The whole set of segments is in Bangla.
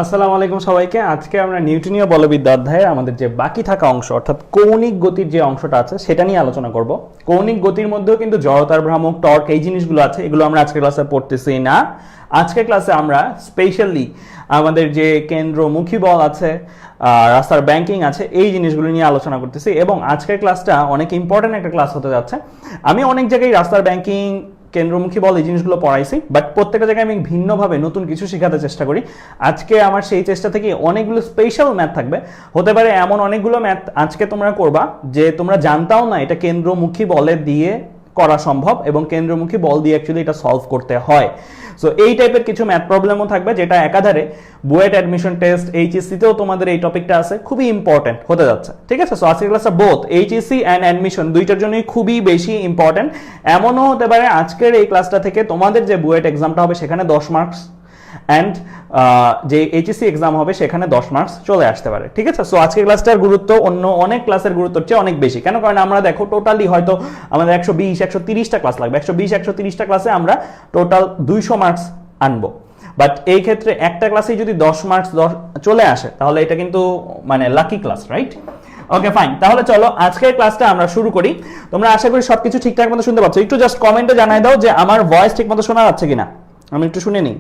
আসসালামু আলাইকুম সবাইকে। আজকে আমরা নিউটনীয় বলবিদ্যা অধ্যায়ে আমাদের যে বাকি থাকা অংশ অর্থাৎ কৌণিক গতির যে অংশটা আছে সেটা নিয়ে আলোচনা করব। কৌণিক গতির মধ্যেও কিন্তু জড়তার ভ্রামক, টর্ক এই জিনিসগুলো আছে, এগুলো আমরা আজকের ক্লাসে পড়তেছি না। আজকের ক্লাসে আমরা স্পেশালি আমাদের যে কেন্দ্রমুখী বল আছে, রাস্তার ব্যাংকিং আছে, এই জিনিসগুলো নিয়ে আলোচনা করতেছি এবং আজকের ক্লাসটা অনেক ইম্পর্টেন্ট একটা ক্লাস হতে যাচ্ছে। আমি অনেক জায়গায় রাস্তার ব্যাংকিং, কেন্দ্রমুখী বল এই জিনিসগুলো পড়াইছি, বাট প্রত্যেকটা জায়গায় আমি ভিন্নভাবে নতুন কিছু শেখাতে চেষ্টা করি। আজকে আমার সেই চেষ্টা থেকে অনেকগুলো স্পেশাল ম্যাথ থাকবে। হতে পারে এমন অনেকগুলো ম্যাথ আজকে তোমরা করবা যে তোমরা জানতাও না এটা কেন্দ্রমুখী বলের দিয়ে করা সম্ভব এবং কেন্দ্রমুখী বল দিয়ে অ্যাকচুয়ালি এটা সলভ করতে হয়। সো এই টাইপের কিছু ম্যাথ প্রবলেমও থাকবে যেটা একাধারে বুয়েট অ্যাডমিশন টেস্ট, এইচএসসি-তেও তোমাদের এই টপিকটা আছে, খুবই ইম্পর্টেন্ট হতে যাচ্ছে। ঠিক আছে, সো আজকের ক্লাসটা বোথ এইচএসসি অ্যান্ড অ্যাডমিশন দুইটার জন্যই খুবই বেশি ইম্পর্টেন্ট। এমনও হতে পারে আজকের এই ক্লাসটা থেকে তোমাদের যে বুয়েট এক্সামটা হবে সেখানে 10 মার্কস অ্যান্ড যে এইচএসসি এক্সাম হবে সেখানে 10 মার্কস চলে আসতে পারে। ঠিক আছে, সো আজকের ক্লাসটার গুরুত্ব অন্য অনেক ক্লাসের গুরুত্বের চেয়ে অনেক বেশি। কেন? কারণ আমরা দেখো টোটালি হয়তো আমাদের 120-130টা ক্লাস লাগবে, 120-130টা ক্লাসে আমরা টোটাল 200 মার্কস আনবো। বাট এই ক্ষেত্রে একটা ক্লাসেই যদি 10 মার্কস চলে আসে তাহলে এটা কিন্তু মানে lucky class, right? Okay fine, তাহলে চলো আজকের ক্লাসটা আমরা শুরু করি। তোমরা আশা করি সবকিছু ঠিকঠাক মতো শুনতে পাচ্ছ। একটু জাস্ট কমেন্টে জানাই দাও যে আমার ভয়েস ঠিক মতো শোনা যাচ্ছে কিনা, আমি একটু শুনে নিই।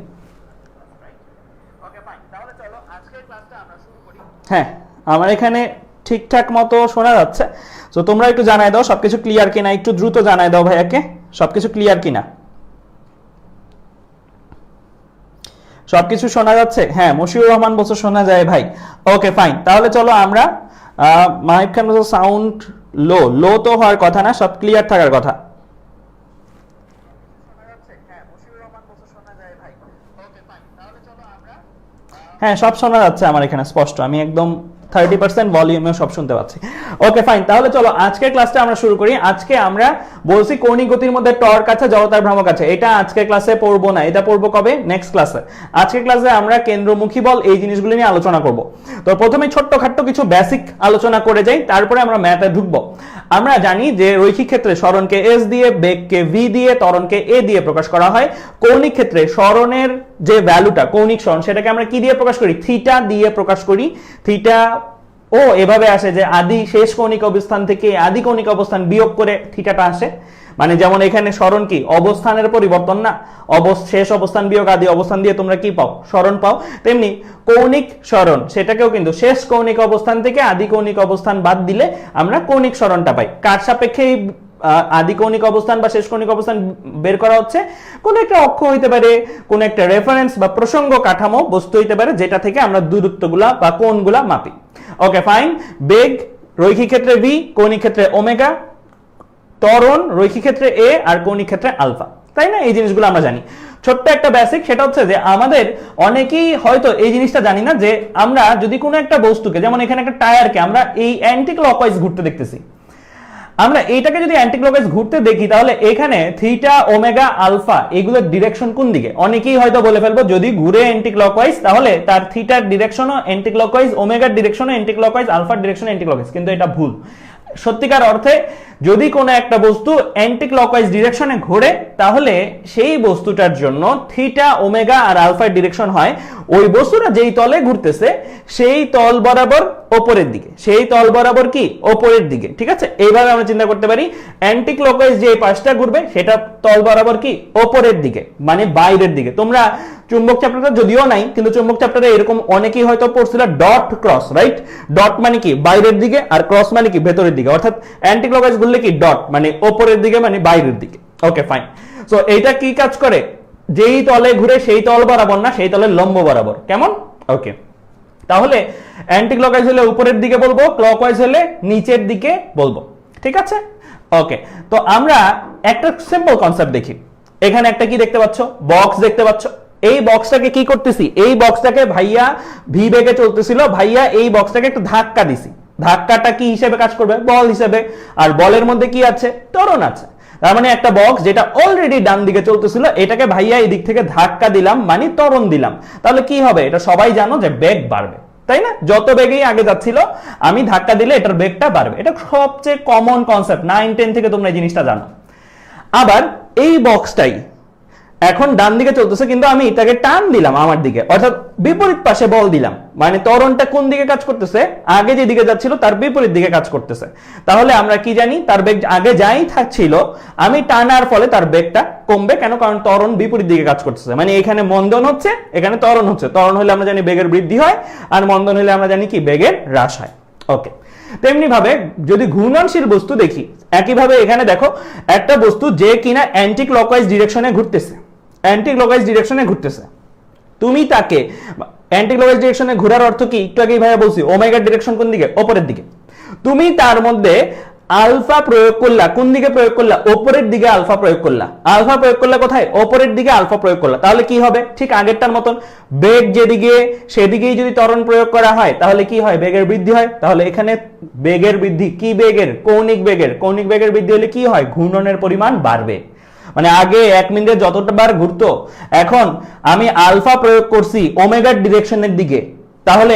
হ্যাঁ, আমার এখানে ঠিকঠাক মতো শোনা যাচ্ছে। তো তোমরা একটু জানাই দাও সবকিছু ক্লিয়ার কিনা, একটু দ্রুত জানাই দাও ভাইয়াকে সবকিছু ক্লিয়ার কিনা। সবকিছু শোনা যাচ্ছে? হ্যাঁ, মশিউর রহমান বলছে শোনা যায় ভাই। ওকে ফাইন, তাহলে চলো আমরা মাহিব খান বলছে সাউন্ড লো তো হওয়ার কথা না, সব ক্লিয়ার থাকার কথা। হ্যাঁ, সব শোনা যাচ্ছে আমার এখানে স্পষ্ট, আমি একদম 30% ভলিউমে সব শুনতে পাচ্ছি। ওকে ফাইন, তাহলে চলো আজকের ক্লাসটা আমরা শুরু করি। আজকে আমরা বলছি কৌণিক গতির মধ্যে টর্ক আছে, জড়তার ভ্রামক আছে, এটা আজকের ক্লাসে পড়বো না, এটা পড়বো কবে? নেক্সট ক্লাসে। আজকের ক্লাসে আমরা কেন্দ্রমুখী বল এই জিনিসগুলো নিয়ে আলোচনা করব। তো প্রথমে ছোট্টখাট্ট কিছু বেসিক আলোচনা করে যাই, তারপরে আমরা ম্যাথে ঢুকবো। আমরা জানি যে রৈখিক ক্ষেত্রে সরণকে এস দিয়ে, বেগকে ভি দিয়ে, ত্বরণকে এ দিয়ে প্রকাশ করা হয়। কৌণিক ক্ষেত্রে সরণের যে ভ্যালুটা, কৌণিক সরণ, সেটাকে আমরা কি দিয়ে প্রকাশ করি? থিটা দিয়ে প্রকাশ করি। থিটা ও এভাবে আসে যে আদি শেষ কৌণিক অবস্থান থেকে আদি কৌণিক অবস্থান বিয়োগ করে থিটাটা আসে। মানে যেমন এখানে সরণ কি অবস্থানের পরিবর্তন না, শেষ অবস্থান বিয়োগ আদি অবস্থান দিয়ে তোমরা কি পাও? সরণ পাও। তেমনি কৌণিক সরণ সেটাকেও কিন্তু শেষ কৌণিক অবস্থান থেকে আদি কৌণিক অবস্থান বাদ দিলে আমরা কৌণিক সরণটা পাই। কার সাপেক্ষে আদি কৌণিক অবস্থান বা শেষ কৌণিক অবস্থান বের করা হচ্ছে? কোন একটা অক্ষ হইতে পারে, কোন একটা রেফারেন্স বা প্রসঙ্গ কাঠামো বস্তু হইতে পারে, যেটা থেকে আমরা দূরত্বগুলা বা কোণগুলা মাপি। ওকে ফাইন, বেগ রৈখিক ক্ষেত্রে ভি, কৌণিক ক্ষেত্রে ওমেগা, ত্বরণ রৈখিক ক্ষেত্রে এ আর কৌণিক ক্ষেত্রে আলফা, তাই না? এই জিনিসগুলো আমরা জানি। ছোট্ট একটা বেসিক, সেটা হচ্ছে যে আমাদের অনেকেই হয়তো এই জিনিসটা জানি না যে আমরা যদি কোনো একটা বস্তুকে, যেমন এখানে একটা টায়ারকে আমরা এই অ্যান্টি ক্লকওয়াইজ ঘুরতে দেখতেছি, আমরা এইটাকে যদি অ্যান্টি ক্লকওয়াইজ ঘুরতে দেখি তাহলে এখানে থিটা, ওমেগা, আলফা এগুলোর ডিরেকশন কোন দিকে? অনেকেই হয়তো বলে ফেলবো যদি ঘুরে অ্যান্টি ক্লকওয়াইজ তাহলে তার থিটার ডিরেকশনও অ্যান্টি ক্লকওয়াইজ, ওমেগার ডিরেকশনও অ্যান্টি ক্লকওয়াইজ, আলফার ডিরেকশনও অ্যান্টি ক্লকওয়াইজ, কিন্তু এটা ভুল। সত্যিকার অর্থে যদি কোনো একটা বস্তু অ্যান্টি ক্লকওয়াইজ ডিরেকশনে ঘোরে তাহলে সেই বস্তুটার জন্য থিটা, ওমেগা আর আলফার ডিরেকশন হয় ওই বস্তুটা যেই তলে ঘুরতেছে সেই তল বরাবর ওপরের দিকে, সেই তল বরাবর কি ওপরের দিকে। ঠিক আছে, এইভাবে আমরা চিন্তা করতে পারি অ্যান্টি ক্লকওয়াইজ যে পাশটা ঘুরবে সেটা তল বরাবর কি ওপরের দিকে, মানে বাইরের দিকে। তোমরা চুম্বক চ্যাপ্টারটা যদিও নাই, কিন্তু চুম্বক চ্যাপ্টারে এরকম অনেকেই হয়তো পড়ছিল ডট ক্রস, রাইট? ডট মানে কি বাইরের দিকে আর ক্রস মানে কি ভেতরের দিকে, অর্থাৎ অ্যান্টি ক্লকওয়াইজ ঘুরলে কি ডট মানে ওপরের দিকে মানে বাইরের দিকে। ওকে ফাইন, সো এইটা কি কাজ করে? যেই তলে ঘুরে সেই তল বরাবর না, সেই তলের লম্ব বরাবর। কেমন? ওকে, তাহলে অ্যান্টি ক্লকওয়াইজ হলে উপরের দিকে বলবো, ক্লকওয়াইজ হলে নিচের দিকে বলবো। ঠিক আছে, ওকে। তো আমরা একটা সিম্পল কনসেপ্ট দেখি। এখানে একটা কি দেখতে পাচ্ছ? বক্স দেখতে পাচ্ছ। এই বক্সটাকে কি করতেছি? এই বক্সটাকে ভাইয়া ভি বেগে চলতেছিল, ভাইয়া এই বক্সটাকে একটু ধাক্কা দিছি। ধাক্কাটা কি হিসেবে কাজ করবে? বল হিসেবে। আর বলের মধ্যে কি আছে? ত্বরণ আছে। তার মানে একটা বক্স যেটা অলরেডি ডান দিকে চলতেছিল এটাকে ভাইয়া এই দিক থেকে ধাক্কা দিলাম, মানে ত্বরণ দিলাম। তাহলে কি হবে? এটা সবাই জানো যে বেগ বাড়বে, তাই না? যত বেগেই আগে যাচ্ছিল আমি ধাক্কা দিলে এটার বেগটা বাড়বে। এটা সবচেয়ে কমন কনসেপ্ট, 9-10 থেকে তোমরা এই জিনিসটা জানো। আবার এই বক্সটাই এখন ডান দিকে চলতেছে, কিন্তু আমি তাকে টান দিলাম আমার দিকে, অর্থাৎ বিপরীত পাশে বল দিলাম, মানে ত্বরণটা কোন দিকে কাজ করতেছে, আগে যে দিকে যাচ্ছিল তার বিপরীত দিকে কাজ করতেছে। তাহলে আমরা কি জানি, তার বেগ আগে যাই থাকছিল, আমি টানার ফলে তার বেগটা কমবে। কেন? কারণ ত্বরণ বিপরীত দিকে কাজ করতেছে, মানে এখানে মন্দন হচ্ছে, এখানে ত্বরণ হচ্ছে। ত্বরণ হলে আমরা জানি বেগের বৃদ্ধি হয়, আর মন্দন হলে আমরা জানি কি বেগের হ্রাস হয়। ওকে, তেমনি ভাবে যদি ঘূর্ণনশীল বস্তু দেখি, একইভাবে এখানে দেখো একটা বস্তু যে কিনা অ্যান্টি ক্লকওয়াইজ ডিরেকশনে ঘুরতেছে, অ্যান্টি ক্লকওয়াইজ ডিরেকশনে ঘুরতেছে, তুমি তাকে অ্যান্টি ক্লকওয়াইজ ডিরেকশনে ঘোরার অর্থ কি? একটু আগেই ভাইয়া বলছি, ওমেগার ডিরেকশন কোন দিকে? উপরের দিকে। তুমি তার মধ্যে আলফা প্রয়োগ করলা, কোন দিকে প্রয়োগ করলা? উপরের দিকে আলফা প্রয়োগ করলা। আলফা প্রয়োগ করলা কোথায়? উপরের দিকে আলফা প্রয়োগ করলা। তাহলে কি হবে? ঠিক আগেরটার মতন, বেগ যেদিকে সেদিকেই যদি ত্বরণ প্রয়োগ করা হয় তাহলে কি হয়? বেগের বৃদ্ধি হয়। তাহলে এখানে বেগের বৃদ্ধি কি বেগের? কৌণিক বেগের। কৌণিক বেগের বৃদ্ধি হলে কি হয়? ঘূর্ণনের পরিমাণ বাড়বে। মানে আগে 1 মিনিটে যতবার ঘুরতো, এখন আমি আলফা প্রয়োগ করছি ওমেগার ডিরেকশনের দিকে, তাহলে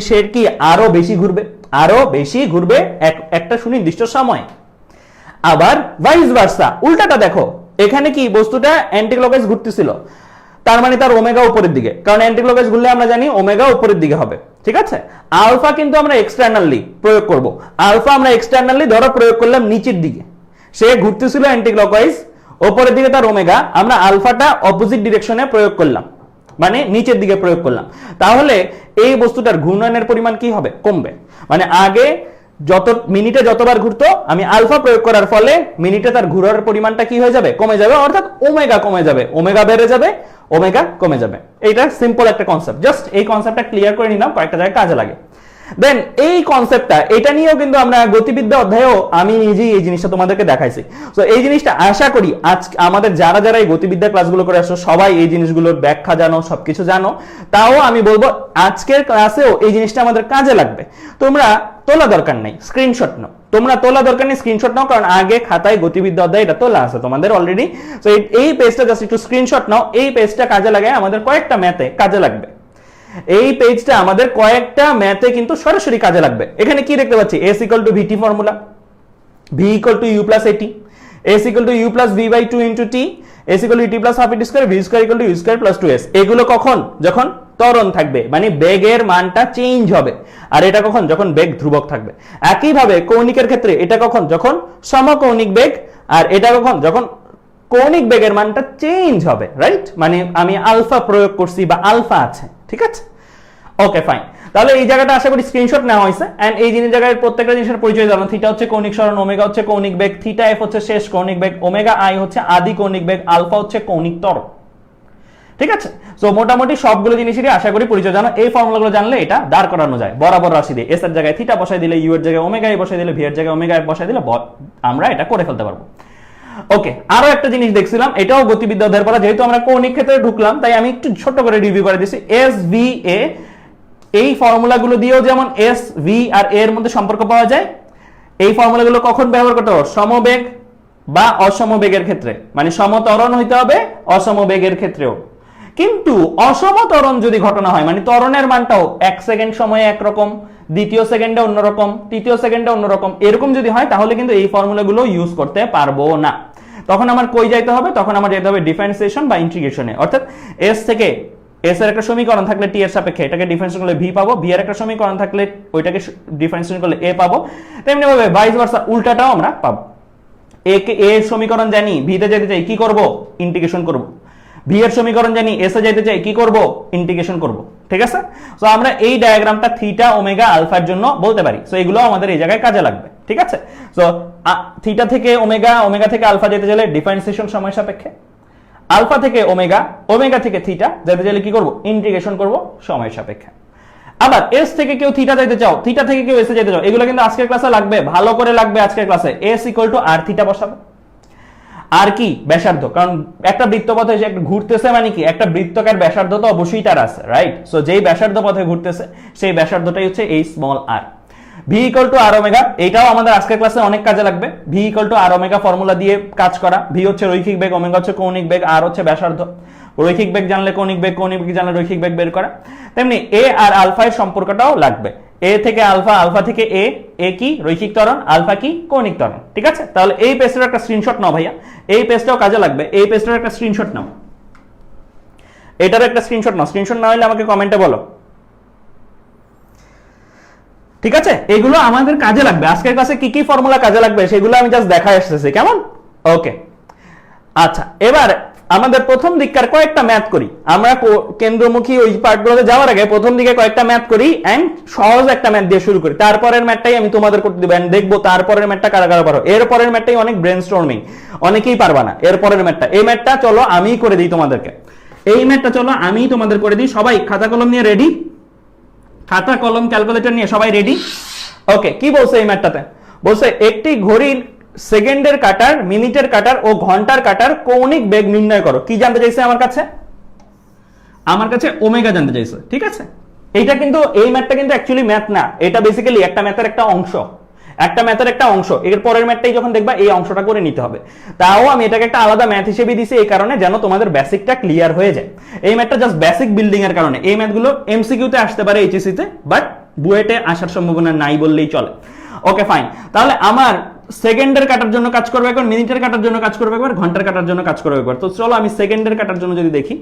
সে কি আরো বেশি ঘুরবে, আরো বেশি ঘুরবে একটা সুনির্দিষ্ট সময়। আবার ভাইস ভার্সা, উল্টাটা দেখো, এখানে কি বস্তুটা অ্যান্টি ক্লকওয়াইজ ঘুরতেছিল, তার মানে তার ওমেগা উপরের দিকে, কারণ অ্যান্টি ক্লকওয়াইজ ঘুরলে আমরা জানি ওমেগা উপরের দিকে হবে। ঠিক আছে, আলফা কিন্তু আমরা এক্সটার্নালি প্রয়োগ করব। আলফা আমরা এক্সটার্নালি ধরো প্রয়োগ করলাম নিচের দিকে, সে ঘুরতেছিল অ্যান্টি ক্লকওয়াইজ, উপরের দিকে তার ওমেগা, আমরা আলফাটা অপোজিট ডিরেকশনে প্রয়োগ করলাম, মানে নিচের দিকে প্রয়োগ করলাম। তাহলে এই বস্তুটার ঘূর্ণনের পরিমাণ কি হবে? কমবে। মানে আগে মিনিটে যতবার ঘুরতো, আমি আলফা প্রয়োগ করার ফলে মিনিটে তার ঘুরার পরিমাণটা কি হয়ে যাবে? কমে যাবে, অর্থাৎ ওমেগা কমে যাবে, ওমেগা বেড়ে যাবে, ওমেগা কমে যাবে। এইটা সিম্পল একটা কনসেপ্ট, জাস্ট এই কনসেপ্টটা ক্লিয়ার করে নিলাম, কয়েকটা জায়গায় কাজে লাগে। দেন এই কনসেপ্টটা, এটা নিয়েও কিন্তু আমরা গতিবিদ্যা অধ্যায়েও আমি নিজেই এই জিনিসটা তোমাদেরকে দেখাইছি। তো এই জিনিসটা আশা করি আজ আমাদের যারা যারা এই গতিবিদ্যা ক্লাসগুলো করে আসো সবাই এই জিনিসগুলোর ব্যাখ্যা জানো, সবকিছু জানো। তাও আমি বলবো আজকের ক্লাসেও এই জিনিসটা আমাদের কাজে লাগবে। তোমরা তোলা দরকার নাই, স্ক্রিনশট নাও। তোমরা তোলা দরকার নেই, স্ক্রিনশট নাও, কারণ আগে খাতায় গতিবিদ্যা অধ্যায় এটা তোলা আছে তোমাদের অলরেডি। তো এই পেজটা জাস্ট একটু স্ক্রিনশট নাও, এই পেজটা কাজে লাগায় আমাদের কয়েকটা ম্যাথে কাজে লাগবে। এই পেজটা আমাদের কয়েকটা ম্যাথে কিন্তু সরাসরি কাজে লাগবে। এখানে কি দেখতে পাচ্ছি? S = VT formula, V = U + AT, S = U + V / 2 * T, S = ET + ½ ET², V² = U² + 2S। এগুলো কখন? যখন ত্বরণ থাকবে, মানে বেগের মানটা চেঞ্জ হবে। আর এটা কখন? যখন বেগ ধ্রুবক থাকবে। একইভাবে কৌণিকের ক্ষেত্রে এটা কখন? যখন সমকৌণিক বেগ। আর এটা কখন? যখন কৌণিক বেগের মানটা চেঞ্জ হবে, রাইট? মানে আমি আলফা প্রয়োগ করছি বা আলফা আছে। ঠিক আছে, ওকে ফাইন। তাহলে এই জায়গাটা আশা করি স্ক্রিনশট নেওয়া হয়েছে। এন্ড এই জায়গায় প্রত্যেকটা জিনিসের পরিচয় জানো। থিটা হচ্ছে কৌণিক সরণ, ওমেগা হচ্ছে কৌণিক বেগ, থিটা এফ হচ্ছে শেষ কৌণিক বেগ, ওমেগা আই হচ্ছে আদি কৌণিক বেগ, আলফা হচ্ছে কৌণিক ত্বরণ। ঠিক আছে, সো মোটামুটি সবগুলো জিনিসেরই আশা করি পরিচয় জানো। এই ফর্মুলাগুলো জানলে এটা দাঁড় করানো যায় বরাবর রাশি দিয়ে। এস এর জায়গায় থিটা বসাই দিলে, ইউ এর জায়গায় ওমেগা আই বসাই দিলে, ভি এর জায়গায় ওমেগা এফ বসাই দিলে আমরা এটা করে ফেলতে পারবো। ওকে, আরো একটা জিনিস দেখছিলাম, এটাও গতিবিদ্যা অধ্যায়ের পড়া, যেহেতু আমরা কৌণিক ক্ষেত্রে ঢুকলাম তাই আমি একটু ছোট করে রিভিউ করে দিচ্ছি। এস ভি এ, এই ফর্মুলাগুলো দিয়েও যেমন এস ভি আর এ এর মধ্যে সম্পর্ক পাওয়া যায়। এই ফর্মুলাগুলো কখন ব্যবহার করতে হবে? সমবেগ বা অসমবেগের ক্ষেত্রে, মানে সমত্বরণ হইতে হবে অসমবেগের ক্ষেত্রেও। কিন্তু অসমত্বরণ যদি ঘটনা হয়, মানে ত্বরণের মানটাও 1 সেকেন্ড সময়ে একরকম, দ্বিতীয় সেকেন্ডে অন্যরকম, তৃতীয় সেকেন্ডে অন্যরকম, এরকম যদি হয় তাহলে কিন্তু এই ফর্মুলাগুলো ইউজ করতে পারবো না। তখন আমার কই যাইতে হবে? তখন আমার যেতে হবে ডিফারেন্সিয়েশন বা ইন্টিগ্রেশনে। অর্থাৎ এস থেকে এস এর একটা সমীকরণ থাকলে টি এর সাপেক্ষে এটাকে ডিফারেন্সিয়েশন করলে ভি পাবো, ভি এর একটা সমীকরণ থাকলে ওইটাকে ডিফারেন্সিয়েশন করলে এ পাবো। তেমনি ভাবে ভাইস ভার্সা উল্টাটাও আমরা পাবো। এ এর সমীকরণ জানি, ভি তে যেতে চাই কি করব? ইন্টিগ্রেশন করব। ভি এর সমীকরণ জানি, এস এ যেতে চাই কি করব? ইন্টিগ্রেশন করব। ঠিক আছে, সো আমরা এই ডায়াগ্রামটা থিটা ওমেগা আলফার জন্য বলতে পারি। সো এগুলো আমাদের এই জায়গায় কাজে লাগবে। ঠিক আছে, সো থিটা থেকে ওমেগা, ওমেগা থেকে আলফা যেতে গেলে ডিফারেন্সিয়েশন সময় সাপেক্ষে, আলফা থেকে ওমেগা, ওমেগা থেকে থিটা যেতে গেলে কি করব? ইন্টিগ্রেশন করব সময় সাপেক্ষে। আবার এস থেকে কেউ থিটা যেতে চাও, থিটা থেকে কেউ এস এ যেতে চাও, এগুলো কিন্তু আজকের ক্লাসে লাগবে, ভালো করে লাগবে আজকের ক্লাসে। এস = আর থিটা বসাবো। আর কি? ব্যাসার্ধ, কারণ একটা বৃত্তপথে যে একটা ঘুরতেছে মানে কি? একটা বৃত্তকার ব্যাসার্ধ তো অবশ্যই তার আছে, রাইট? সো যেই ব্যাসার্ধ পথে ঘুরতেছে সেই ব্যাসার্ধটাই হচ্ছে এই স্মল আর। ভি = আর ওমেগা, এটাও আমাদের আজকের ক্লাসে অনেক কাজে লাগবে। ভি = আর ওমেগা ফর্মুলা দিয়ে কাজ করা। ভি হচ্ছে রৈখিক বেগ, ওমেগা হচ্ছে কৌণিক বেগ, আর হচ্ছে ব্যাসার্ধ। রৈখিক বেগ জানলে কৌণিক বেগ, কৌণিক বেগ জানলে রৈখিক বেগ বের করা। তেমনি এ আর আলফা এর সম্পর্কটাও লাগবে। এ থেকে আলফা, আলফা থেকে এ, এ কি? রৈখিক ত্বরণ, আলফা কি? কৌণিক ত্বরণ। ঠিক আছে, তাহলে এই পেজটার একটা স্ক্রিনশট নাও ভাইয়া, এই পেজটাও কাজে লাগবে, এই পেজটার একটা স্ক্রিনশট নাও। এটারও একটা স্ক্রিনশট নাও, স্ক্রিনশট না হলে আমাকে কমেন্টে বলো। ঠিক আছে, এগুলো আমাদের কাজে লাগবে, আজকের ক্লাসে কি কি ফর্মুলা কাজে লাগবে সেগুলো আমি জাস্ট দেখা আসতেছি, কেমন? ওকে, আচ্ছা এবার আমাদের প্রথম দিককার কয়েকটা ম্যাথ করি আমরা, কেন্দ্রমুখী ওই পার্টগুলোতে যাওয়ার আগে প্রথম দিকে কয়েকটা ম্যাথ করি এন্ড সহজ একটা ম্যাথ দিয়ে শুরু করি, তারপরের ম্যাথটাই আমি তোমাদের করতে দিব এন্ড দেখবো তারপরের ম্যাথটা কারা কারা পারো। এরপরের ম্যাথটাই অনেক ব্রেনস্টর্মিং, অনেকেই পারবা না এরপরের ম্যাথটা। এই ম্যাথটা চলো আমিই করে দিই তোমাদেরকে, এই ম্যাথটা চলো আমিই তোমাদের করে দিই। সবাই খাতা কলম নিয়ে রেডি? খাতা কলম ক্যালকুলেটর নিয়ে সবাই রেডি? ওকে, কি বলছে এই ম্যাথটাতে? বলছে একটি ঘড়ির সেকেন্ডের কাটার, মিনিটের কাটার ও ঘন্টার কাটার কৌণিক বেগ নির্ণয় করো। কি জানতে চাইছে আমার কাছে? আমার কাছে ওমেগা জানতে চাইছে। ঠিক আছে, এইটা কিন্তু, এই ম্যাথটা কিন্তু অ্যাকচুয়ালি ম্যাথ না, এটা বেসিক্যালি একটা ম্যাথের একটা অংশ, একটা ম্যাথের একটা অংশ। এর পরের ম্যাথটাই যখন দেখবা এই অংশটা করে নিতে হবে। তাও আমি এটাকে একটা আলাদা ম্যাথ হিসেবে দিছি এই কারণে যেন তোমাদের বেসিকটা ক্লিয়ার হয়ে যায়। এই ম্যাথটা জাস্ট বেসিক বিল্ডিং এর কারণে। এই ম্যাথগুলো এমসিকিউ তে আসতে পারে, এইচএসসি তে, বাট বুয়েটে আসার সম্ভাবনা নাই বললেই চলে। ওকে ফাইন, তাহলে আমার সেকেন্ডের কাটার জন্য কাজ করবে একবার, মিনিটের কাটার জন্য কাজ করবে একবার, ঘন্টার কাটার জন্য কাজ করবে একবার। তো চলো আমি সেকেন্ডের কাটার জন্য যদি দেখি,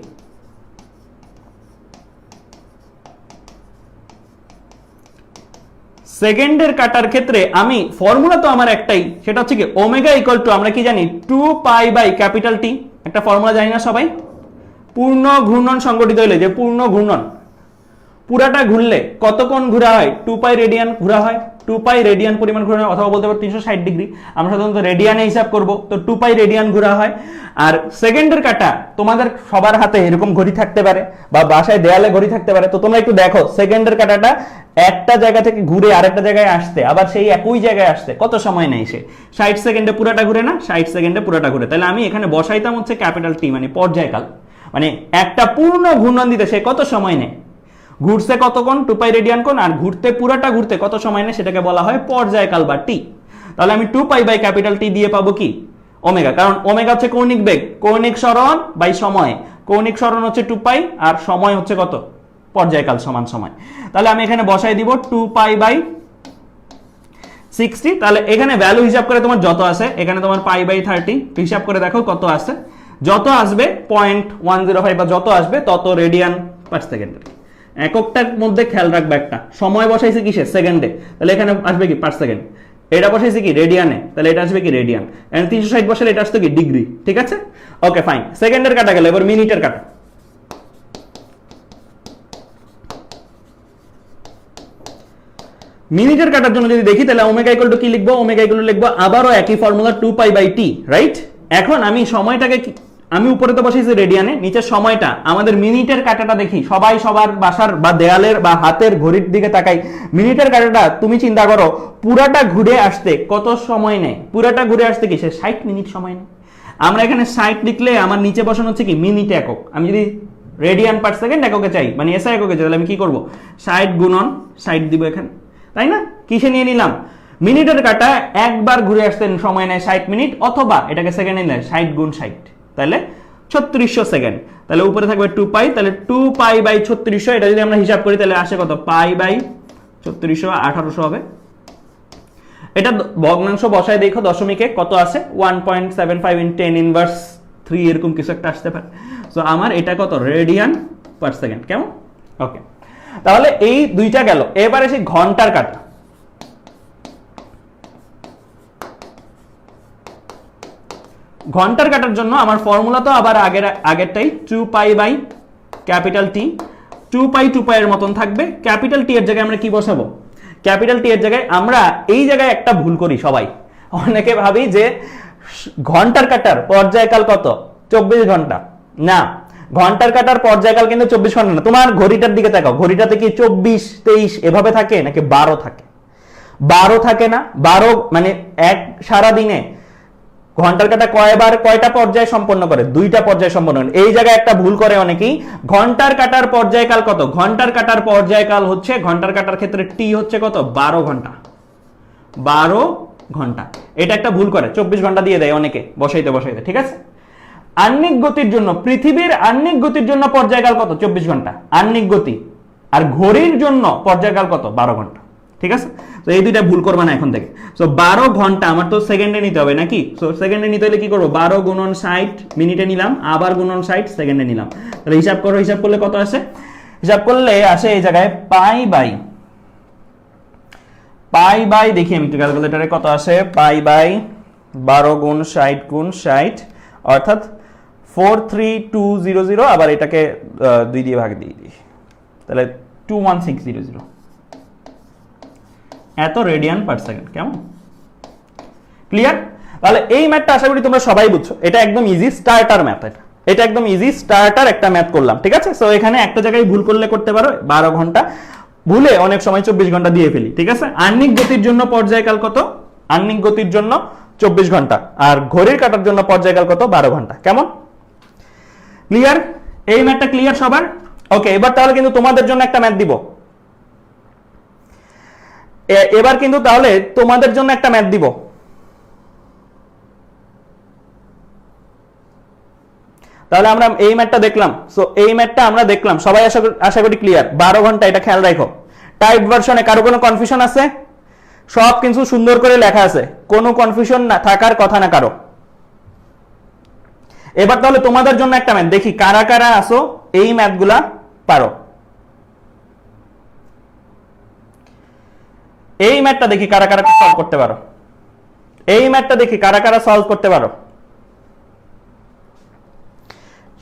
সেকেন্ডের কাটার ক্ষেত্রে আমি ফর্মুলা তো আমার একটাই, সেটা হচ্ছে কি ওমেগা ইকুয়াল টু, আমরা কি জানি 2 পাই বাই ক্যাপিটাল টি, একটা ফর্মুলা জানি না সবাই? পূর্ণ ঘূর্ণন সংগঠিত হইলে, যে পূর্ণ ঘূর্ণন পুরাটা ঘুরলে কত কোণ ঘোরা হয়? 2 পাই রেডিয়ান ঘোরা হয়, 2 পাই রেডিয়ান পরিমাণ ঘোরা হয়, অথবা বলতে পারো 360 ডিগ্রি, আমরা সাধারণত রেডিয়ানে হিসাব করব, তো 2 পাই রেডিয়ান ঘোরা হয়। আর সেকেন্ডের কাটা তোমাদের সবার হাতে এরকম ঘড়ি থাকতে পারে বা বাসায় দেয়ালে ঘড়ি থাকতে পারে, তো তোমরা একটু দেখো সেকেন্ডের কাটাটা একটা জায়গা থেকে ঘুরে আরেকটা জায়গায় আসতে, আবার সেই একই জায়গায় আসতে কত সময় নেয়? সে 60 সেকেন্ডে পুরাটা ঘুরে না? 60 সেকেন্ডে পুরাটা ঘুরে। তাহলে আমি এখানে বসাইতাম হচ্ছে ক্যাপিটাল টি, মানে পর্যায়কাল, মানে একটা পূর্ণ ঘূর্ণন দিতে সে কত সময় নেয়, ঘুরছে কত কোণ 2 পাই রেডিয়ান কোণ, আর ঘুরতে পুরাটা ঘুরতে কত সময় নেয় সেটাকে বলা হয় পর্যায়কাল বা টি। তাহলে আমি 2 পাই বাই ক্যাপিটাল টি দিয়ে পাবো কি? ওমেগা, কারণ ওমেগা হচ্ছে কৌণিক বেগ, কৌণিক সরণ বাই সময়, কৌণিক সরণ হচ্ছে 2 পাই আর সময় হচ্ছে কত? পর্যায়কাল সমান সময়। তাহলে আমি এখানে বসাই দিব 2 পাই বাই 60। তাহলে এখানে ভ্যালু হিসাব করে তোমার যত আছে, এখানে তোমার পাই বাই 30 হিসাব করে দেখো কত আছে, যত আসবে 0.105 বা যত আসবে তত রেডিয়ান পার সেকেন্ডের। এককটার মধ্যে খেয়াল রাখবে, একটা সময় বসাইছে কিসে? সেকেন্ডে, তাহলে এখানে আসবে কি? Per second. এটা বসাইছে কি? রেডিয়ানে, তাহলে এটা আসবে কি? রেডিয়ান। এন্ড 360 বসালে এটা আসছে কি? ডিগ্রি। ঠিক আছে, ওকে ফাইন। সেকেন্ডের কাটা গেল, এবার মিনিটের কাটা। মিনিটের কাটার জন্য যদি দেখি তাহলে ওমেগা ইকুয়াল টু কি লিখবো? ওমেগা ইকুয়াল টু লিখবো আবারও একই formula 2 pi by T, right? এখন আমি সময়টাকে, আমি উপরে তো বসাইছি রেডিয়ানে, নিচের সময়টা, আমাদের মিনিটের কাটাটা দেখি, সবাই সবার বাসার বা দেয়ালের বা হাতের ঘড়ির দিকে তাকাই। মিনিটের কাটাটা তুমি চিন্তা করো পুরাটা ঘুরে আসতে কত সময় নেয়? পুরাটা ঘুরে আসতে কি সে 60 মিনিট সময় নেয়। আমরা এখানে 60 লিখলে আমার নিচে বসানো হচ্ছে কি? মিনিট একক। আমি যদি রেডিয়ান পার সেকেন্ড এককে চাই, মানে এসআই এককে চাই, তাহলে আমি কি করব? 60 গুণন 60 দিব এখানে, তাই না? কিসে নিয়ে নিলাম? মিনিটের কাটা একবার ঘুরে আসতে সময় নেয় 60 মিনিট, অথবা এটাকে সেকেন্ডে নেয় 60 গুণ 60, তাহলে 3600 সেকেন্ড। তাহলে উপরে থাকবে 2 পাই, তাহলে 2 পাই বাই 3600, এটা যদি আমরা হিসাব করি তাহলে আসে কত? পাই বাই 3600, 1800 হবে। এটা ভগ্নাংশ বসায় দেখো দশমিকে কত আছে? 1.75 ইন 10 ইনভার্স 3 এরকম কিছু একটা আসতে পারে। সো আমার এটা কত? Radian per second. কেমন? ওকে, তাহলে এই দুইটা গেল। এবার এসে ঘন্টার কাটা। ঘন্টার কাটার জন্য আমার ফর্মুলা তো আবার আগেরটাই 2 পাই বাই ক্যাপিটাল টি। 2 পাই 2 পাই এর মতন থাকবে। ক্যাপিটাল টি এর জায়গায় আমরা কি বসাবো? ক্যাপিটাল টি এর জায়গায় আমরা এই জায়গায় একটা ভুল করি সবাই, অনেকে ভাবি যে ঘন্টার কাটার পর্যায়কাল কত? 24 ঘন্টা। না, ঘন্টার কাটার পর্যায়কাল কিন্তু 24 ঘন্টা না। তোমার ঘড়িটার দিকে তাকাও, ঘড়িটাতে কি 24, 23 এভাবে থাকে নাকি 12 থাকে? 12 থাকে না? 12 মানে এক সারা দিনে ঘন্টার কাটা কয়টা পর্যায় সম্পন্ন করে? 2টা পর্যায় সম্পন্ন করে। এই জায়গায় একটা ভুল করে অনেকেই। ঘন্টার কাটার পর্যায়কাল কত? ঘন্টার কাটার পর্যায়কাল হচ্ছে, ঘন্টার কাটার ক্ষেত্রে টি হচ্ছে কত? 12 ঘন্টা। 12 ঘন্টা, এটা একটা ভুল করে, 24 ঘন্টা দিয়ে দেয় অনেকে বসাইতে বসাইতে। ঠিক আছে, আহ্নিক গতির জন্য, পৃথিবীর আহ্নিক গতির জন্য পর্যায়কাল কত? 24 ঘন্টা আহ্নিক গতি। আর ঘড়ির জন্য পর্যায়কাল কত? 12 ঘন্টা। ঠিক আছে, তো এই দুইটা ভুল করবে না এখন থেকে। সো 12 ঘন্টা আমার তো সেকেন্ডে নিতে হবে নাকি? সো সেকেন্ডে নিতে হলে কি করবো? 12 গুণন 60 মিনিটে নিলাম, আবার গুণন 60 সেকেন্ডে নিলাম, তাহলে হিসাব করো, হিসাব করলে কত আসে? হিসাব করলে আসে এই জায়গায় পাই বাই দেখি আমি একটু ক্যালকুলেটরে কত আসে, পাই বাই 12 গুণ 60 গুণ 60 অর্থাৎ 43200, আবার এটাকে 2 দিয়ে ভাগ দিয়ে দিই, তাহলে 21600 এত রেডিয়ান পার সেকেন্ড। কেমন? ক্লিয়ার? তাহলে এই ম্যাথটা আশা করি তোমরা সবাই বুঝছো। এটা একদম ইজি স্টার্টার ম্যাথ, এটা একদম ইজি স্টার্টার একটা ম্যাথ করলাম, ঠিক আছে? সো এখানে একটা জায়গায় ভুল করলে করতে পারো 12 ঘন্টা, ভুলে অনেক সময় 24 ঘন্টা দিয়ে ফেলি, ঠিক আছে? আহ্নিক গতির জন্য পর্যায়কাল কত? আহ্নিক গতির জন্য 24 ঘন্টা, আর ঘড়ির কাঁটার জন্য পর্যায়কাল কত? 12 ঘন্টা। কেমন? ক্লিয়ার? এই ম্যাথটা ক্লিয়ার সবার? ওকে, এবার তাহলে কিন্তু তোমাদের জন্য একটা ম্যাথ দিব। এবার কিন্তু তাহলে তোমাদের জন্য একটা ম্যাথ দিব। তাহলে আমরা এই ম্যাথটা দেখলাম, সো এই ম্যাথটা আমরা দেখলাম, সবাই আশা করি ক্লিয়ার। 12 ঘন্টা, এটা খেয়াল রাখো। টাইপ ভার্সনে কারো কোনো কনফিউশন আছে? সব কিছু সুন্দর করে লেখা আছে, কোনো কনফিউশন না থাকার কথা না কারো। এবার তাহলে তোমাদের জন্য একটা ম্যাথ দেখি কারা কারা আসো এই ম্যাথগুলা পারো। এই ম্যাথটা দেখি কারা কারা সলভ করতে পারো। এই ম্যাথটা দেখি কারা কারা সলভ করতে পারো।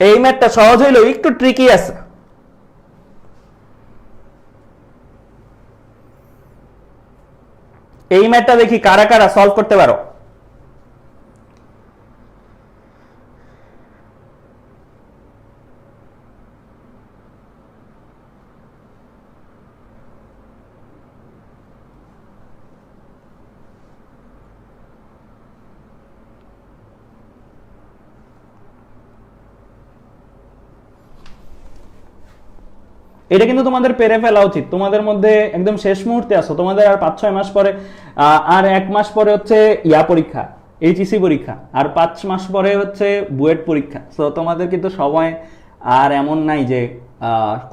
এই ম্যাথটা সহজ হইলেও একটু ট্রিকি আছে। এই ম্যাথটা দেখি কারা কারা সলভ করতে পারো। এটা কিন্তু তোমাদের পেরে ফেলা উচিত। তোমাদের মধ্যে একদম শেষ মুহূর্তে আসো, তোমাদের আর 5-6 মাস পরে, আর 1 মাস পরে হচ্ছে পরীক্ষা, এইচএসসি পরীক্ষা, আর 5 মাস পরে হচ্ছে বুয়েট পরীক্ষা। সো তোমাদের কিন্তু সময় আর এমন নাই যে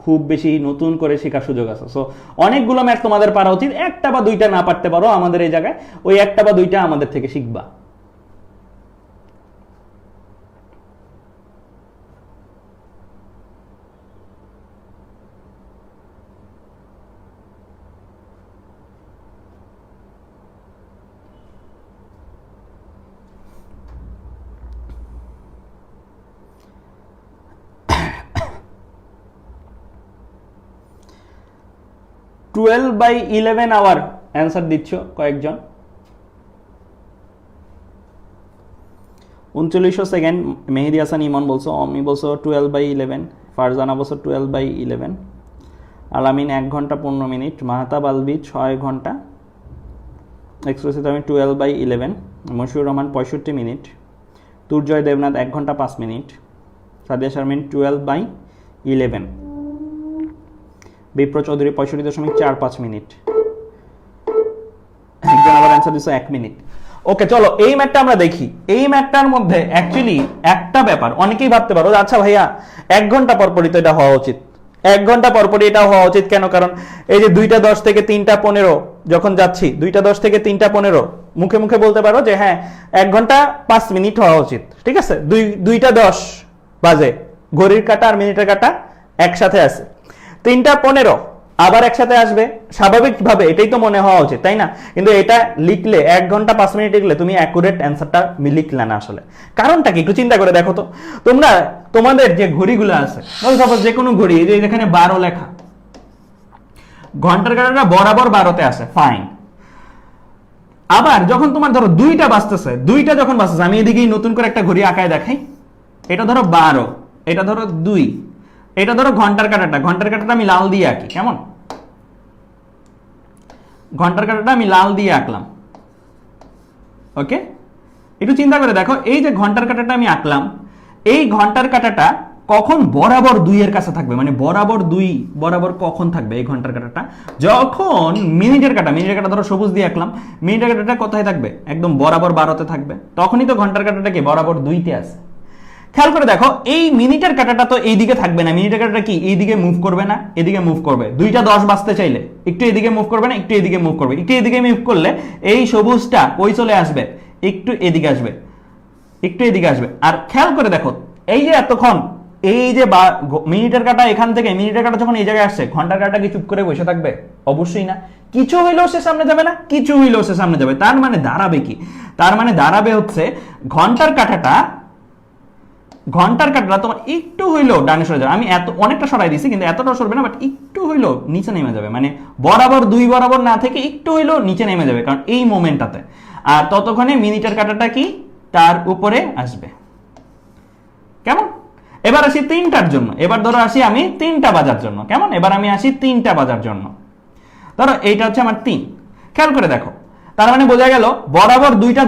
খুব বেশি নতুন করে শেখার সুযোগ আছে। সো অনেকগুলো ম্যাথ তোমাদের পারা উচিত। একটা বা দুইটা না পারতে পারো আমাদের এই জায়গায়, ওই একটা বা দুইটা আমাদের থেকে শিখবা। 12/11 আওয়ার অ্যান্সার দিচ্ছ কয়েকজন। 3900 সেকেন্ড মেহেদি হাসান ইমন বলছো, অমি বলছো 12/11, ফারজানা বলছো 12/11, আলামিন 1 ঘন্টা 15 মিনিট, মাহতাব আলবি 6 ঘন্টা, এক্সপ্রেসিভ আমি 12/11, মশিউর রহমান 65 মিনিট, তুরজয় দেবনাথ 1 ঘন্টা 5 মিনিট, সাদিয়া শারমিন 12/11, বিপ্র চৌধুরী 65.45 মিনিট, একজন আবার অ্যান্সার দিচ্ছে 1 মিনিট। ওকে, চলো এই ম্যাথটা আমরা দেখি। এই ম্যাথটার মধ্যে অ্যাকচুয়ালি একটা ব্যাপার অনেকেই ভাবতে পারো, আচ্ছা ভাইয়া 1 ঘন্টা পরপরই তো এটা হওয়া উচিত, 1 ঘন্টা পরপরই এটা হওয়া উচিত কেন? কারণ এই যে 2টা 10 থেকে 3টা 15 যখন যাচ্ছি, 2টা 10 থেকে 3টা 15 মুখে মুখে বলতে পারো যে হ্যাঁ 1 ঘন্টা 5 মিনিট হওয়া উচিত, ঠিক আছে? 2টা 10 বাজে, ঘড়ির কাঁটা আর মিনিটের কাঁটা একসাথে আছে, 3টা 15 আবার একসাথে আসবে, স্বাভাবিকভাবে এটাই তো মনে হওয়া উচিত, তাই না? কিন্তু এটা লিখলে 1 ঘন্টা 5 মিনিট লিখলে তুমি অ্যাকুরেট অ্যান্সারটা লিখলে না। আসলে কারণটা কি একটু চিন্তা করে দেখো তো। তোমরা তোমাদের যে ঘড়িগুলো আছে, সাপোজ যে কোনো ঘড়ি, এই যে এখানে 12 লেখা, ঘন্টার কাঁটাটা বরাবর 12তে আসে, ফাইন। আবার যখন তোমার ধরো 2টা বাজতেছে, 2টা যখন বাজতেছে, আমি এদিকেই নতুন করে একটা ঘড়ি আঁকায় দেখাই, এটা ধরো 12, এটা ধরো 2, এটা ধরো ঘন্টার কাঁটাটা, ঘন্টার কাঁটাটা আমি লাল দিয়ে আঁকি, কেমন? ঘন্টার কাঁটাটা আমি লাল দিয়ে আঁকলাম, ওকে? একটু চিন্তা করে দেখো, এই যে ঘন্টার কাঁটাটা আমি আঁকলাম, এই ঘন্টার কাঁটাটা কখন বরাবর 2 এর কাছে থাকবে, মানে বরাবর 2 বরাবর কখন থাকবে এই ঘন্টার কাঁটাটা? যখন মিনিটের কাঁটা, মিনিটের কাঁটা ধরো সবুজ দিয়ে আঁকলাম, মিনিটের কাঁটাটা কোথায় থাকবে? একদম বরাবর 12তে থাকবে, তখনই তো ঘন্টার কাঁটাটা কি বরাবর 2তে আছে। খেয়াল করে দেখো, এই মিনিটের কাঁটাটা তো এইদিকে থাকবে না, মিনিটের কাঁটাটা কি এইদিকে মুভ করবে না? এদিকে মুভ করবে। 2টা 10 বাজতে চাইলে একটু এদিকে মুভ করবে না? একটু এদিকে মুভ করবে। একটু এদিকে মুভ করলে এই সবুজটা কই চলে আসবে? একটু এদিকে আসবে, একটু এদিকে আসবে। আর খেয়াল করে দেখো, এই যে এতক্ষণ এই যে মিনিটের কাটা এখান থেকে মিনিটের কাটা যখন এই জায়গায় আসছে, ঘন্টার কাটা কি চুপ করে বসে থাকবে? অবশ্যই না। কিছু হইলেও সে সামনে যাবে না, কিছু হইলেও সে সামনে যাবে। তার মানে দাঁড়াবে কি? তার মানে দাঁড়াবে হচ্ছে ঘন্টার কাটাটা তোমার একটু হইলেও ডানে সরে যাবে। আমি অনেকটা সরাই দিছি, কিন্তু এতটা সরবে না, বাট একটু হইলেও নিচে নেমে যাবে। মানে বরাবর দুই বরাবর না থেকে একটু হইলেও নিচে নেমে যাবে, কারণ এই মোমেন্টটাতে। আর ততক্ষণে মিনিটের কাটাটা কি তার উপরে আসবে। কেমন? এবার আসি 3টার জন্য। এবার ধরো আসি আমি 3টা বাজার জন্য। কেমন? এবার আমি আসি 3টা বাজার জন্য। ধরো এইটা হচ্ছে আমার 3। খেয়াল করে দেখো, তার মানে বোঝা গেল বরাবর 2টা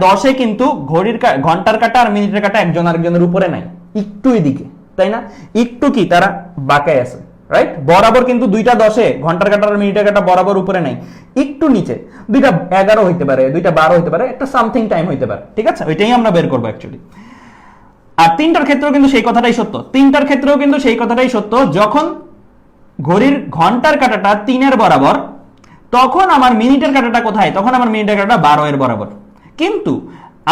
10-এ কিন্তু ঘন্টার কাটা আর মিনিটের কাটা একজন আরেকজনের উপরে নাই, একটু এদিকে, তাই না? একটু কি তারা বাঁকায় আছে, রাইট? বরাবর কিন্তু 2টা 10-এ ঘন্টার কাটা আর মিনিটের কাটা বরাবর উপরে নাই, একটু নিচে। 2টা 11 হইতে পারে, 2টা 12 হইতে পারে, একটা সামথিং টাইম হইতে পারে, ঠিক আছে? ওইটাই আমরা বের করবো অ্যাকচুয়ালি। আর 3টার ক্ষেত্রেও কিন্তু সেই কথাটাই সত্য। যখন ঘড়ির ঘন্টার কাটাটা 3-এর বরাবর, তখন আমার মিনিটের কাটাটা কোথায়? তখন আমার মিনিটের কাটাটা 12-এর বরাবর। কিন্তু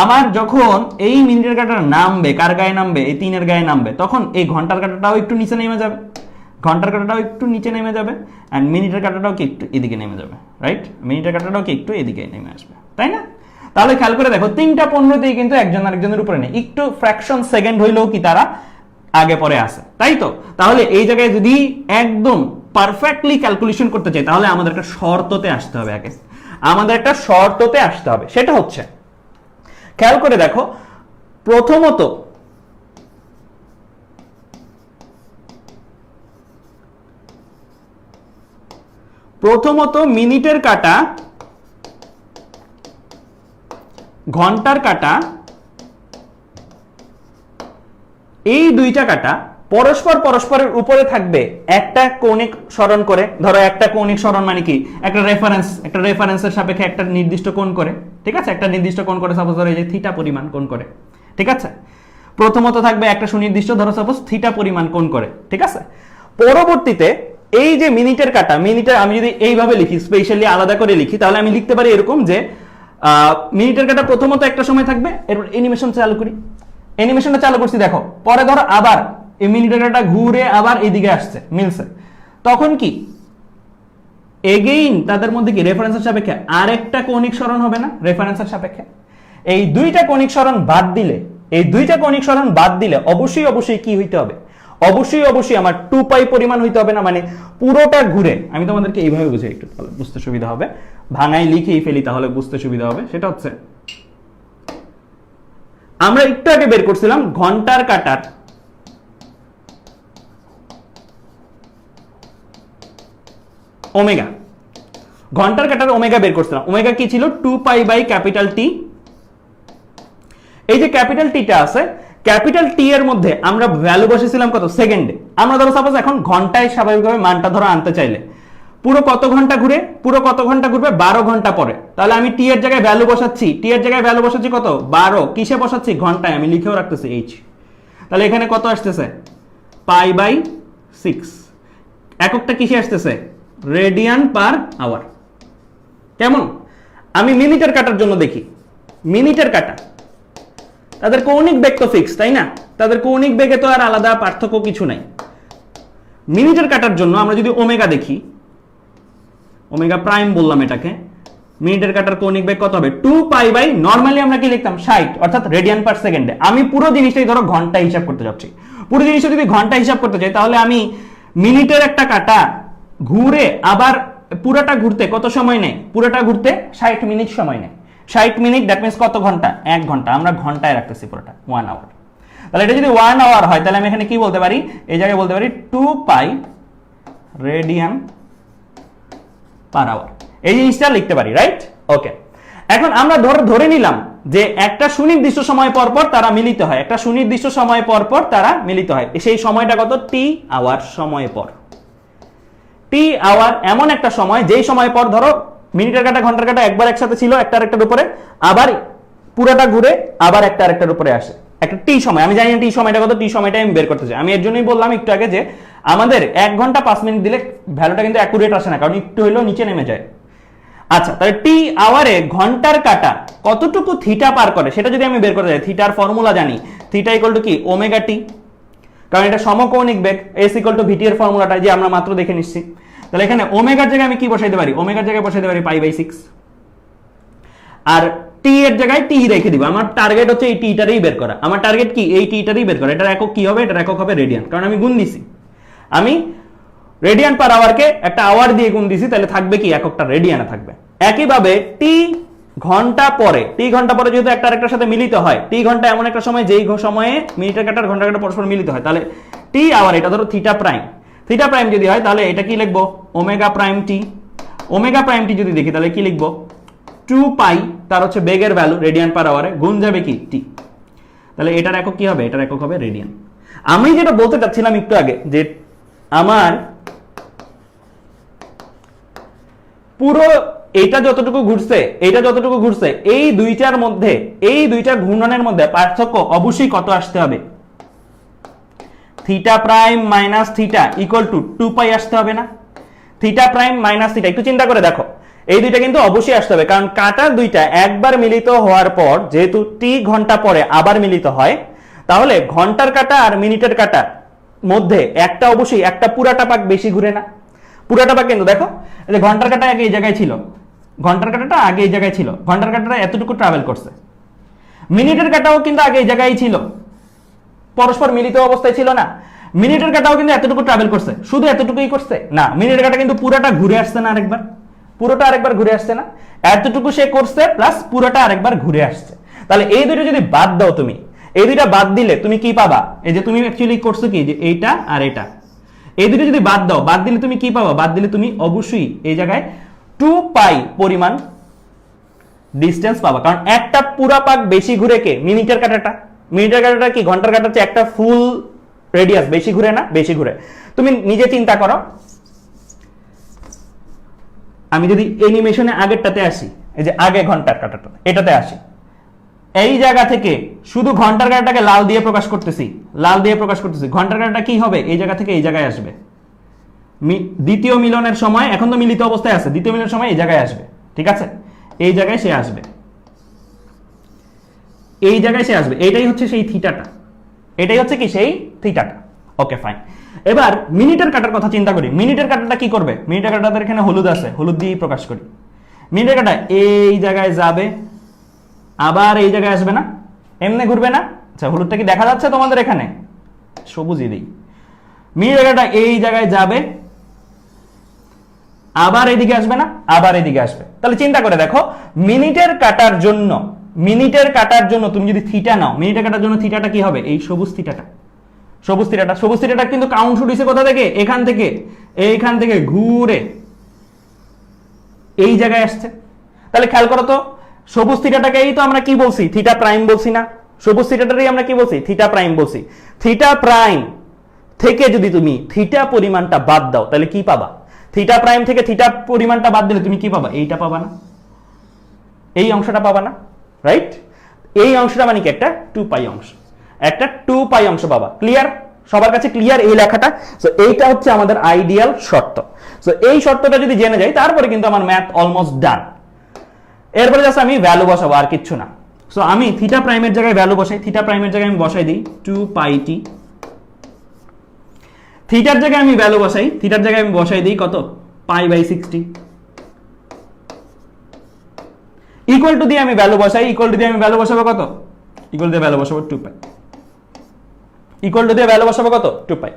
আমার যখন এই মিনিটের কাটাটা নামবে, কার গায়ে নামবে? এই 3-এর গায়ে নামবে, তখন এই ঘন্টার কাটাটাও একটু নিচে নেমে যাবে, আর মিনিটের কাটাটাও কি একটু এদিকে নেমে যাবে, রাইট? মিনিটের কাটাটাও কি একটু এদিকে নেমে আসবে, তাই না? তাহলে খেয়াল করে দেখো 3টা 15তেই কিন্তু একজন আরেকজনের উপরে নেই, একটু ফ্র্যাকশন সেকেন্ড হইলেও কি তারা আগে পরে আসে, তাই তো? তাহলে এই জায়গায় যদি একদম পারফেক্টলি ক্যালকুলেশন করতে চাই, তাহলে আমাদের একটা শর্ততে আসতে হবে। সেটা হচ্ছে, খেয়াল করে দেখো, প্রথমত মিনিটের কাটা, ঘন্টার কাটা, এই 2টা কাটা পরস্পরের উপরে থাকবে একটা কৌণিক সরণ করে। ধরো একটা কৌণিক সরণ মানে কি? একটা রেফারেন্সের সাপেক্ষে একটা নির্দিষ্ট কোণ করে, ঠিক আছে? একটা নির্দিষ্ট কোণ করে, সাপোজ ধরো এই যে থিটা পরিমাণ কোণ করে, ঠিক আছে? প্রথমত থাকবে একটা সুনির্দিষ্ট, ধরো সাপোজ থিটা পরিমাণ কোণ করে, ঠিক আছে? পরবর্তীতে এই যে মিনিটের কাটা, আমি যদি এইভাবে লিখি, স্পেশালি আলাদা করে লিখি, তাহলে আমি লিখতে পারি এরকম যে মিনিটের কাটা প্রথমত একটা সময় থাকবে, এরপর অ্যানিমেশনটা চালু করছি, দেখো পরে ধরো আবার এই মিনিটের কাটা ঘুরে আবার এদিকে আসছে, মিলছে, তখন কি এগেইন তাদের মধ্যে কি রেফারেন্সের সাপেক্ষে আরেকটা কৌণিক সরণ হবে না? রেফারেন্সের সাপেক্ষে এই 2টা কৌণিক সরণ বাদ দিলে অবশ্যই কি হইতে হবে? অবশ্যই আমার 2π পরিমাণ হইতে হবে না? মানে পুরোটা ঘুরে, আমি তোমাদেরকে এইভাবে বুঝাই, একটু বুঝতে সুবিধা হবে, ভাঙাই লিখেই ফেলি তাহলে বুঝতে সুবিধা হবে। সেটা হচ্ছে, আমরা একটু আগে বের করছিলাম ঘন্টার কাটার ওমেগা, বের করছিলাম। ওমেগা কি ছিল? 2π/T। এই যে ক্যাপিটাল টিটা আছে, ক্যাপিটাল টি এর মধ্যে আমরা ভ্যালু বসেছিলাম কত? সেকেন্ডে। আমরা ধরো সাপোজ এখন ঘন্টায় স্বাভাবিকভাবে মানটা ধরো আনতে চাইলে পুরো কত ঘন্টা ঘুরবে? 12 ঘন্টা পরে। তাহলে আমি টি এর জায়গায় ভ্যালু বসাচ্ছি, কত? 12। কিসে বসাচ্ছি? ঘন্টায়। আমি লিখেও রাখতেছি h। তাহলে এখানে কত আসতেছে? π/6। এককটা কিসে আসতেছে? Radian per hour. কেমন? আমি মিনিটের কাটার জন্য দেখি, মিনিটের কাটা তাদের কৌণিক বেগ তো ফিক্স, তাই না? তাদের কৌণিক বেগে তো আর আলাদা পার্থক্য কিছু নাই। মিনিটের কাটার জন্য আমরা যদি ওমেগা দেখি, ওমেগা প্রাইম বললাম এটাকে, মিনিটের কাটার কৌণিক বেগ কত হবে? 2π নরমালি আমরা কি লিখতাম? 60, অর্থাৎ রেডিয়ান পার সেকেন্ডে। আমি পুরো জিনিসটাই ধরো ঘন্টা হিসাব করতে যাচ্ছি। পুরো জিনিসটা যদি ঘন্টা হিসাব করতে চাই, তাহলে আমি মিনিটের একটা কাটা ঘুরে আবার পুরোটা ঘুরতে কত সময় নেয়? পুরোটা ঘুরতে 60 মিনিট সময় নেয়। 60 মিনিট, দ্যাট মিন্স কত ঘন্টা? 1 ঘন্টা। আমরা ঘন্টায় রাখতেছি পুরোটা, 1 আওয়ার। তাহলে এটা যদি 1 আওয়ার হয়, তাহলে আমি এখানে কি বলতে পারি? এই জায়গায় বলতে পারি 2π রেডিয়ান পার আওয়ার। এই জিনিসটা লিখতে পারি, রাইট? ওকে, এখন আমরা ধরে নিলাম যে একটা সুনির্দিষ্ট সময় পর পর তারা মিলিত হয়, সেই সময়টা কত? টি আওয়ার সময় পর। টি আওয়ার এমন একটা সময়, যেই সময় পর ধরো মিনিটের কাটা ঘন্টার কাটা একবার একসাথে ছিল একটা আরেকটার উপরে, আবার পুরোটা ঘুরে আবার একটা আরেকটার উপরে আসে, একটা টি সময়। আমি জানি না টি সময়টা কত, টি সময়টা আমি বের করতে চাই। আমি এর জন্যই বললাম একটু আগে যে আমাদের 1 ঘন্টা 5 মিনিট দিলে ভ্যালুটা কিন্তু অ্যাকুরেট আসে না, কারণ একটু হলেও নিচে নেমে যায়। আচ্ছা, তাহলে টি আওয়ারে ঘন্টার কাটা কতটুকু থিটা পার করে সেটা যদি আমি বের করতে যাই, থিটার ফর্মুলা জানি, থিটা ইকুয়াল টু কি ওমেগা টি, কারণ এটা সমকৌণিক বেগ, এস ইকুয়াল টু ভিটি এর ফর্মুলাটা যে আমরা মাত্র দেখে নিচ্ছি। তাহলে এখানে ওমেগার জায়গায় আমি কি বসাইতে পারি, ওমেগার জায়গায় বসাইতে পারি পাই বাই 6, আর টি এর জায়গায় টি রেখে দিব। আমার টার্গেট হচ্ছে এই টিটারই বের করা, আমার টার্গেট কি এই টিটারই বের করা। এটার একক কি হবে, এটার একক হবে রেডিয়ান, কারণ আমি গুণ দিছি, আমি রেডিয়ান পার আওয়ারকে একটা আওয়ার দিয়ে গুণ দিছি, তাহলে থাকবে কি এককটা রেডিয়ানে থাকবে। একইভাবে টি ঘন্টা পরে যেহেতু একটা আরেকটার সাথে মিলিত হয়, টি ঘন্টা এমন একটা সময় যেই সময়ে মিনিটের কাটার ঘন্টা কাটা পরস্পর মিলিত হয়, তাহলে টি আওয়ার, এটা ধরো থিটা প্রাইম যদি হয় তাহলে এটা কি লিখবো ওমেগা প্রাইম টি। ওমেগা প্রাইম টি যদি দেখি তাহলে কি লিখবো 2 পাই, তার হচ্ছে বেগের ভ্যালু রেডিয়ান পার আওয়ারে, গুণ যাবে কি টি, তাহলে এটার একক কি হবে, এটার একক হবে রেডিয়ান। আমি যেটা বলতে চাচ্ছিলাম একটু আগে, যে আমার পুরো এটা যতটুকু ঘুরছে এই দুইটা ঘূর্ণনের মধ্যে পার্থক্য অবশ্যই কত আসতে হবে, theta prime minus theta equal two 2 পাই আসতে হবে না। থিটা প্রাইম মাইনাস থিটা, একটু চিন্তা করে দেখো, এই দুইটা কিন্তু অবশ্যই আসতে হবে, কারণ কাটার দুইটা একবার মিলিত হওয়ার পর যেহেতু টি ঘন্টা পরে আবার মিলিত হয়, তাহলে ঘন্টার কাটা আর মিনিটের কাটা মধ্যে একটা অবশ্যই একটা পুরাটা পাক বেশি ঘুরে না। পুরাটা পাক কিন্তু দেখো, এই যে ঘন্টার কাটা আগে এই জায়গায় ছিল, ঘন্টার কাটাটা আগে এই জায়গায় ছিল, ঘন্টার কাটাটা এতটুকু ট্রাভেল করছে, মিনিটের কাটাও কিন্তু আগে এই জায়গায় ছিল, পরস্পর মিলিত অবস্থায় ছিল না, মিনিটের কাটাও কিন্তু এতটুকু ট্রাভেল করছে, শুধু এতটুকুই করছে না, মিনিটের কাটা কিন্তু পুরোটা ঘুরে আসছে না, পুরোটা আরেকবার ঘুরে আসছে না, এতটুকু সে করছে প্লাস পুরোটা আরেকবার ঘুরে আসছে। তাহলে এই দুটো যদি বাদ দাও তুমি, এই দুইটা বাদ দিলে তুমি কি পাবা, এই যে তুমি অ্যাকচুয়ালি করছো কি, যে এইটা আর এটা, এই দুটো যদি বাদ দাও, বাদ দিলে তুমি কি পাবা, বাদ দিলে তুমি অবশ্যই এই জায়গায় 2 পাই পরিমাণ ডিসটেন্স পাবা, কারণ একটা পুরা পাক বেশি ঘুরে কে, মিনিটের কাটাটা কি ঘন্টার কাটার চেয়ে একটা ফুল রেডিয়াস বেশি ঘুরে না, বেশি ঘুরে। তুমি নিজে চিন্তা করো, আমি যদি অ্যানিমেশনে আগেরটাতে আসি, এই যে আগে ঘন্টার কাটাটা এটাতে আসি, এই জায়গা থেকে শুধু ঘন্টার কাটাটাকে লাল দিয়ে প্রকাশ করতেছি, ঘন্টার কাটাটা কি হবে, এই জায়গা থেকে এই জায়গায় আসবে, দ্বিতীয় মিলনের সময়, এখন তো মিলিত অবস্থায় আছে, দ্বিতীয় মিলনের সময় এই জায়গায় আসবে, ঠিক আছে, এই জায়গায় সে আসবে, এইটাই হচ্ছে সেই থিটাটা, এটাই হচ্ছে কি সেই থিটাটা। ওকে ফাইন, এবার মিনিটের কাটার কথা চিন্তা করি, মিনিটের কাটাটা কি করবে, মিনিটের কাটাটা এখানে হলুদ আছে, হলুদ দিয়ে প্রকাশ করি, মিনিটের কাটা এই জায়গায় যাবে, আবার এই জায়গায় আসবে না, এমনি ঘুরবে না। আচ্ছা, হলুদটা কি দেখা যাচ্ছে তোমাদের এখানে, সবুজই দিই, মিনিটের কাটা এই জায়গায় যাবে, আবার এদিকে আসবে না, আবার এদিকে আসবে। তাহলে চিন্তা করে দেখো, মিনিটের কাটার জন্য তুমি যদি থিটা নাও, মিনিটের কাটার জন্য থিটাটা কি হবে, এই সবুজ থিটাটা কিন্তু কাউন্ট শুরু হয়েছে কোথা থেকে, এইখান থেকে ঘুরে এই জায়গায় আসছে। তাহলে খেয়াল করো তো, সবুজ থিটাটাকেই তো আমরা কি বলছি, থিটা প্রাইম বলছি না, সবুজ থিটাটারই আমরা কি বলছি, থিটা প্রাইম বলছি। থিটা প্রাইম থেকে যদি তুমি থিটা পরিমাণটা বাদ দাও তাহলে কি পাবা, থিটা প্রাইম থেকে থিটা পরিমাণটা বাদ দিলে তুমি কি পাবা, এইটা পাবা না, এই অংশটা পাবা না, রাইট? এই অংশটা মানে কি, একটা 2 পাই অংশ, একটা 2 পাই অংশ পাবা। ক্লিয়ার, সবার কাছে ক্লিয়ার এই লেখাটা? সো এইটা হচ্ছে আমাদের আইডিয়াল শর্ত। সো এই শর্তটা যদি জেনে যাই, তারপরে কিন্তু আমার ম্যাথ অলমোস্ট ডান। এরপরে জাস্ট আমি ভ্যালু বসাবো, আর কিচ্ছু না। সো আমি থিটা প্রাইমের জায়গায় ভ্যালু বসাই, থিটা প্রাইমের জায়গায় আমি বসাই দিই 2 পাই টি, থিটার জায়গায় আমি ভ্যালু বসাই, থিটার জায়গায় আমি বসাই দিই কত, পাই বাই 60, ইকুয়াল টু দিয়ে আমি ভ্যালু বসাই, ইকুয়াল টু দিয়ে আমি ভ্যালু বসাবো কত, ইকুয়াল দিয়ে ভ্যালু বসাবো 2 পাই, ইকুয়াল টু দিয়ে ভ্যালু বসাবো কত, 2 পাই।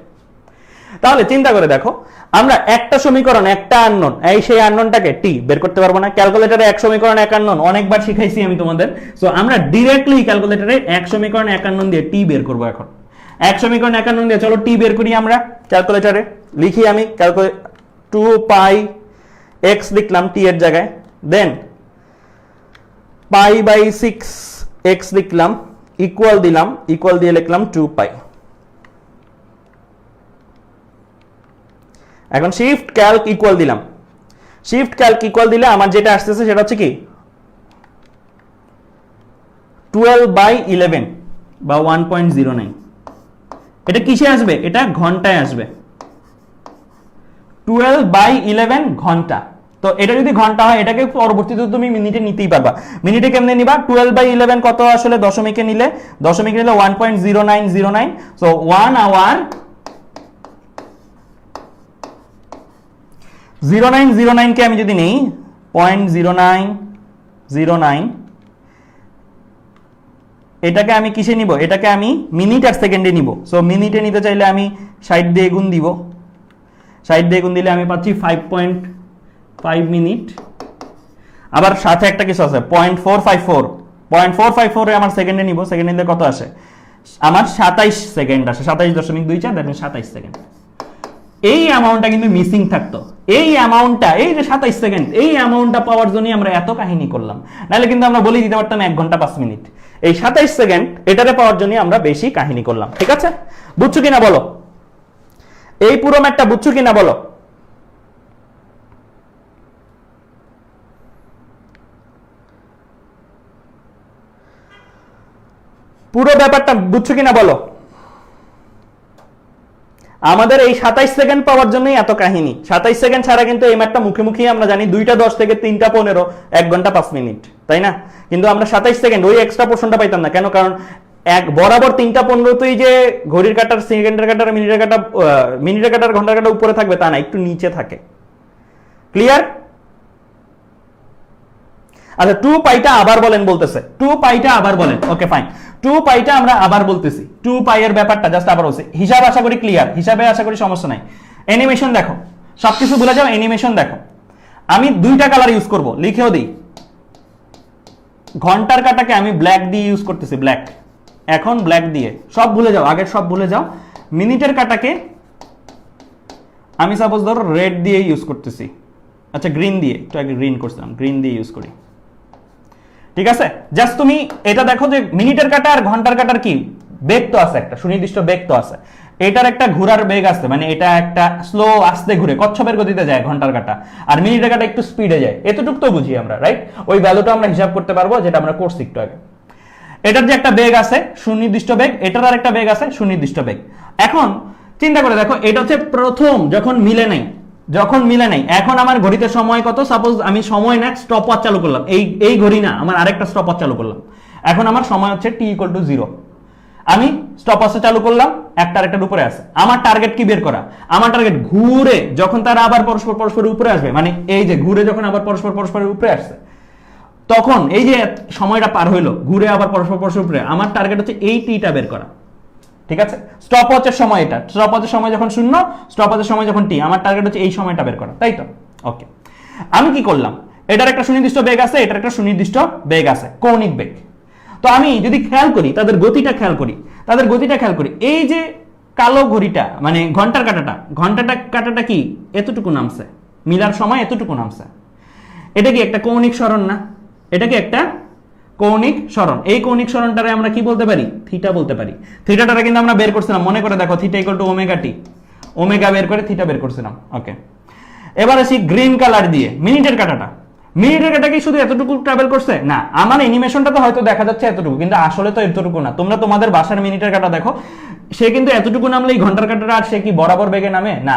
তাহলে চিন্তা করে দেখো, আমরা একটা সমীকরণ, একটা আননোন, এই সেই আননোনটাকে টি বের করতে পারবো না। ক্যালকুলেটরে এক সমীকরণ এক আননোন অনেকবার শিখাইছি আমি তোমাদের। সো আমরা ডিরেক্টলি ক্যালকুলেটরে এক সমীকরণ এক আননোন দিয়ে টি বের করবো। এখন এক সমীকরণ এক আননোন দিয়ে চলো টি বের করি। আমরা ক্যালকুলেটরে লিখি, আমি 2 পাই এক্স লিখলাম টি এর জায়গায়, দেন পাই বাই 6 এক্স লিখলাম, ইকুয়াল দিলাম, ইকুয়াল দিয়ে লিখলাম 2 পাই। এখন শিফট ক্যালক ইকুয়াল দিলাম, শিফট ক্যালক ইকুয়াল দিলে আমার যেটা আসতেছে সেটা হচ্ছে কি 12/11 বা 1.09। এটা কিসে আসবে, এটা ঘন্টায় আসবে, 12/11 ঘন্টা। তো এটা যদি ঘন্টা হয় এটাকে পরবর্তীতে তুমি মিনিটে নিতেই পারবা। মিনিটে কেমনে নিবা? 12/11 কত আসলে দশমিকে নিলে? দশমিকে নিলে 1.0909। সো 1 আওয়ার 0909 কে আমি যদি নেই 0.0909, এটাকে আমি কিসে নিব? এটাকে আমি মিনিট আর সেকেন্ডে নিব। সো মিনিটে নিতে চাইলে আমি 60 দিয়ে গুণ দিব। 60 দিয়ে গুণ দিলে আমি পাচ্ছি 5.5 মিনিট। আবার সাথে একটা কিছু আছে 0.454, 0.454 এ আমার সেকেন্ডে নিব। সেকেন্ডে নিলে কত আসে? আমার 27 সেকেন্ড আসে, 27.24, দ্যাট মিন 27 সেকেন্ড। এই অ্যামাউন্টটা কিন্তু মিসিং থাকতো। এই অ্যামাউন্টটা, এই যে 27 সেকেন্ড, এই অ্যামাউন্টটা পাওয়ার জন্য আমরা এত কাহিনী করলাম। নাহলে কিন্তু আমরা বলে দিতে পারতাম 1 ঘন্টা 5 মিনিট। এই 27 সেকেন্ড এটারে পাওয়ার জন্য আমরা বেশি কাহিনী করলাম। ঠিক আছে, বুঝছো কিনা বলো? এই পুরো ম্যাথটা বুঝছো কিনা বলো? পুরো ব্যাপারটা বুঝছো কিনা বলো? আমাদের এই 27 সেকেন্ড পাওয়ার জন্যই এত কাহিনী। 27 সেকেন্ড ছাড়া কিন্তু এই ম্যাথটা মুখে মুখেই আমরা জানি 2:10 থেকে 3:15, 1 ঘন্টা 5 মিনিট, তাই না? কিন্তু আমরা 27 সেকেন্ড ওই এক্সট্রা পোর্শনটা পাইতাম না। কেন? কারণ এক বরাবর 3:15তেই যে ঘড়ির কাঁটার, সেকেন্ডের কাঁটার, মিনিটের কাঁটার, ঘন্টার কাঁটার উপরে থাকবে তা না, একটু নিচে থাকে। ক্লিয়ার? আচ্ছা 2 পাইটা আবার বলেন বলতেছে, 2 পাইটা আবার বলেন। ওকে ফাইন, 2 পাইটা আমরা আবার বলতেছি। 2 পাই এর ব্যাপারটা জাস্ট আবার বলছি। হিসাব আশা করি ক্লিয়ার, হিসাবে আশা করি সমস্যা নাই। অ্যানিমেশন দেখো, সবকিছু ভুলে যাও, অ্যানিমেশন দেখো। আমি 2টা কালার ইউজ করব, লিখেও দিই। ঘন্টার কাঁটাকে আমি ব্ল্যাক দিয়ে ইউজ করতেছি, ব্ল্যাক। এখন ব্ল্যাক দিয়ে সব ভুলে যাও, আগের সব ভুলে যাও। মিনিটের কাঁটাকে আমি সাপোজ ধরো রেড দিয়ে ইউজ করতেছি। আচ্ছা গ্রিন দিয়ে, একটু আগে গ্রিন করছিলাম, গ্রিন দিয়ে ইউজ করি। ঠিক আছে, জাস্ট তুমি এটা দেখো যে মিনিটের কাঁটা আর ঘন্টার কাঁটার কি বেগ তো আছে, একটা সুনির্দিষ্ট বেগ তো আছে। এটার একটা ঘোরার বেগ আছে, মানে এটা একটা স্লো আস্তে ঘুরে, কচ্ছপের গতিতে যায় ঘন্টার কাঁটা, আর মিনিটের কাঁটা একটু স্পিডে যায়। এতটুকু তো বুঝি আমরা, রাইট? ওই ভ্যালুটা আমরা হিসাব করতে পারবো, যেটা আমরা করছি একটু আগে। এটার যে একটা বেগ আছে সুনির্দিষ্ট বেগ, এটার আর একটা বেগ আছে সুনির্দিষ্ট বেগ। এখন চিন্তা করে দেখো, এটা হচ্ছে প্রথম যখন মিলে নাই, এখন আমার ঘড়িতে সময় কত? সাপোজ আমি সময় না স্টপ ওয়াচ চালু করলাম, এই ঘড়ি না, আমার আরেকটা স্টপ ওয়াচ চালু করলাম। এখন আমার সময় হচ্ছে t=0। আমি স্টপ ওয়াচটা চালু করলাম, একটা আরেকটার উপরে আছে। আমার টার্গেট কি বের করা? আমার টার্গেট ঘুরে যখন তারা আবার পরস্পর উপরে আসবে, মানে এই যে ঘুরে যখন আবার পরস্পর উপরে আসছে, তখন এই যে সময়টা পার হইলো, ঘুরে আবার পরস্পর উপরে, আমার টার্গেট হচ্ছে এই টিটা বের করা। ঠিক আছে, স্টপ ওয়াচের সময় এটা, স্টপ ওয়াচের সময় যখন 0, স্টপ ওয়াচের সময় যখন টি, আমার টার্গেট হচ্ছে এই সময়টা বের করা, তাই তো? ওকে, আমি কি করলাম? এটার একটা সুনির্দিষ্ট বেগ আছে, এটার একটা সুনির্দিষ্ট বেগ আছে, কৌণিক বেগ। তো আমি যদি খেয়াল করি, তাদের গতিটা খেয়াল করি, এই যে কালো ঘড়িটা, মানে ঘন্টার কাঁটাটা কি এতটুকু নামছে, মিলার সময় এতটুকু নামছে। এটা কি একটা কৌণিক সরণ না? এটা কি একটা কৌণিক সরণ? এই কৌণিক সরণটারে আমরা কি বলতে পারি? থিটা বলতে পারি। থিটাটারে কিন্তু আমরা বের করছিলাম, মনে করে দেখো, থিটা = ω/t, ওমেগা বের করে থিটা বের করছিলাম। ওকে, এবার আসি গ্রিন কালার দিয়ে মিনিটের কাঁটাটা। মিনিটের কাঁটা কি শুধু এতটুকু ট্রাভেল করছে? না, আমার অ্যানিমেশনটা তো হয়তো দেখা যাচ্ছে এতটুকু, কিন্তু আসলে তো এতটুকু না। তোমরা তোমাদের বাসার মিনিটের কাঁটা দেখো, সে কিন্তু এতটুকু নামলেই ঘন্টার কাঁটাটা আর সে কি বরাবর বেগে নামে? না,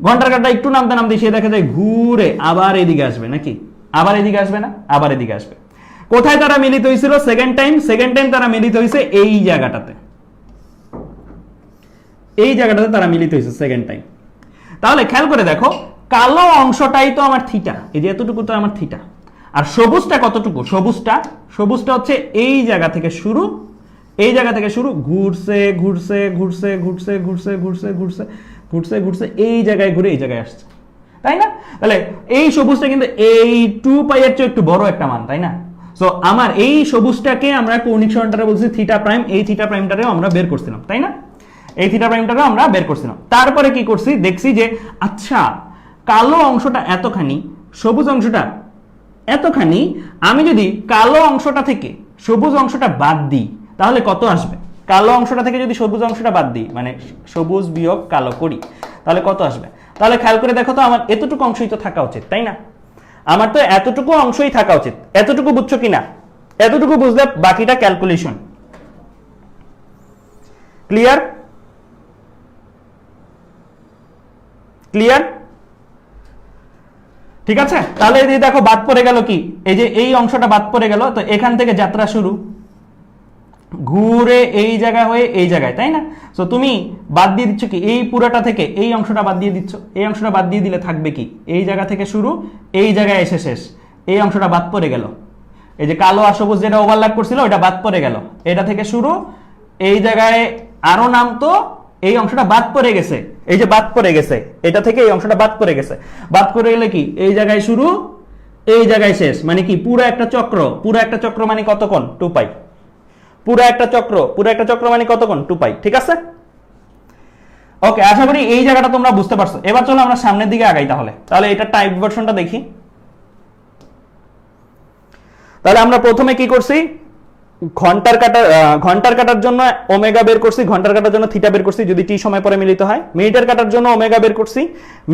ঘন্টার কাঁটা একটু নামতে সে দেখা যায় ঘুরে আবার এদিকে আসবে, নাকি? আবার এদিকে আসবে না? আবার এদিকে আসবে। কোথায় তারা মিলিত হয়েছিল? সেকেন্ড টাইম তারা মিলিত হয়েছে এই জায়গাটাতে, তারা মিলিত হয়েছে সেকেন্ড টাইম। তাহলে খেয়াল করে দেখো, কালো অংশটাই তো আমার থিটা, এই যে এতটুকু তো আমার থিটা। আর সবুজটা কতটুকু? সবুজটা হচ্ছে এই জায়গা থেকে শুরু, ঘুরছে এই জায়গায় ঘুরে এই জায়গায় আসছে, তাই না? তাহলে এই সবুজটা কিন্তু এই 2 পাই এর চেয়ে একটু বড় একটা মান, তাই না? সো আমার এই সবুজটাকে আমরা কৌণিক সরণটারে বলছি থিটা প্রাইম, এই থিটা প্রাইমটারেও আমরা বের করছিলাম, তাই না? এই থিটা প্রাইমটারেও আমরা বের করছিলাম। তারপরে কি করছি? দেখছি যে আচ্ছা কালো অংশটা এতখানি, সবুজ অংশটা এতখানি, আমি যদি কালো অংশটা থেকে সবুজ অংশটা বাদ দিই তাহলে কত আসবে? কালো অংশটা থেকে যদি সবুজ অংশটা বাদ দিই, মানে সবুজ বিয়োগ কালো করি, তাহলে কত আসবে? তাহলে খেয়াল করে দেখো তো, আমার এতটুকু অংশই তো থাকা উচিত, তাই না? আমার তো এতটুকু অংশই থাকা উচিত। এতটুকু বুঝছো কিনা? এতটুকু বুঝলে বাকিটা ক্যালকুলেশন। ক্লিয়ার? ঠিক আছে, তাহলে এই দেখো বাদ পড়ে গেল কি, এই যে এই অংশটা বাদ পড়ে গেল, তো এখান থেকে যাত্রা শুরু, ঘুরে এই জায়গা হয়ে এই জায়গায়, তাই না? তো তুমি বাদ দিয়ে দিচ্ছ কি, এই পুরোটা থেকে এই অংশটা বাদ দিয়ে দিচ্ছ, এই অংশটা বাদ দিয়ে দিলে থাকবে কি, এই জায়গা থেকে শুরু, এই জায়গায় এসে শেষ, এই অংশটা বাদ পড়ে গেল, এই যে কালো আর সবুজ যেটা ওভারল্যাপ করছিল ওটা বাদ পড়ে গেল, এটা থেকে শুরু, এই জায়গায় আরো নামতো, এই অংশটা বাদ পড়ে গেছে, এই যে বাদ পড়ে গেছে, এটা থেকে এই অংশটা বাদ পড়ে গেছে, বাদ পড়ে গেলে কি, এই জায়গায় শুরু, এই জায়গায় শেষ, মানে কি পুরো একটা চক্র, পুরো একটা চক্র মানে কতক্ষণ, 2π, পুরো একটা চক্র মানে কতক্ষণ, 2π, ঠিক আছে? ওকে, আশা করি এই জায়গাটা তোমরা বুঝতে পারছো। এবার চলো আমরা সামনের দিকে আগাই, তাহলে এটা টাইপ ভার্সনটা দেখি। তাহলে আমরা প্রথমে কি করছি, ঘন্টার কাটার জন্য ওমেগা বের করছি, ঘন্টার কাটার জন্য থিটা বের করছি যদি টি সময় পরে মিলিত হয়, মিনিটের কাটার জন্য ওমেগা বের করছি,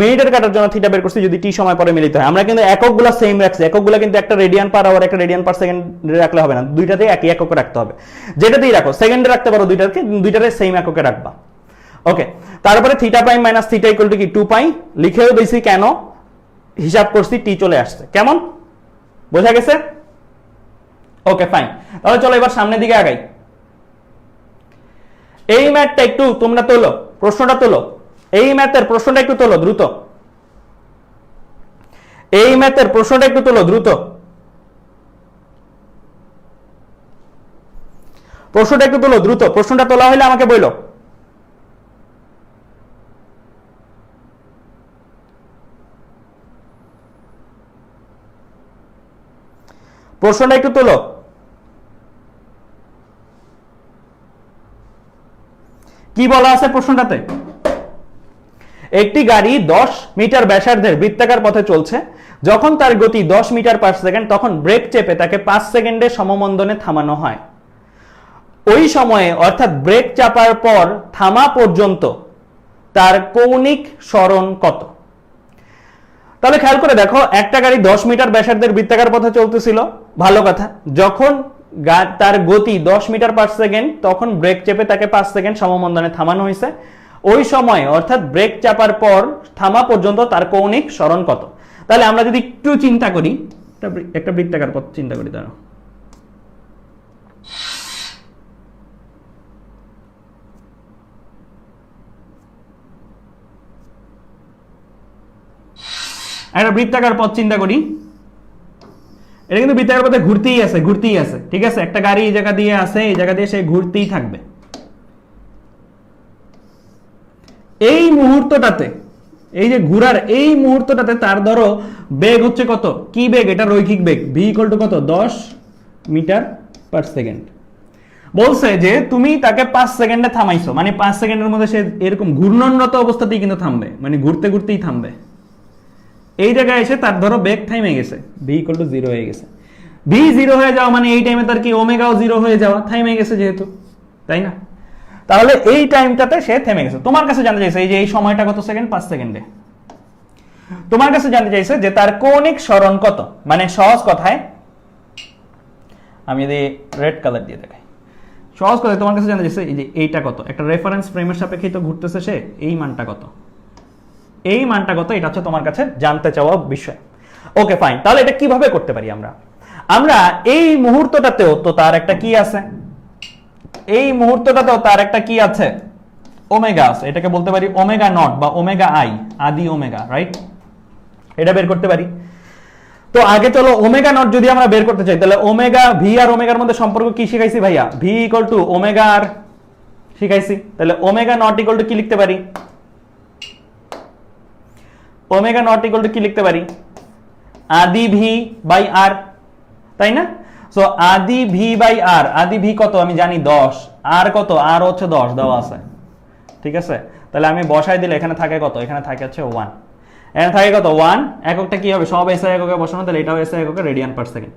মিনিটের কাটার জন্য থিটা বের করছি যদি টি সময় পরে মিলিত হয়। আমরা কিন্তু এককগুলো সেম রাখছি, এককগুলো কিন্তু একটা রেডিয়ান পার আওয়ার একটা রেডিয়ান পার সেকেন্ড রাখলে হবে না, দুইটাতেই একই এককে রাখতে হবে, যেটাতেই রাখো সেকেন্ডে রাখতে পারো, দুইটাতে সেম এককে রাখবা। ওকে, তারপরে theta prime minus theta equal to কি 2π লিখেও দিয়েছি, কেন হিসাব করছি টি চলে আসছে, কেমন বোঝা গেছে? ওকে ফাইন, তাহলে চলো এবার সামনের দিকে আগাই। এই ম্যাথটা একটু তোমরা তোলো, প্রশ্নটা তোলো, এই ম্যাথের প্রশ্নটা একটু তোলো দ্রুত, এই ম্যাথের প্রশ্নটা একটু তোলো দ্রুত, প্রশ্নটা একটু তোলো দ্রুত, প্রশ্নটা তোলা হলে আমাকে বলো। প্রশ্নটা একটু তোলো। কি বলা আছে প্রশ্নটাতে, একটি গাড়ি 10 মিটার ব্যাসার্ধের বৃত্তাকার পথে চলছে, যখন তার গতি 10 মিটার পার সেকেন্ড, তখন ব্রেক চেপে তাকে 5 সেকেন্ডে সমমন্দনে থামানো হয়। ওই সময়ে অর্থাৎ ব্রেক চাপার পর থামা পর্যন্ত তার কৌণিক সরণ কত? তাহলে খেয়াল করে দেখো, একটা গাড়ি 10 মিটার ব্যাসার্ধের বৃত্তাকার পথে চলতেছিল, ভালো কথা, যখন তার গতি 10 মিটার পার সেকেন্ড, তখন ব্রেক চেপে তাকে 5 সেকেন্ড সমমন্দনে থামানো হয়েছে। ওই সময় অর্থাৎ ব্রেক চাপার পর থামা পর্যন্ত তার কৌণিক সরণ কত? তাহলে আমরা যদি একটু চিন্তা করি, একটা বৃত্তাকার পথ চিন্তা করি, দাঁড়াও, একটা বৃত্তাকার পথ চিন্তা করি, এটা কিন্তু বৃত্তাকার পথে ঘুরতেই আছে, ঠিক আছে, একটা গাড়ি এই জায়গা দিয়ে আছে, এই জায়গা দিয়ে সে ঘুরতেই থাকবে। এই মুহূর্তটাতে, এই যে ঘুরার এই মুহূর্তটাতে তার ধরো বেগ হচ্ছে কত, কি বেগ, এটা রৈখিক বেগ, ভি ইকুয়াল টু কত, 10 মিটার পার সেকেন্ড। বলছে যে তুমি তাকে 5 সেকেন্ডে থামাইছো, মানে 5 সেকেন্ডের মধ্যে সে এরকম ঘূর্ণনরত অবস্থাতেই কিন্তু থামবে, মানে ঘুরতে ঘুরতেই থামবে। এই জায়গায় এসে তার ধরো বেগ থামে গেছে, ভি ইকুয়াল টু 0 হয়ে গেছে। ভি 0 হয়ে যাওয়া মানে এই টাইমে তার কি ওমেগাও 0 হয়ে যাওয়া, থামে গেছে যেহেতু, তাই না? তাহলে এই টাইমটাতে সে থেমে গেছে। তোমার কাছে জানতে চাইছে এই যে এই সময়টা কত সেকেন্ড, 5 সেকেন্ডে। তোমার কাছে জানতে চাইছে যে তার কৌণিক সরণ কত, মানে সহজ কথায় আমি যদি রেড কালার দিয়ে দেখাই, সহজ কথায় তোমার কাছে জানতে চাইছে এই যে এইটা কত, একটা রেফারেন্স ফ্রেমের সাপেক্ষে তো ঘুরতেছে সে, এই মানটা কত, এই মানটা কত, এটা হচ্ছে তোমার কাছে জানতে চাওয়া বিষয়। ওকে ফাইন, তাহলে এটা কিভাবে করতে পারি আমরা এই মুহূর্তটাতেও তো তার একটা কি আছে, এই মুহূর্তটাতেও তার একটা কি আছে, ওমেগা আছে, এটাকে বলতে পারি ওমেগা নট বা ওমেগা আই, আদি ওমেগা, রাইট? এটা বের করতে পারি। তো আগে চলো ওমেগা নট যদি আমরা বের করতে চাই, তাহলে ওমেগা ভি আর ওমেগার মধ্যে সম্পর্ক কি শিখাইছি ভাইয়া, ভি ইকুয়াল টু ওমেগা আর শিখাইছি, তাহলে ওমেগা নট ইকুয়াল টু কি লিখতে পারি, ওমেগা নট ইকুয়াল টু কি লিখতে পারি, আদি ভি বাই আর, তাই না? সো আদি ভি বাই আর, আদি ভি কত আমি জানি 10, আর কত, আর হচ্ছে 10 দেওয়া আছে, ঠিক আছে? তাহলে আমি বসাই দিলে এখানে থাকে কত, এখানে থাকে হচ্ছে 1, এখানে থাকে কত 1, এককটা কি হবে, সব এসআই এককে বসানো, তাহলে এটাও এসআই এককে রেডিয়ান পার সেকেন্ড।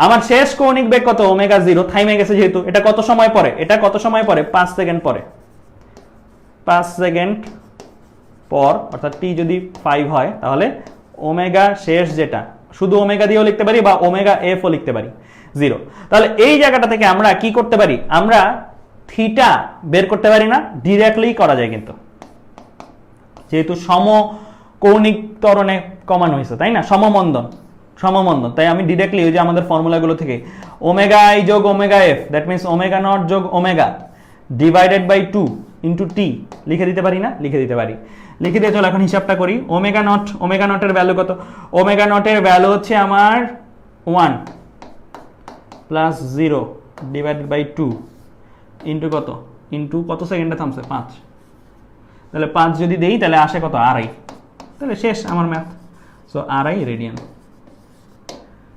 আমার শেষ কৌণিক বেগ কত, ওমেগা 0, থাইমে গেছে যেহেতু, এটা কত সময় পরে, এটা কত সময় পরে, 5 সেকেন্ড পরে, 5 সেকেন্ড পর, অর্থাৎ টি যদি 5 হয় তাহলে ওমেগা শেষ যেটা, শুধু ওমেগা দিয়েও লিখতে পারি বা ওমেগা এফ ও লিখতে পারি, 0। তাহলে এই জায়গাটা থেকে আমরা কি করতে পারি, আমরা থিটা বের করতে পারি না, ডিরেক্টলি করা যায় কিন্তু, যেহেতু কৌণিক ত্বরণে কমানো হয়েছে, তাই না? সমমন্দন, সমমন্দন। তাই আমি ডিরেক্টলি ওই যে আমাদের ফর্মুলাগুলো থেকে ওমেগা আই যোগ omega F, that means omega not যোগ ওমেগা ডিভাইডেড বাই 2 ইন্টু টি লিখে দিতে পারি না? লিখে দিতে পারি। লিখে দিয়ে চলো এখন হিসাবটা করি। ওমেগা নটের ভ্যালু কত? ওমেগা নটের ভ্যালু হচ্ছে আমার 1 প্লাস 0 ডিভাইডেড বাই 2 ইন্টু কত? ইন্টু কত সেকেন্ডে থামছে? 5। তাহলে 5 যদি দেই তাহলে আসে কত? আড়াই। তাহলে শেষ আমার ম্যাথ। সো আড়াই রেডিয়ান,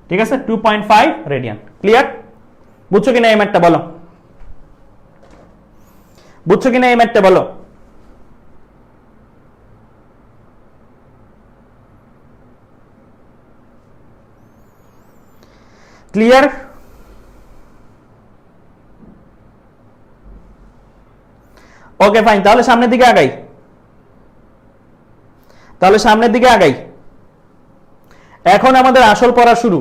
ঠিক আছে? 2.5 রেডিয়ান। ক্লিয়ার? বুঝছো কিনা এই ম্যাথটা বলো? বুঝছো কিনা এই ম্যাথটা বলো? ক্লিয়ার? ওকে ফাইন, তাহলে সামনের দিকে আগাই। এখন আমাদের আসল পড়া শুরু।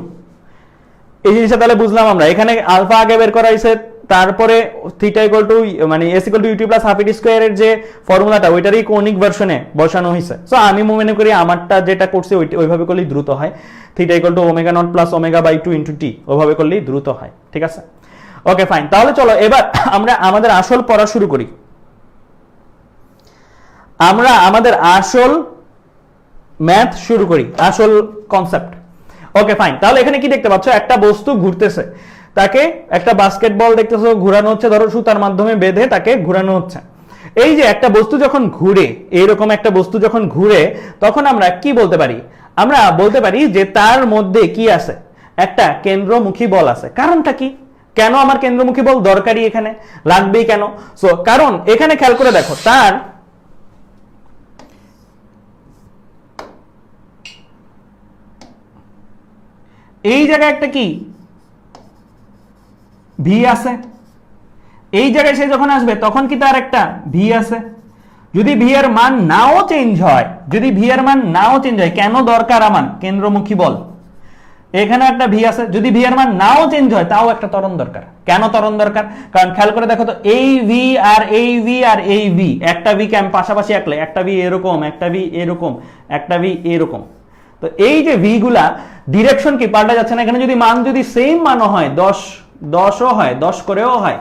এই জিনিসটা তাহলে বুঝলাম আমরা। এখানে আলফা আগে বের করা হয়েছে, তারপরে থিটা ইকুয়াল টু মানে S equal to u t plus half a t স্কয়ারের যে ফর্মুলাটা ওইটারই কৌণিক ভার্সনে বসানো হয়েছে। সো আমি মনে করি আমারটা যেটা করছি ওইভাবে করলেই দ্রুত হয়। Theta equal to omega not plus omega by 2 into t, ওইভাবে করলেই দ্রুত হয়। ঠিক আছে? ওকে ফাইন, তাহলে চলো এবার আমরা আমাদের আসল পড়া শুরু করি। আমরা আমাদের আসল ম্যাথ শুরু করি, আসল কনসেপ্ট। ওকে ফাইন, তাহলে এখানে কি দেখতে পাচ্ছ? একটা বস্তু ঘুরতেছে, তাকে একটা বাস্কেটবল দেখতেছো ঘুরানো হচ্ছে, ধরো সুতার মাধ্যমে বেঁধে তাকে ঘুরানো হচ্ছে। এই যে একটা বস্তু যখন ঘুরে, এইরকম একটা বস্তু যখন ঘুরে, তখন আমরা কি বলতে পারি? আমরা বলতে পারি যে তার মধ্যে কি আছে? একটা কেন্দ্রমুখী বল আছে। কারণটা কি? কেন আমার কেন্দ্রমুখী বল দরকারি? এখানে লাগবেই কেন? সো কারণ এখানে খেয়াল করে দেখো, তার এই জায়গায় একটা কি ভি আছে। এই জায়গায় সে যখন আসবে তখন কি তার একটা ভি আছে। যদি ভি এর মান নাও চেঞ্জ হয়, কেন দরকার আমার কেন্দ্রমুখী বল? এখানে একটা ভি আছে, যদি ভি এর মান নাও চেঞ্জ হয় তাও একটা ত্বরণ দরকার। কেন ত্বরণ দরকার? কারণ খেয়াল করে দেখো তো, এই ভি আর এই ভি আর এই ভি, একটা ভি কে আমি পাশাপাশি আঁকলে একটা ভি এরকম, একটা ভি এরকম, একটা ভি এরকম। তো এই যে ভি গুলা ডিরেকশন কি পাল্টা যাচ্ছে না? এখানে যদি মান যদি সেম মানও হয়, 10ও হয়, 10 করেও হয়,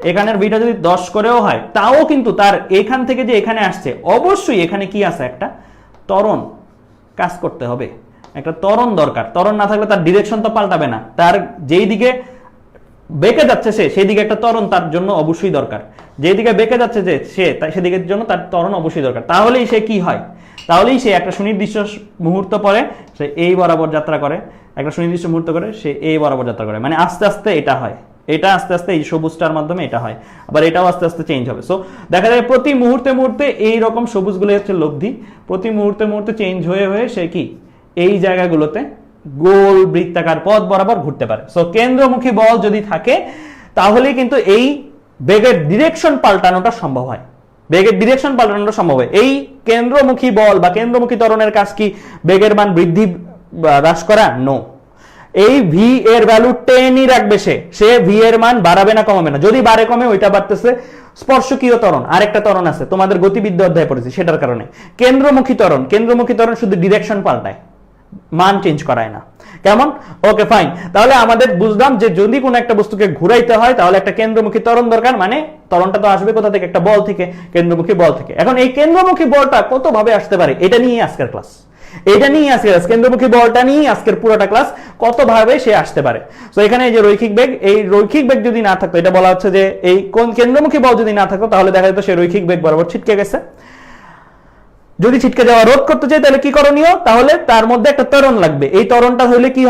এখানের ভিটা যদি 10 করেও হয়, তাও কিন্তু তার এখান থেকে যে এখানে আসছে, অবশ্যই এখানে কি আছে? একটা ত্বরণ কাজ করতে হবে, একটা ত্বরণ দরকার। ত্বরণ না থাকলে তার ডিরেকশন তো পাল্টাবে না। তার যেই দিকে বেঁকে যাচ্ছে সে, সেই দিকে একটা ত্বরণ তার জন্য অবশ্যই দরকার। যেই দিকে বেঁকে যাচ্ছে যে সে, সেদিকের জন্য তার ত্বরণ অবশ্যই দরকার। তাহলেই সে কি হয়? তাহলেই সে একটা সুনির্দিষ্ট মুহূর্ত পরে সে এই বরাবর যাত্রা করে, একটা সুনির্দিষ্ট মুহূর্ত করে সে এই বরাবর যাত্রা করে। মানে আস্তে আস্তে এটা হয়, এটা আস্তে আস্তে এই সবুজটার মাধ্যমে এটা হয়, আবার এটাও আস্তে আস্তে চেঞ্জ হবে। সো দেখা যায় প্রতি মুহূর্তে মুহূর্তে এই রকম সবুজগুলো হচ্ছে লব্ধি, প্রতি মুহূর্তে মুহূর্তে চেঞ্জ হয়ে হয়ে সে কি এই জায়গাগুলোতে গোল বৃত্তাকার পথ বরাবর ঘুরতে পারে। সো কেন্দ্রমুখী বল যদি থাকে তাহলে কিন্তু এই বেগের ডিরেকশন পাল্টানোটা সম্ভব হয়। এই কেন্দ্রমুখী বল বা কেন্দ্রমুখী ত্বরণের কাজ কি বেগের মান বৃদ্ধি হ্রাস করা? নো। এই ভি এর ভ্যালু 10ই রাখবে সে ভি এর মান বাড়াবে না, কমাবে না। যদি বাড়ে কমে ওইটা বাড়তেছে স্পর্শকীয় ত্বরণ। আরেকটা ত্বরণ আছে, তোমাদের গতিবিদ্যা অধ্যায় পড়েছি, সেটার কারণে। কেন্দ্রমুখী ত্বরণ শুধু ডিরেকশন পাল্টায়, মান চেঞ্জ করায় না। কেমন? ওকে ফাইন, তাহলে আমাদের বুঝলাম যে যদি কোনো একটা বস্তুকে ঘুরাইতে হয় তাহলে একটা কেন্দ্রমুখী ত্বরণ দরকার। মানে ত্বরণটা তো আসবে কোথা থেকে? একটা বল থেকে, কেন্দ্রমুখী বল থেকে। এখন এই কেন্দ্রমুখী বলটা কত ভাবে আসতে পারে, এটা নিয়ে আজকের ক্লাস। কেন্দ্রমুখী বলটা নিয়ে আজকের পুরোটা ক্লাস, কত ভাবে সে আসতে পারে। তো এখানে এই যে রৈখিক বেগ, এই রৈখিক বেগ যদি না থাকতো, এটা বলা হচ্ছে যে এই কোন কেন্দ্রমুখী বল যদি না থাকতো তাহলে দেখা যেত সে রৈখিক বেগ বরাবর ছিটকে গেছে। যদি ছিটকে যাওয়া রোধ করতে চাই তাহলে কি করণীয়? তাহলে তার মধ্যে একটা ত্বরণ লাগবে। এই ত্বরণটা হইলে কি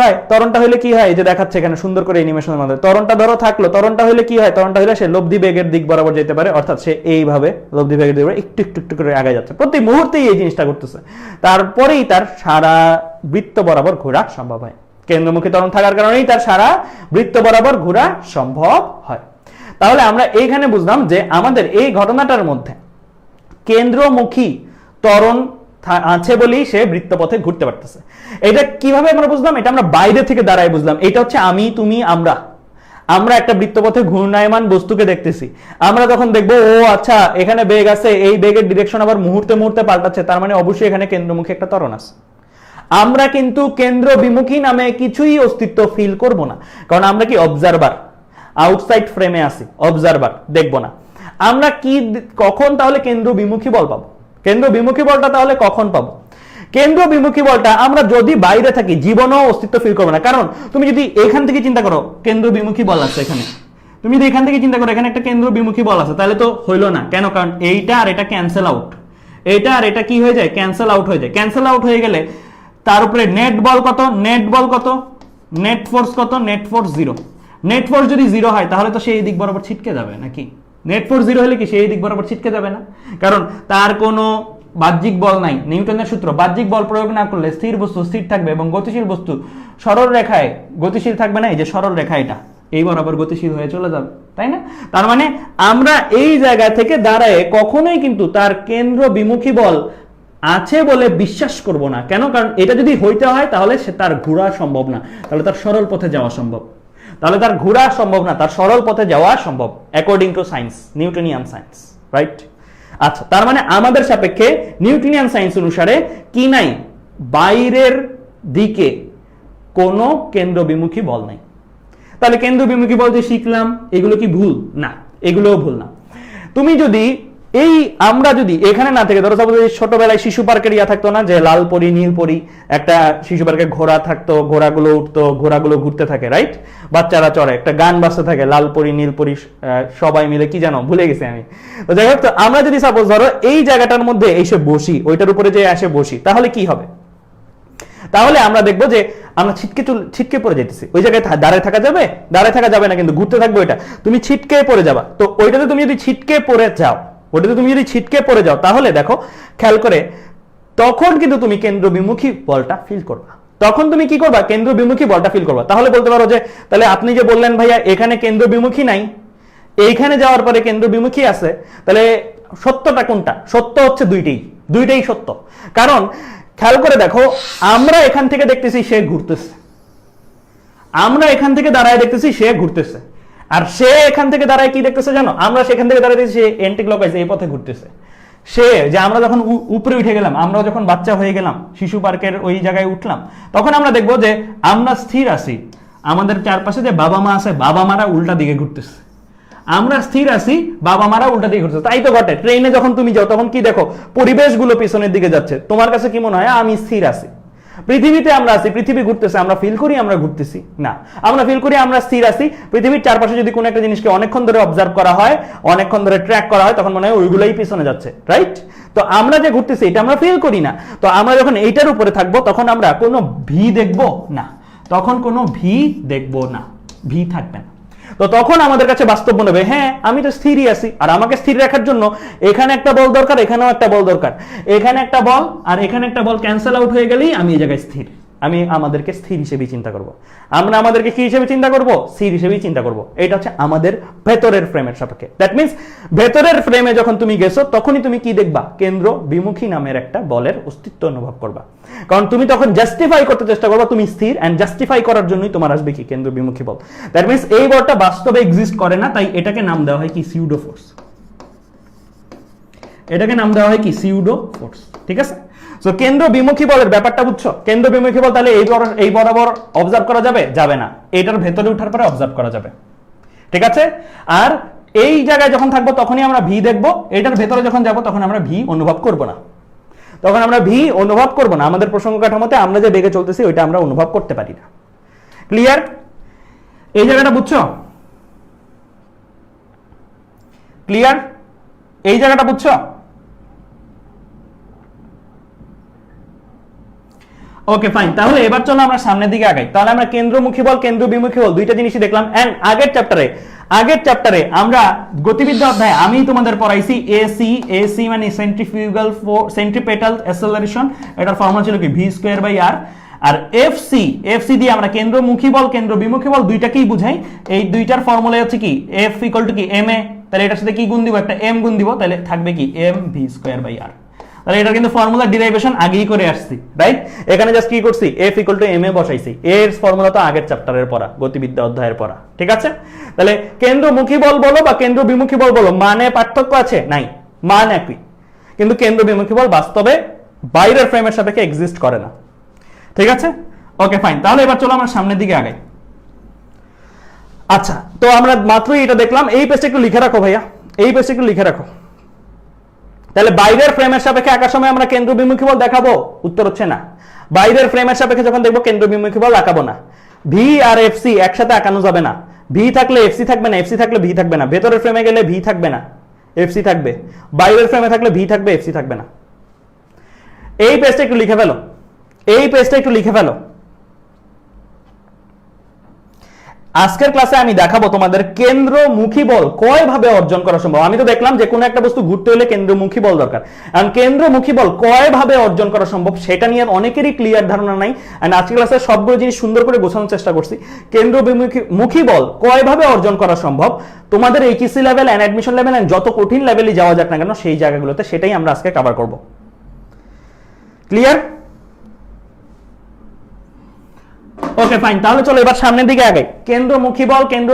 হয়? এই যে দেখাচ্ছে এখানে সুন্দর করে অ্যানিমেশনের মধ্যে ত্বরণটা ধরো থাকলো, ত্বরণটা হইলে কি হয়? ত্বরণটা হইলে সে লব্ধি বেগের দিক বরাবর যেতে পারে, অর্থাৎ সে এইভাবে লব্ধি বেগের দিক বরাবর একটু একটু একটু করে আগে যাচ্ছে, প্রতি মুহূর্তেই এই জিনিসটা করতেছে। তারপরেই তার সারা বৃত্ত বরাবর ঘোরা সম্ভব হয়। কেন্দ্রমুখী ত্বরণ থাকার কারণেই তার সারা বৃত্ত বরাবর ঘোরা সম্ভব হয়। তাহলে আমরা এইখানে বুঝলাম যে আমাদের এই ঘটনাটার মধ্যে কেন্দ্রমুখী ত্বরণ আছে বলেই সে বৃত্তপথে ঘুরতে পারতেছে। এটা কিভাবে আমরা বুঝলাম? এটা আমরা বাইরে থেকে দাঁড়ায় বুঝলাম। এটা হচ্ছে আমি, তুমি, আমরা। আমরা একটা বৃত্তপথে ঘূর্ণায়মান বস্তুকে দেখতেছি, আমরা তখন দেখবো ও আচ্ছা এখানে বেগ আছে, এই বেগের ডিরেকশন আবার মুহূর্তে মুহূর্তে পাল্টাচ্ছে, তার মানে অবশ্যই এখানে কেন্দ্রমুখী একটা ত্বরণ আছে। আমরা কিন্তু কেন্দ্র বিমুখী নামে কিছুই অস্তিত্ব ফিল করব না, কারণ আমরা কি অবজারভার, আউটসাইড ফ্রেমে আছি, অবজারভার, দেখব না। আমরা কি কখন তাহলে কেন্দ্র বিমুখী বল পাবো? কেন্দ্র বিমুখী বলটা তাহলে কখন পাবো? কেন্দ্র বিমুখী বলটা আমরা যদি বাইরে থাকি জীবনও অস্তিত্ব ফিল করবে না। কারণ তুমি যদি এখান থেকে চিন্তা করো কেন্দ্র বিমুখী বল আছে এখানে, তুমি যদি এখান থেকে চিন্তা করো এখানে একটা কেন্দ্র বিমুখী বল আছে, তাহলে তো হইলো না। কেন? কারণ এইটা আর এটা ক্যান্সেল আউট, এইটা আর এটা কি হয়ে যায়? ক্যান্সেল আউট হয়ে যায়। ক্যান্সেল আউট হয়ে গেলে তার উপরে নেট বল কত? নেট বল কত? নেট ফোর্স কত? Net force 0। নেট ফোর্স যদি 0 হয় তাহলে তো সেই দিক বরাবর ছিটকে যাবে নাকি? নেট ফোর্স 0 হলে কি সেই দিক বরাবর ছিটকে যাবে না? কারণ তার কোনো বাহ্যিক বল নাই। নিউটনের সূত্র, বাহ্যিক বল প্রয়োগ না করলে স্থির বস্তু স্থির থাকবে এবং গতিশীল বস্তু সরল রেখায় গতিশীল থাকবে না। এই যে সরল রেখা, এটা এই বরাবর গতিশীল হয়ে চলে যাবে, তাই না? তার মানে আমরা এই জায়গা থেকে দাঁড়ায় কখনোই কিন্তু তার কেন্দ্র বিমুখী বল আছে বলে বিশ্বাস করব না। কেন? কারণ এটা যদি হইতে হয় তাহলে সে তার ঘোরা সম্ভব না, তাহলে তার সরল পথে যাওয়া সম্ভব, তাহলে তার ঘোরা সম্ভব না, তার সরল পথে যাওয়া সম্ভব according to science, Newtonian science, right? আচ্ছা, তার মানে আমাদের সাপেক্ষে নিউটনিয়ান সায়েন্স অনুসারে কি নাই? বাইরের দিকে কোনো কেন্দ্র বিমুখী বল নাই। তাহলে কেন্দ্র বিমুখী বল যে শিখলাম এগুলো কি ভুল? না, এগুলোও ভুল না। তুমি যদি আমরা যদি এখানে না থেকে ধরো ছোটবেলায় শিশু পার্কের ইয়া থাকতো না, যে লাল পরি নীল পরি, একটা শিশু পার্কে ঘোড়া থাকতো, ঘোড়াগুলো উঠতো, ঘোড়াগুলো ঘুরতে থাকে, রাইট? বাচ্চারা চড়ে, একটা গান বাজতে থাকে লাল পরি নীল পরি সবাই মিলে, কি জানো ভুলে গেছি আমি। তো যাই হোক, তো আমরা যদি সাপোজ ধরো এই জায়গাটার মধ্যে এসে বসি, ওইটার উপরে যে এসে বসি, তাহলে কি হবে? তাহলে আমরা দেখবো যে আমরা ছিটকে পড়ে যেতেছি। ওই জায়গায় দাঁড়ায় থাকা যাবে? দাঁড়ায় থাকা যাবে না, কিন্তু ঘুরতে থাকবে ওইটা, তুমি ছিটকে পড়ে যাবা। তো ওইটাতে তুমি যদি ছিটকে পড়ে যাও, তাহলে দেখো খেয়াল করে, তখন কিন্তু তুমি কেন্দ্র বিমুখী বলটা ফিল করবা। তখন তুমি কি করবা? কেন্দ্র বিমুখী বলটা ফিল করবা। তাহলে বলতে পারো যে তাহলে আপনি যে বললেন ভাইয়া এখানে কেন্দ্র বিমুখী নাই, এইখানে যাওয়ার পরে কেন্দ্র বিমুখী আছে, তাহলে সত্যটা কোনটা? সত্য হচ্ছে দুইটাই সত্য। কারণ খেয়াল করে দেখো, আমরা এখান থেকে দেখতেছি সে ঘুরতেছে, আমরা এখান থেকে দাঁড়ায় দেখতেছি সে ঘুরতেছে, আর সে এখান থেকে দাঁড়ায় কি দেখতেছে জানো? আমরা সেখান থেকে দাঁড়ায় দেখছি সে এন্টিক্লকওয়াইজ এই পথে ঘুরতেছে। সে যে আমরা যখন উপরে উঠে গেলাম, আমরা যখন বাচ্চা হয়ে গেলাম, শিশু পার্কের ওই জায়গায় উঠলাম, তখন আমরা দেখবো যে আমরা স্থির আছি, আমাদের চারপাশে যে বাবা মা আছে, বাবা মারা উল্টা দিকে ঘুরতেছে। আমরা স্থির আছি, বাবা মারা উল্টা দিকে ঘুরতেছে। তাই তো ঘটে, ট্রেনে যখন তুমি যাও তখন কি দেখো? পরিবেশগুলো পিছনের দিকে যাচ্ছে। তোমার কাছে কি মনে হয়? আমি স্থির আছি। পৃথিবীতে আমরা আছি, পৃথিবী ঘুরতেছে, আমরা ফিল করি আমরা ঘুরতেছি না, আমরা ফিল করি আমরা স্থির আছি। পৃথিবীর চারপাশে যদি কোনো একটা জিনিসকে অনেকক্ষণ ধরে অবজার্ভ করা হয়, অনেকক্ষণ ধরে ট্র্যাক করা হয়, তখন মনে হয় ওইগুলোই পিছনে যাচ্ছে, রাইট? তো আমরা যে ঘুরতেছি এটা আমরা ফিল করি না। তো আমরা যখন এইটার উপরে থাকবো তখন আমরা কোনো ভি দেখবো না, তখন কোনো ভি দেখবো না, ভি থাকবে না। তো তখন আমাদের কাছে বাস্তব মনে হবে, হ্যাঁ আমি তো স্থিরই আছি, আর আমাকে স্থির রাখার জন্য এখানে একটা বল দরকার, এখানেও একটা বল দরকার, এখানে একটা বল আর এখানে একটা বল ক্যান্সেল আউট হয়ে গেলেই আমি এই জায়গায় স্থির। আমি আমাদেরকে স্থির হিসেবে চিন্তা করব। আমরা আমাদেরকে কি হিসেবে চিন্তা করব? স্থির হিসেবেই চিন্তা করব। এটা হচ্ছে আমাদের ভেতরের ফ্রেমের সাপেক্ষে। দ্যাট মিন্স ভেতরের ফ্রেমে যখন তুমি গেছো তখনই তুমি কি দেখবা? কেন্দ্র বিমুখী নামের একটা বলের অস্তিত্ব অনুভব করবা। কারণ তুমি তখন জাস্টিফাই করতে চেষ্টা করবা তুমি স্থির, এন্ড জাস্টিফাই করার জন্যই তোমার আসবে কি? কেন্দ্র বিমুখী বল। দ্যাট মিন্স এই বলটা বাস্তবে এক্সিস্ট করে না, তাই এটাকে নাম দেওয়া হয় কি? Pseudo force. এটাকে নাম দেওয়া হয় কি? Pseudo force. ঠিক আছে? সো কেন্দ্র বিমুখী বলের ব্যাপারটা বুঝছো? কেন্দ্র বিমুখী বল তাহলে এই বরাবর অবজার্ভ করা যাবে? যাবে না, এটার ভেতরে ওঠার পরে অবজার্ভ করা যাবে। ঠিক আছে? আর এই জায়গায় যখন থাকবো তখনই আমরা ভি দেখবো, এটার ভেতরে যখন যাব তখন আমরা ভি অনুভব করব না, তখন আমরা ভি অনুভব করব না। আমাদের প্রসঙ্গ কাঠামোতে আমরা যে বেগে চলতেছি ওইটা আমরা অনুভব করতে পারি না। ক্লিয়ার? এই জায়গাটা বুঝছো? ক্লিয়ার? এই জায়গাটা বুঝছো? ওকে ফাইন, তাহলে এবার চলো আমরা সামনের দিকে আগাই। তাহলে আমরা কেন্দ্রমুখী বল, কেন্দ্র বিমুখী বল দুইটা জিনিসই দেখলাম। এন্ড আগের চ্যাপ্টারে আমরা গতিবিদ্যা অধ্যায়ে আমি তোমাদের পড়াইছি এসি মানে সেন্ট্রিপেটাল অ্যাসেলারেশন, এটার ফর্মুলা ছিল কি? v²r। আর এফসি দিয়ে আমরা কেন্দ্রমুখী বল, কেন্দ্র বিমুখী বল দুইটাকেই বুঝাই। এই দুইটার ফর্মুলা হচ্ছে কি? F = কি? ma। তাহলে এটার সাথে কি গুণ দিব? একটা m গুণ দিব, তাহলে থাকবে কি? mv²r। তাহলে এটা কিন্তু ফর্মুলা ডিরাইভেশন আগেই করে আসছি, রাইট? এখানে জাস্ট কি করছি, F = ma বসাইছি। এর ফর্মুলা তো আগের চ্যাপ্টারের পড়া, গতিবিদ্যা অধ্যায়ের পড়া, ঠিক আছে? তাহলে কেন্দ্রমুখী বল বলো বা কেন্দ্র বিমুখী বল বলো, মানে পার্থক্য আছে? নাই, মান একই। কিন্তু কেন্দ্র বিমুখী বল বাস্তবে বাইরের ফ্রেমের সাপেক্ষে এক্সিস্ট করে না, ঠিক আছে? ওকে ফাইন, তাহলে এবার চলো আমরা সামনের দিকে আগাই। আচ্ছা, তো আমরা মাত্রই এটা দেখলাম। এই পেজটা একটু লিখে রাখো ভাইয়া, এই পেজটা একটু লিখে রাখো। তাহলে বাইরের ফ্রেমের সাপেক্ষে আঁকার সময় আমরা কেন্দ্র বিমুখী বল দেখাবো? উত্তর হচ্ছে না। বাইরের ফ্রেমের সাপেক্ষে যখন দেখবো কেন্দ্র বিমুখী বল আঁকাবো না। ভি আর এফসি একসাথে আঁকানো যাবে না। ভি থাকলে এফসি থাকবে না, এফসি থাকলে ভি থাকবে না। ভেতরের ফ্রেমে গেলে ভি থাকবে না, এফসি থাকবে। বাইরের ফ্রেমে থাকলে ভি থাকবে, এফসি থাকবে না। এই পেজটা একটু লিখে ফেলো, এই পেজটা একটু লিখে ফেলো। আজকের ক্লাসে আমি দেখাবো তোমাদের কেন্দ্রমুখী বল কয়ভাবে অর্জন করা সম্ভব। আমি তো দেখলাম যে কোনো একটা বস্তু ঘুরতে হলে কেন্দ্রমুখী বল দরকার, কারণ কেন্দ্রমুখী বল কয়ভাবে অর্জন করা সম্ভব সেটা নিয়ে অনেকেরই ক্লিয়ার ধারণা নাই। এন্ড আজকের ক্লাসে সবগুলো জিনিস সুন্দর করে গোছানোর চেষ্টা করছি। কেন্দ্রমুখী বল কয়ভাবে অর্জন করা সম্ভব তোমাদের HSC level and admission level and যত কঠিন লেভেলে যাওয়া যাক না কেন সেই জায়গাগুলোতে, সেটাই আমরা আজকে কভার করব। ক্লিয়ার? ওকে ফাইন, তাহলে চলো এবার সামনের দিকে আগে। কেন্দ্রমুখী বল কেন্দ্র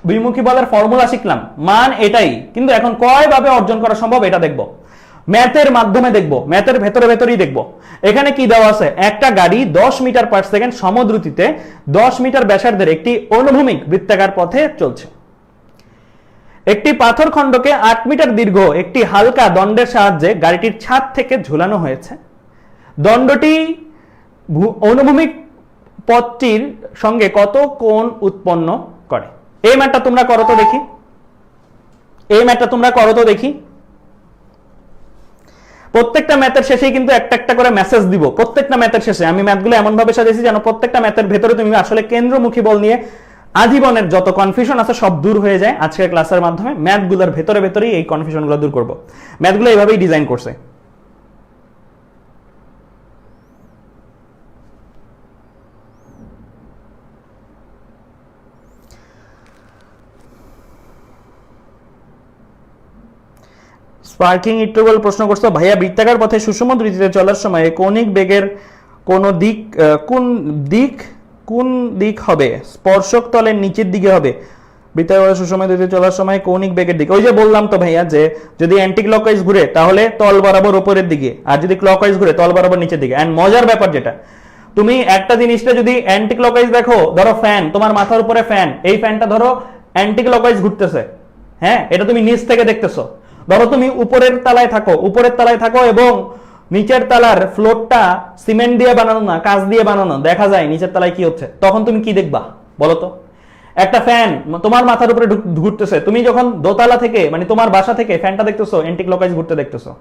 বিমুখী বলের ফর্মুলা শিখলাম, মান এটাই, কিন্তু এখন কয়ভাবে অর্জন করা সম্ভব এটা দেখব, ম্যাথের মাধ্যমে দেখব, ম্যাথের ভেতরেই দেখব। এখানে কি দেওয়া আছে, একটা গাড়ি 10 মিটার পার সেকেন্ড সমদ্রুতিতে 10 মিটার ব্যাসার্ধের একটি অনুভূমিক বৃত্তাকার পথে চলছে। একটি পাথর খণ্ডকে 8 মিটার দীর্ঘ একটি হালকা দণ্ডের সাহায্যে গাড়িটির ছাদ থেকে ঝুলানো হয়েছে। দণ্ডটি অনুভূমিক পথটির সঙ্গে কত কোণ উৎপন্ন করে? এই ম্যাথটা তোমরা করো তো দেখি, এই ম্যাথটা তোমরা করো তো দেখি। প্রত্যেকটা ম্যাথের শেষেই কিন্তু একটা একটা করে মেসেজ দিব, প্রত্যেকটা ম্যাথের শেষে। আমি ম্যাথগুলো এমন ভাবে সাজিয়েছি যেন প্রত্যেকটা ম্যাথের ভেতরে তুমি আসলে কেন্দ্রমুখী বল নিয়ে আজীবনের যত কনফিউশন আছে সব দূর হয়ে যায় আজকের ক্লাসের মাধ্যমে। ম্যাথগুলোর ভেতরেই এই কনফিউশনগুলো দূর করব। ম্যাথগুলো এইভাবেই ডিজাইন করছে। স্পার্কিং ইন্টারভাল প্রশ্ন করছো, ভাইয়া বৃত্তাকার পথে সুষম দ্রুতিতে চলার সময় কৌণিক বেগের কোন দিক হবে? স্পর্শক তলের নিচের দিকে হবে। বৃত্তাকার সুষম দ্রুতিতে চলার সময় কৌণিক বেগের দিক, ওই যে বললাম তো ভাইয়া যে যদি অ্যান্টি ক্লকওয়াইজ ঘুরে তাহলে তল বরাবর উপরের দিকে, আর যদি ক্লকওয়াইজ ঘুরে তল বরাবর নিচের দিকে। এন্ড মজার ব্যাপার যেটা, তুমি একটা জিনিসটা যদি অ্যান্টি ক্লকওয়াইজ দেখো, ধরো ফ্যান, তোমার মাথার উপরে ফ্যান, এই ফ্যানটা ধরো অ্যান্টি ক্লকওয়াইজ ঘুরতেছে, হ্যাঁ, এটা তুমি নিচ থেকে দেখতেছো। ধরো তুমি উপরের তলায় থাকো এবং নিচের তলার ফ্লোরটা সিমেন্ট দিয়ে বানানো না, কাঁচ দিয়ে বানানো, দেখা যায় নিচের তলায় কি হচ্ছে, তখন তুমি কি দেখবা বলো তো? একটা ফ্যান তোমার মাথার উপরে ঘুরতেছে, তুমি যখন দোতলা থেকে মানে তোমার বাসা থেকে ফ্যানটা দেখতেছো, অ্যান্টি ক্লকওয়াইজ ঘুরতে দেখতেছো।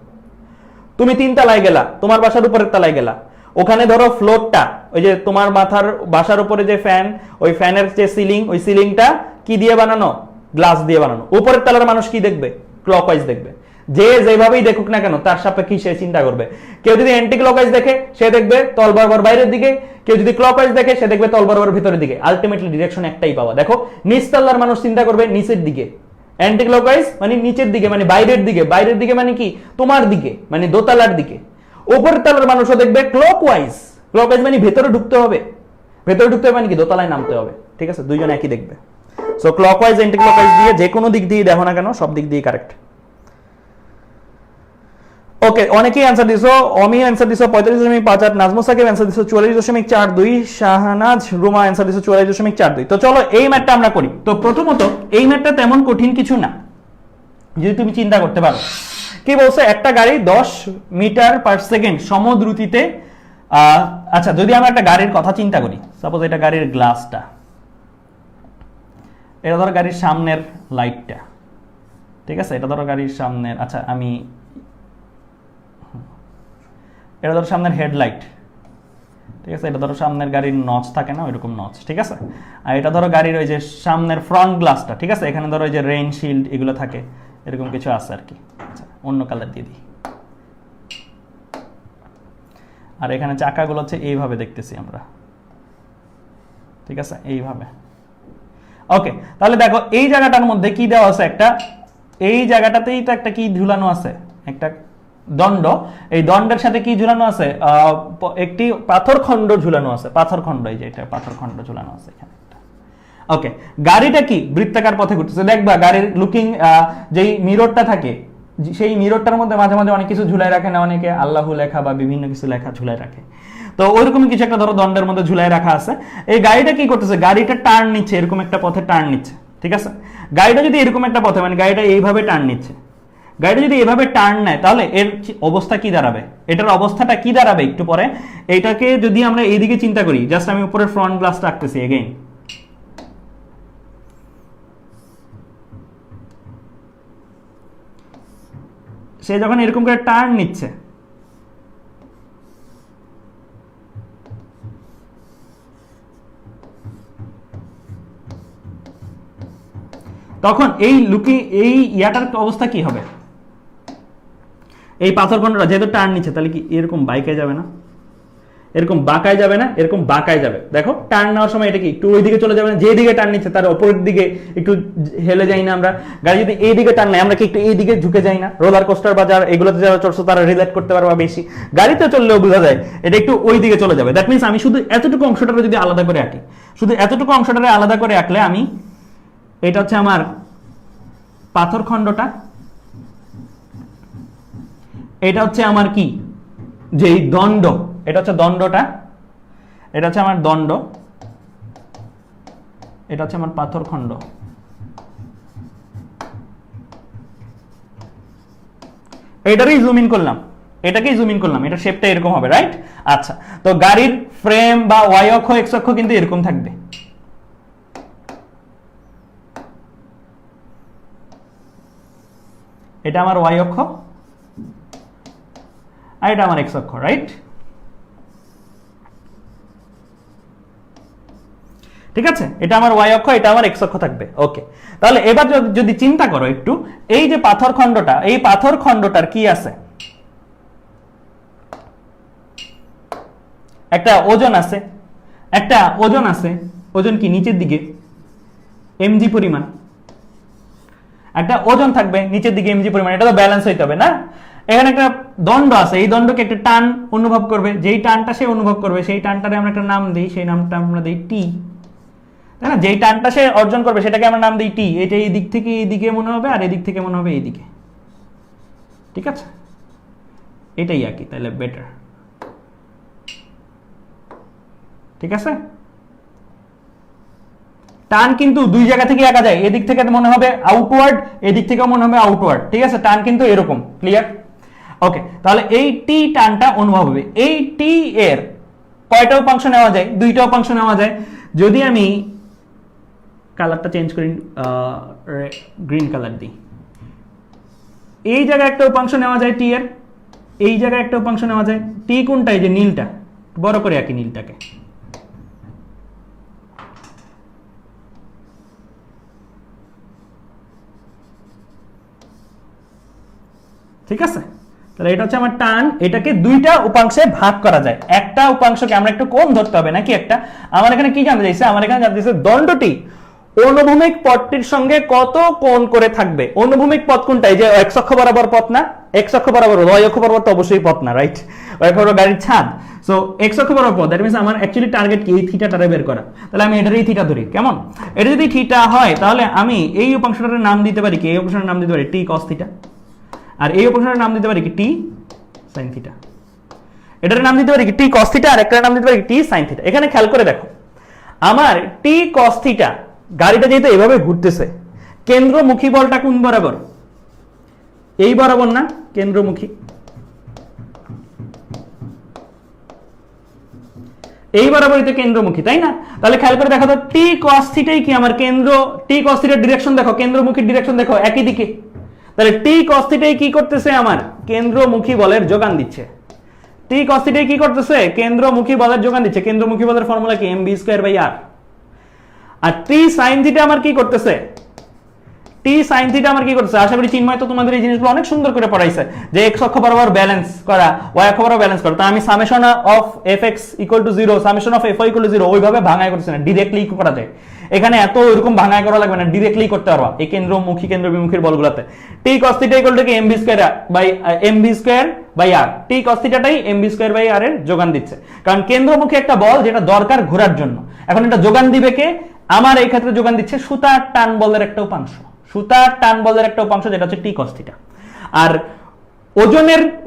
তুমি 3 তলায় গেলা, তোমার বাসার উপরের তলায় গেলা, ওখানে ধরো ফ্লোরটা, ওই যে তোমার মাথার বাসার উপরে যে ফ্যান, ওই ফ্যানের যে সিলিং, ওই সিলিংটা কি দিয়ে বানানো? গ্লাস দিয়ে বানানো। উপরের তলার মানুষ কি দেখবে? ক্লকওয়াইজ দেখবে। যে যেভাবেই দেখুক না কেন তার সাপেক্ষে সে চিন্তা করবে। কেউ যদি অ্যান্টি ক্লকওয়াইজ দেখে সে দেখবে তল বরাবর বাইরের দিকে, কেউ যদি ক্লকওয়াইজ দেখে সে দেখবে তল বরাবর ভিতরের দিকে। আলটিমেটলি ডিরেকশন একটাই পাওয়া। দেখো নিচ তলার মানুষ চিন্তা করবে নিচের দিকে, অ্যান্টি ক্লকওয়াইজ মানে নিচের দিকে মানে বাইরের দিকে, বাইরের দিকে মানে কি তোমার দিকে মানে দোতলার দিকে। উপরের তলার মানুষও দেখবে ক্লকওয়াইজ, ক্লকওয়াইজ মানে ভেতরে ঢুকতে হবে, ভেতরে ঢুকতে হবে মানে কি দোতলায় নামতে হবে, ঠিক আছে? দুইজন একই দেখবে। সো ক্লকওয়াইজ অ্যান্টি ক্লকওয়াইজ দিয়ে যে কোনো দিক দিয়ে দেখো না কেন সব দিক দিয়ে কারেক্ট। ওকে, অনেকেই অ্যান্সার দিছো। অমি অ্যান্সার দিছো 45.58, নাজমুস সাকিব অ্যান্সার দিছো 44.42, শাহনাজ রুমা অ্যান্সার দিছো 44.42। তো চলো এই ম্যাথটা আমরা করি। তো প্রথমত এই ম্যাথটা তেমন কঠিন কিছু না যদি তুমি চিন্তা করতে পারো। কি বলছে, একটা গাড়ি 10 মিটার পার সেকেন্ড সমদ্রুতিতে, আচ্ছা যদি আমরা একটা গাড়ির কথা চিন্তা করি, সাপোজ এটা গাড়ির গ্লাসটা, এটা ধরো গাড়ির সামনের লাইটটা, ঠিক আছে? এটা ধরো গাড়ির সামনের, আচ্ছা আমি এটা ধরো সামনের হেডলাইট, ঠিক আছে? এটা ধরো সামনের গাড়ির নচ থাকে না, ওইরকম নচ, ঠিক আছে? আর এটা ধরো গাড়ির ওই যে সামনের ফ্রন্ট গ্লাসটা, ঠিক আছে? এখানে ধরো ওই যে রেইন শিল্ড এগুলো থাকে, এরকম কিছু আছে আর কি। আচ্ছা অন্য কালার দিয়ে দিই। আর এখানে চাকাগুলো হচ্ছে এইভাবে দেখতেছি আমরা, ঠিক আছে? এইভাবে। ওকে, তাহলে দেখো এই জায়গাটার মধ্যে কি দেওয়া আছে, একটা এই জায়গাটাতেই তো একটা কি ঝুলানো আছে, একটা দণ্ড, এই দণ্ডের সাথে কি ঝুলানো আছে, একটি পাথরখণ্ড ঝুলানো আছে, পাথরখণ্ড, এই যে এটা পাথরখণ্ড ঝুলানো আছে এখানে। ওকে, গাড়িটা কি বৃত্তাকার পথে ঘুরতেছে, দেখবা গাড়ির লুকিং যেই মিররটা থাকে, সেই মিররটার মধ্যে মাঝে মাঝে অনেক কিছু ঝুলাই রাখে না অনেকে, আল্লাহু লেখা বা বিভিন্ন কিছু লেখা ঝুলাই রাখে, তো ওইরকম কিছু একটা ধরো দণ্ডের মধ্যে ঝুলাই রাখা আছে। এই গাড়িটা কি করতেছে, গাড়িটা টার্ন নিচ্ছে, এরকম একটা পথে টার্ন নিচ্ছে, ঠিক আছে। গাড়িটা যদি এরকম একটা পথে, মানে গাড়িটা এইভাবে টার্ন নিচ্ছে, গাড়িটা যদি এভাবে টার্ন নেয় তাহলে এর অবস্থা কি দাঁড়াবে, এটার অবস্থাটা কি দাঁড়াবে একটু পরে। এইটাকে যদি আমরা এইদিকে চিন্তা করি, জাস্ট আমি উপরের ফ্রন্ট গ্লাসটা রাখতেছি এগেইন, সে যখন এরকম করে টার্ন নিচ্ছে, তখন এই ইয়াটার অবস্থা কি হবে, এই পাথরখণ্ডটা যেহেতু টার্ন নিচ্ছে তাহলে কি এরকম বাইকায় যাবে না, এরকম বাঁকায় যাবে না, এরকম বাঁকায় যাবে। দেখো টার্ন নেওয়ার সময় এটা কি একটু ওই দিকে চলে যাবে না, যেদিকে টার্ন নিচ্ছে তার অপরের দিকে একটু হেলে যাই না আমরা, গাড়ি যদি এই দিকে টার্ন নেয় আমরা কি একটু এই দিকে ঝুঁকে যাই না। রোলার কোস্টার বা যারা এগুলোতে যারা চড়ছে তারা রিলেট করতে পারবে বেশি, গাড়িতে চললেও বোঝা যায় এটা একটু ওই দিকে চলে যাবে। দ্যাট মিনস আমি শুধু এতটুকু অংশটারে যদি আলাদা করে আঁকি, শুধু এতটুকু অংশটারে আলাদা করে আঁকলে আমি, এটা হচ্ছে আমার পাথরখণ্ডটা, এটা হচ্ছে আমার কি যে দণ্ড, এটা হচ্ছে দণ্ডটা, এটা হচ্ছে আমার দণ্ড, এটা হচ্ছে আমার পাথরখণ্ড। এটারই জুম ইন করলাম, এটাকেই জুম ইন করলাম, এটা শেপটা এরকম হবে, রাইট। আচ্ছা, তো গাড়ির ফ্রেম বা ওয়াই অক্ষ এক্স অক্ষ কিন্তু এরকম থাকবে, এটা আমার ওয়াই অক্ষ আর এটা আমার এক্স অক্ষ, রাইট। ঠিক আছে, এটা আমার ওয়াই অক্ষ, এটা আমার এক্স অক্ষ থাকবে। ওকে, তাহলে এবার যদি চিন্তা করো একটু, এই যে পাথরখণ্ডটা, এই পাথরখণ্ডটার কি আছে, একটা ওজন আছে, একটা ওজন আছে, ওজন কি নিচের দিকে এমজি পরিমাণ, একটা ওজন থাকবে নিচের দিকে এমজি পরিমাণ, এটা তো ব্যালেন্স হইতে হবে না। এখানে একটা দণ্ড আছে, এই দণ্ডকে একটা টান অনুভব করবে, যেই টানটা সে অনুভব করবে সেই টানটারে আমরা একটা নাম দিই, সেই নামটা আমরা দিই টি, তাই না। যেই টানটা সে অর্জন করবে সেটাকে আমরা নাম দিই টি। এটা এই দিক থেকে এই দিকে মনে হবে আর এদিক থেকে মনে হবে এইদিকে, ঠিক আছে, এটাই আর কি, তাহলে বেটার, ঠিক আছে। টান কিন্তু দুই জায়গা থেকে আঁকা যায়, এদিক থেকে মনে হবে আউটওয়ার্ড, এদিক থেকে মনে হবে আউটওয়ার্ড, ঠিক আছে। টান কিন্তু এরকম, ক্লিয়ার। ওকে, তাহলে এই টি টানটা অনুভব হবে। এই টি এর কয়টা উপাংশ নেওয়া যায়, দুইটা উপাংশ নেওয়া যায়। যদি আমি কালারটা চেঞ্জ করি, গ্রিন কালার দিই, এই জায়গায় একটা উপাংশ নেওয়া যায় টি এর, এই জায়গায় একটা উপাংশ নেওয়া যায়। টি কোনটা, এই যে নীলটা, বড় করে আঁকি নীলটাকে, ঠিক আছে। তাহলে এটা হচ্ছে আমার টান, এটাকে দুইটা উপাংশে ভাগ করা যায়। একটা উপাংশকে আমরা একটু কোণ ধরতে হবে নাকি একটা, আমার এখানে কি জানতে চাইছে, আমার এখানে জানতে চাইছে দণ্ডটি অনুভূমিক পথটির সঙ্গে কত কোণ করে থাকবে। অনুভূমিক পথ কোনটা, এই যে এক্স অক্ষ বরাবর পথ না, এক্স অক্ষ বরাবর, ওয়াই অক্ষ বরাবর তো অবশ্যই পথ না, রাইট, ওয়াই অক্ষ বরাবর গাড়ির ছাদ। সো এক্স অক্ষ বরাবর পথ, দ্যাট মিন্স আমার অ্যাকচুয়ালি টার্গেট কি এই থিটাটারে বের করা। তাহলে আমি এটারই থিটা ধরি, কেমন, এটা যদি থিটা হয় তাহলে আমি এই উপাংশটার নাম দিতে পারি কি, এই উপাংশটার নাম দিতে পারি টি কস থিটা, আর এই উপাংশটার নাম দিতে পারি কি টি সাইন থিটা। এটার নাম দিতে পারি কি টি কস থিটা, আর একটার নাম দিতে পারি টি সাইন থিটা। এখানে খেয়াল করে দেখো, আমার টি কস থিটা, গাড়িটা যেহেতু এভাবে ঘুরতেছে, কেন্দ্রমুখী বলটা কোন বরাবর, এই বরাবর না, কেন্দ্রমুখী, এই বরাবরই তো কেন্দ্রমুখী, তাই না। তাহলে খেয়াল করে দেখো তো, টি কস থিটাই কি আমার কেন্দ্র, টি কস থিটার ডিরেকশন দেখো, কেন্দ্রমুখীর ডিরেকশন দেখো একই দিকে, তাহলে টি কস থিটাই কি করতেছে, আমার কেন্দ্রমুখী বলের যোগান দিচ্ছে। টি কস থিটাই কি করতেছে, কেন্দ্রমুখী বলের যোগান দিচ্ছে। কেন্দ্রমুখী বলের ফর্মুলা কি, M V square by R. আর টি সাইন থিটা আমার কি করতেছে, টি টি সাইন থিটা আমার কি করছে, আশা করি চিন্ময় তো তোমাদের এই জিনিসগুলো অনেক সুন্দর করে পড়াইছে, যে এক্স অক্ষ বরাবর ব্যালেন্স করা, ওয়াই অক্ষ বরাবর ব্যালেন্স করা। তো আমি summation of F X equal to 0, summation of F Y equal to 0 ওইভাবে ভাঙায় করছে না, ডিরেক্টলি করা যায়। এখানে এত ওইরকম ভাঙায় করা লাগবে না, ডিরেক্টলি করতে পারবা এই কেন্দ্রমুখী কেন্দ্র বিমুখীর বলগুলোতে। T cos theta equal to কি mv square by mv square by r, T cos থিটাটাই mv স্কয়ার বাই r এর যোগান দিচ্ছে, কারণ কেন্দ্রমুখী একটা বল যেটা দরকার ঘোরার জন্য। এখন এটা যোগান দিবে কে, আমার এই ক্ষেত্রে যোগান দিচ্ছে সুতার টান বলের একটা উপাংশ, সুতার টান বলের একটা উপাংশ যেটা হচ্ছে টি cos থিটা। আর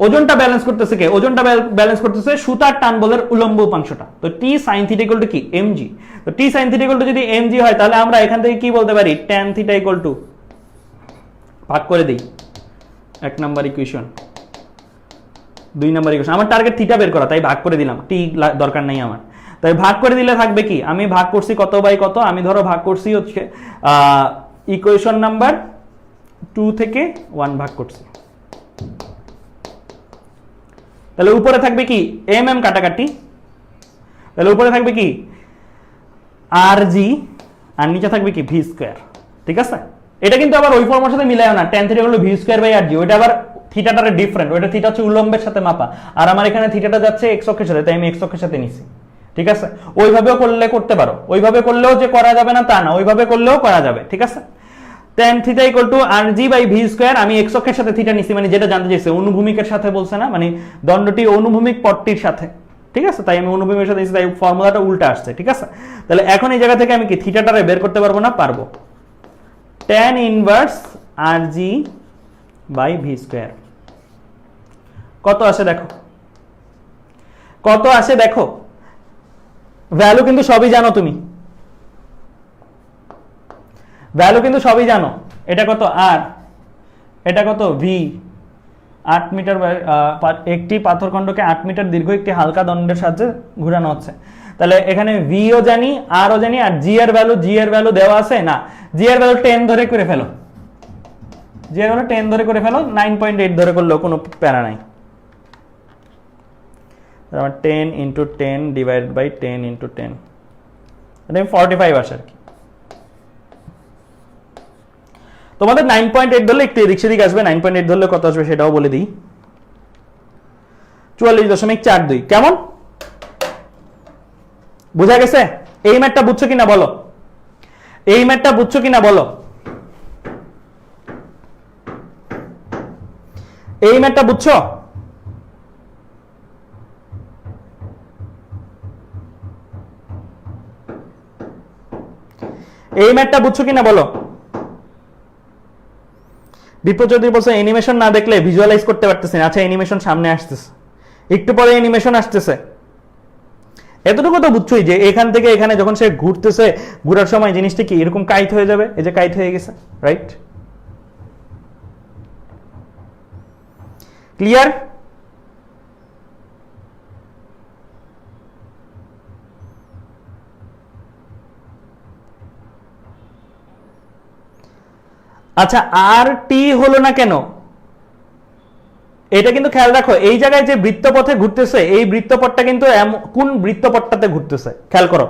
ওজনটা ব্যালেন্স করতেছে কে, ওজনটা ব্যালেন্স করতেছে সুতার টান বলের উলম্ব উপাংশটা। তো টি সাইন থিটা ইকুয়াল টু কি mg, তো টি সাইন থিটা ইকুয়াল টু যদি mg হয় তাহলে আমরা এখান থেকে কি বলতে পারি, tan থিটা ইকুয়াল টু, ভাগ করে দেই 1 নাম্বার ইকুয়েশন 2 নাম্বার ইকুয়েশন, আমার টার্গেট থিটা বের করা, তাই ভাগ করে দিলাম, টি দরকার নাই আমার। তাই ভাগ করে দিলে থাকবে কি, আমি ভাগ করছি কত বাই কত, আমি ধরো ভাগ করছি হচ্ছে ইকুয়েশন নাম্বার 2 থেকে 1 ভাগ করছি, তাহলে উপরে থাকবে কি এম এম কাটাকাটি, তাহলে উপরে থাকবে কি আর জি, আর নিচে থাকবে কি ভি স্কয়ার। ঠিক আছে, এটা কিন্তু আবার ওই ফর্মের সাথে মিলায় না, tan থিটা হলো ভি স্কয়ার বাই আর জি, ওইটা আবার থিটাটার ডিফারেন্ট, ওইটা থিটা হচ্ছে উলম্বের সাথে মাপা, আর আমার এখানে থিটাটা যাচ্ছে এক্স অক্ষের সাথে, তাই আমি এক্স অক্ষের সাথে নিছি। ঠিক আছে, ওইভাবেও করলে করতে পারো, ওইভাবে করলেও যে করা যাবে না তা না, ওইভাবে করলেও করা যাবে। ঠিক আছে, tan theta equal to rg by v square, আমি x অক্ষের সাথে থিটা নিছি, মানে যেটা জানতে চাইছে অনুভূমিকের সাথে বলছে না, মানে দণ্ডটি অনুভূমিক পটটির সাথে। ঠিক আছে, তাই আমি অনুভূমিকের সাথে নিছি, তাই ফর্মুলাটা উল্টা আসছে। ঠিক আছে, তাহলে এখন এই জায়গা থেকে আমি কি থিটাটারে বের করতে পারবো না, পারবো, tan inverse rg by v square কত আসে দেখো, কত আসে দেখো, ভ্যালু কিন্তু সবই জানো তুমি, ভ্যালু কিন্তু সবই জানো, এটা কত আর, এটা কত ভি, 8 মিটার, একটি পাথরখণ্ডকে 8 মিটার দীর্ঘ একটি হালকা দণ্ডের সাহায্যে ঘোরানো হচ্ছে। তাহলে এখানে ভিও জানি, আরও জানি, আর জি এর ভ্যালু দেওয়া আছে না, জি এর ভ্যালু 10 ধরে করে ফেলো, জি এর ভ্যালু 10 ধরে করে ফেলো, 9.8 ধরে করলেও কোনো প্যারা নাই। 10 ইন্টু 10 ডিভাইড বাই 10 ইন্টু 10, এটা 45 আসে আর কি। তোমাদের 9.8 ধরলে একটু এদিক সেদিক আসবে, 9.8 ধরলে কত আসবে সেটাও বলে দিই, 44.42। কেমন বুঝা গেছে? এই ম্যাথটা বুঝছো কিনা বলো, এই ম্যাথটা বুঝছো কিনা বলো, এই ম্যাথটা বুঝছো? এই ম্যাথটা বুঝছো কিনা বলো। বিপ্লব চৌধুরী বলছে অ্যানিমেশন না দেখলে ভিজুয়ালাইজ করতে পারতেছি না। আচ্ছা, অ্যানিমেশন সামনে আসতেছে, একটু পরে অ্যানিমেশন আসতেছে। এতটুকু তো বুঝছোই যে এখান থেকে এখানে যখন সে ঘুরতেছে, ঘুরার সময় জিনিসটা কি এরকম কাইট হয়ে যাবে, এই যে কাইট হয়ে গেছে, রাইট? ক্লিয়ার? আচ্ছা, আর টি হলো না কেন, এটা কিন্তু খেয়াল রাখো। এই জায়গায় যে বৃত্তপথে ঘুরতেছে, এই বৃত্তপথটা কিন্তু কোন বৃত্তপথটাতে ঘুরতেছে খেয়াল করো।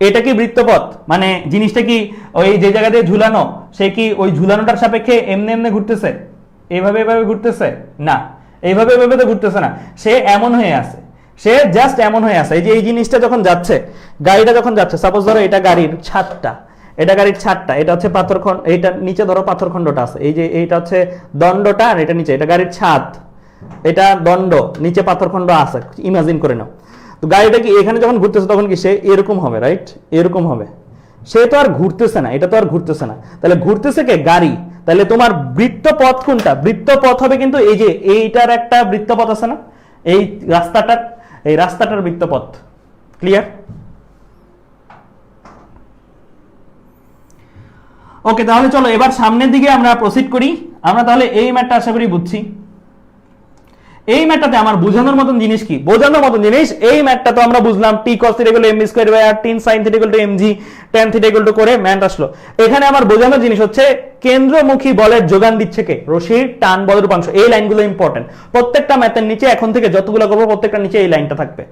এটা কি বৃত্তপথ, মানে জিনিসটা কি ওই যে জায়গা দিয়ে ঝুলানো, সে কি ওই ঝুলানোটার সাপেক্ষে এমনি এমনি ঘুরতেছে, এইভাবে এভাবে ঘুরতেছে না, এইভাবে এভাবে তো ঘুরতেছে না, সে এমন হয়ে আছে, সে জাস্ট এমন হয়ে আছে। এই যে এই জিনিসটা যখন যাচ্ছে, গাড়িটা যখন যাচ্ছে, সাপোজ ধরো এটা গাড়ির ছাদটা, এটা গাড়ির ছাদটা, এটা হচ্ছে পাথরখণ্ড, এইটা নিচে ধরো পাথরখণ্ডটা আছে, এই যে এইটা হচ্ছে দণ্ডটা, আর এটা নিচে, এটা গাড়ির ছাদ, এটা দণ্ড, নিচে পাথরখণ্ড আছে, ইমাজিন করে নাও। তো গাড়িটা কি এখানে যখন ঘুরতেছে তখন কি সে এরকম হবে, রাইট? এরকম হবে, সে তো আর ঘুরতেছে না, এটা তো আর ঘুরতেছে না, তাহলে ঘুরতেছে কে? গাড়ি। তাহলে তোমার বৃত্তপথ কোনটা? বৃত্তপথ হবে কিন্তু এই যে এইটার একটা বৃত্তপথ আছে না, এই রাস্তাটার, এই রাস্তাটার বৃত্তপথ। ক্লিয়ার? ওকে, তাহলে চলো এবার সামনের দিকে আমরা প্রসিড করি। আমরা তাহলে এই ম্যাথটা আশা করি বুঝছি। এই ম্যাথটাতে আমার বোঝানোর মতন জিনিস কি, বোঝানোর মতন জিনিস এই ম্যাথটা তো আমরা বুঝলাম T cos θ = mv square by r, tan sin θ = mg tan θ = করে ম্যাথ আসলো। এখানে আমার বোঝানোর জিনিস হচ্ছে কেন্দ্রমুখী বলের যোগান দিচ্ছে কে, রশির টান বলের উপাংশ। এই লাইনগুলো ইম্পর্টেন্ট, প্রত্যেকটা ম্যাথের নিচে এখন থেকে যতগুলো করবো প্রত্যেকটা নিচে এই লাইনটা থাকবে,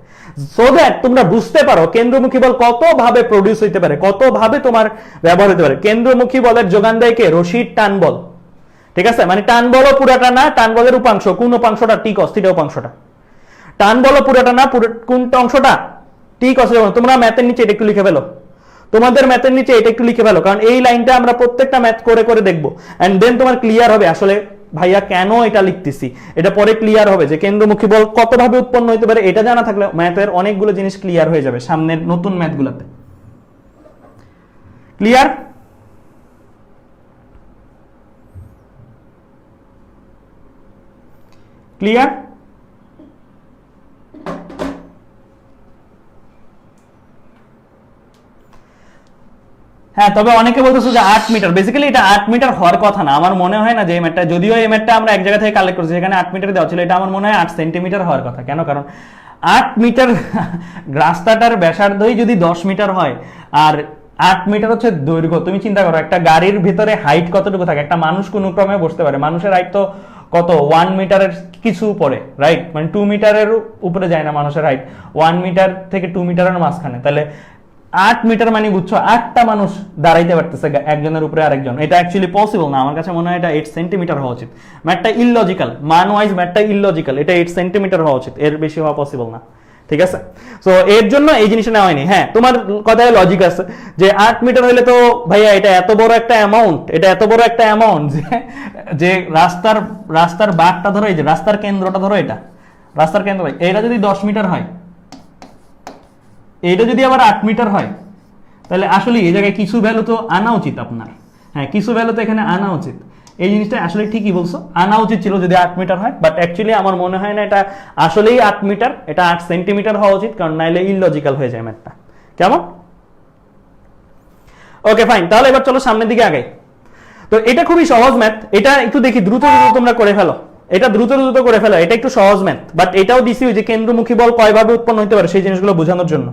সো দ্যাট তোমরা বুঝতে পারো কেন্দ্রমুখী বল কত ভাবে প্রডিউস হইতে পারে, কত ভাবে তোমার ব্যবহার হতে পারে। কেন্দ্রমুখী বলের যোগান দেয় কে, রশির টান বল, ঠিক আছে? মানে টান বলও পুরাটা না, টান বলের উপাংশ, কোন উপাংশটা, টি cos θ উপাংশটা। টান বলও পুরাটা না, কোনটা অংশটা, টি cos θ। তোমরা ম্যাথের নিচে এটা একটু লিখে ফেলো, তোমাদের ম্যাথের নিচে এটা একটু লিখে ফেলো, কারণ এই লাইনটা আমরা প্রত্যেকটা ম্যাথ করে করে দেখবো, এন্ড দেন তোমার ক্লিয়ার হবে আসলে ভাইয়া কেন এটা লিখতেছি। এটা পরে ক্লিয়ার হবে যে কেন্দ্রমুখী বল কত ভাবে উৎপন্ন হতে পারে। এটা জানা থাকলে ম্যাথের অনেকগুলো জিনিস ক্লিয়ার হয়ে যাবে সামনের নতুন ম্যাথগুলোতে। ক্লিয়ার? ক্লিয়ার? হ্যাঁ, তবে অনেকে বলতেছে যে 8 মিটার, বেসিক্যালি এটা 8 মিটার হওয়ার কথা না। আমার মনে হয় না যে এই ম্যাটটা, যদিও এই ম্যাটটা আমরা এক জায়গা থেকে কালেক্ট করছি যেখানে 8 মিটার দেওয়া ছিল, এটা আমার মনে হয় 8 সেন্টিমিটার হওয়ার কথা। কেন? কারণ 8 মিটার রাস্তাটার ব্যাসার্ধই যদি 10 মিটার হয় আর 8 মিটার হচ্ছে দৈর্ঘ্য, তুমি চিন্তা করো একটা গাড়ির ভিতরে হাইট কতটুকু থাকে, একটা মানুষ কোন ক্রমে বসতে পারে, মানুষের হাইট তো কত 1 মিটারের কিছু উপরে, রাইট? মানে 2 মিটারের উপরে যায় না মানুষের হাইট, 1 মিটার থেকে 2 মিটারের মাঝখানে। তাহলে 8 মিটার মানে বুঝছো 8টা মানুষ দাঁড়াইতে পারতেছে একজনের উপরে আরেকজন। এটা অ্যাকচুয়ালি পসিবল না, আমার কাছে মনে হয় এটা 8 সেন্টিমিটার হওয়া উচিত। ম্যাথটা ইললজিক্যাল, মান ওয়াইজ ম্যাথটা ইললজিক্যাল, এটা 8 সেন্টিমিটার হওয়া উচিত, এর বেশি হওয়া পসিবল না, ঠিক আছে? সো এর জন্য এই জিনিসটা নেওয়া হয়নি। হ্যাঁ, তোমার কথায় লজিক আছে যে 8 মিটার হইলে তো ভাইয়া এটা এত বড় একটা অ্যামাউন্ট, এটা এত বড় একটা অ্যামাউন্ট যে রাস্তার বাঁকটা ধরো, এই যে রাস্তার কেন্দ্রটা ধরো, এটা রাস্তার কেন্দ্র, এটা যদি 10 মিটার হয়, এটা যদি আবার 8 মিটার হয়, তাহলে আসলে এই জায়গায় কিছু ভ্যালু তো আনা উচিত আপনার। হ্যাঁ, কিছু ভ্যালু তো এখানে আনা উচিত। এই জিনিসটা আসলে ঠিকই বলছো, আনা উচিত ছিল যদি 8 মিটার হয়, বাট অ্যাকচুয়ালি আমার মনে হয় না এটা আসলেই 8 মিটার, এটা 8 সেন্টিমিটার হওয়া উচিত, কারণ নাইলে ইললজিক্যাল হয়ে যায় ম্যাথটা। কেমন? ওকে ফাইন, তাহলে এবার চলো সামনের দিকে আগাই। তো এটা খুবই সহজ ম্যাথ, এটা একটু দেখি দ্রুত দ্রুত তোমরা করে ফেলো, এটা দ্রুত দ্রুত করে ফেলো, এটা একটু সহজ ম্যাথ, বাট এটাও দিছি যে কেন্দ্রমুখী বল কয়ভাবে উৎপন্ন হতে পারে সেই জিনিসগুলো বোঝানোর জন্য।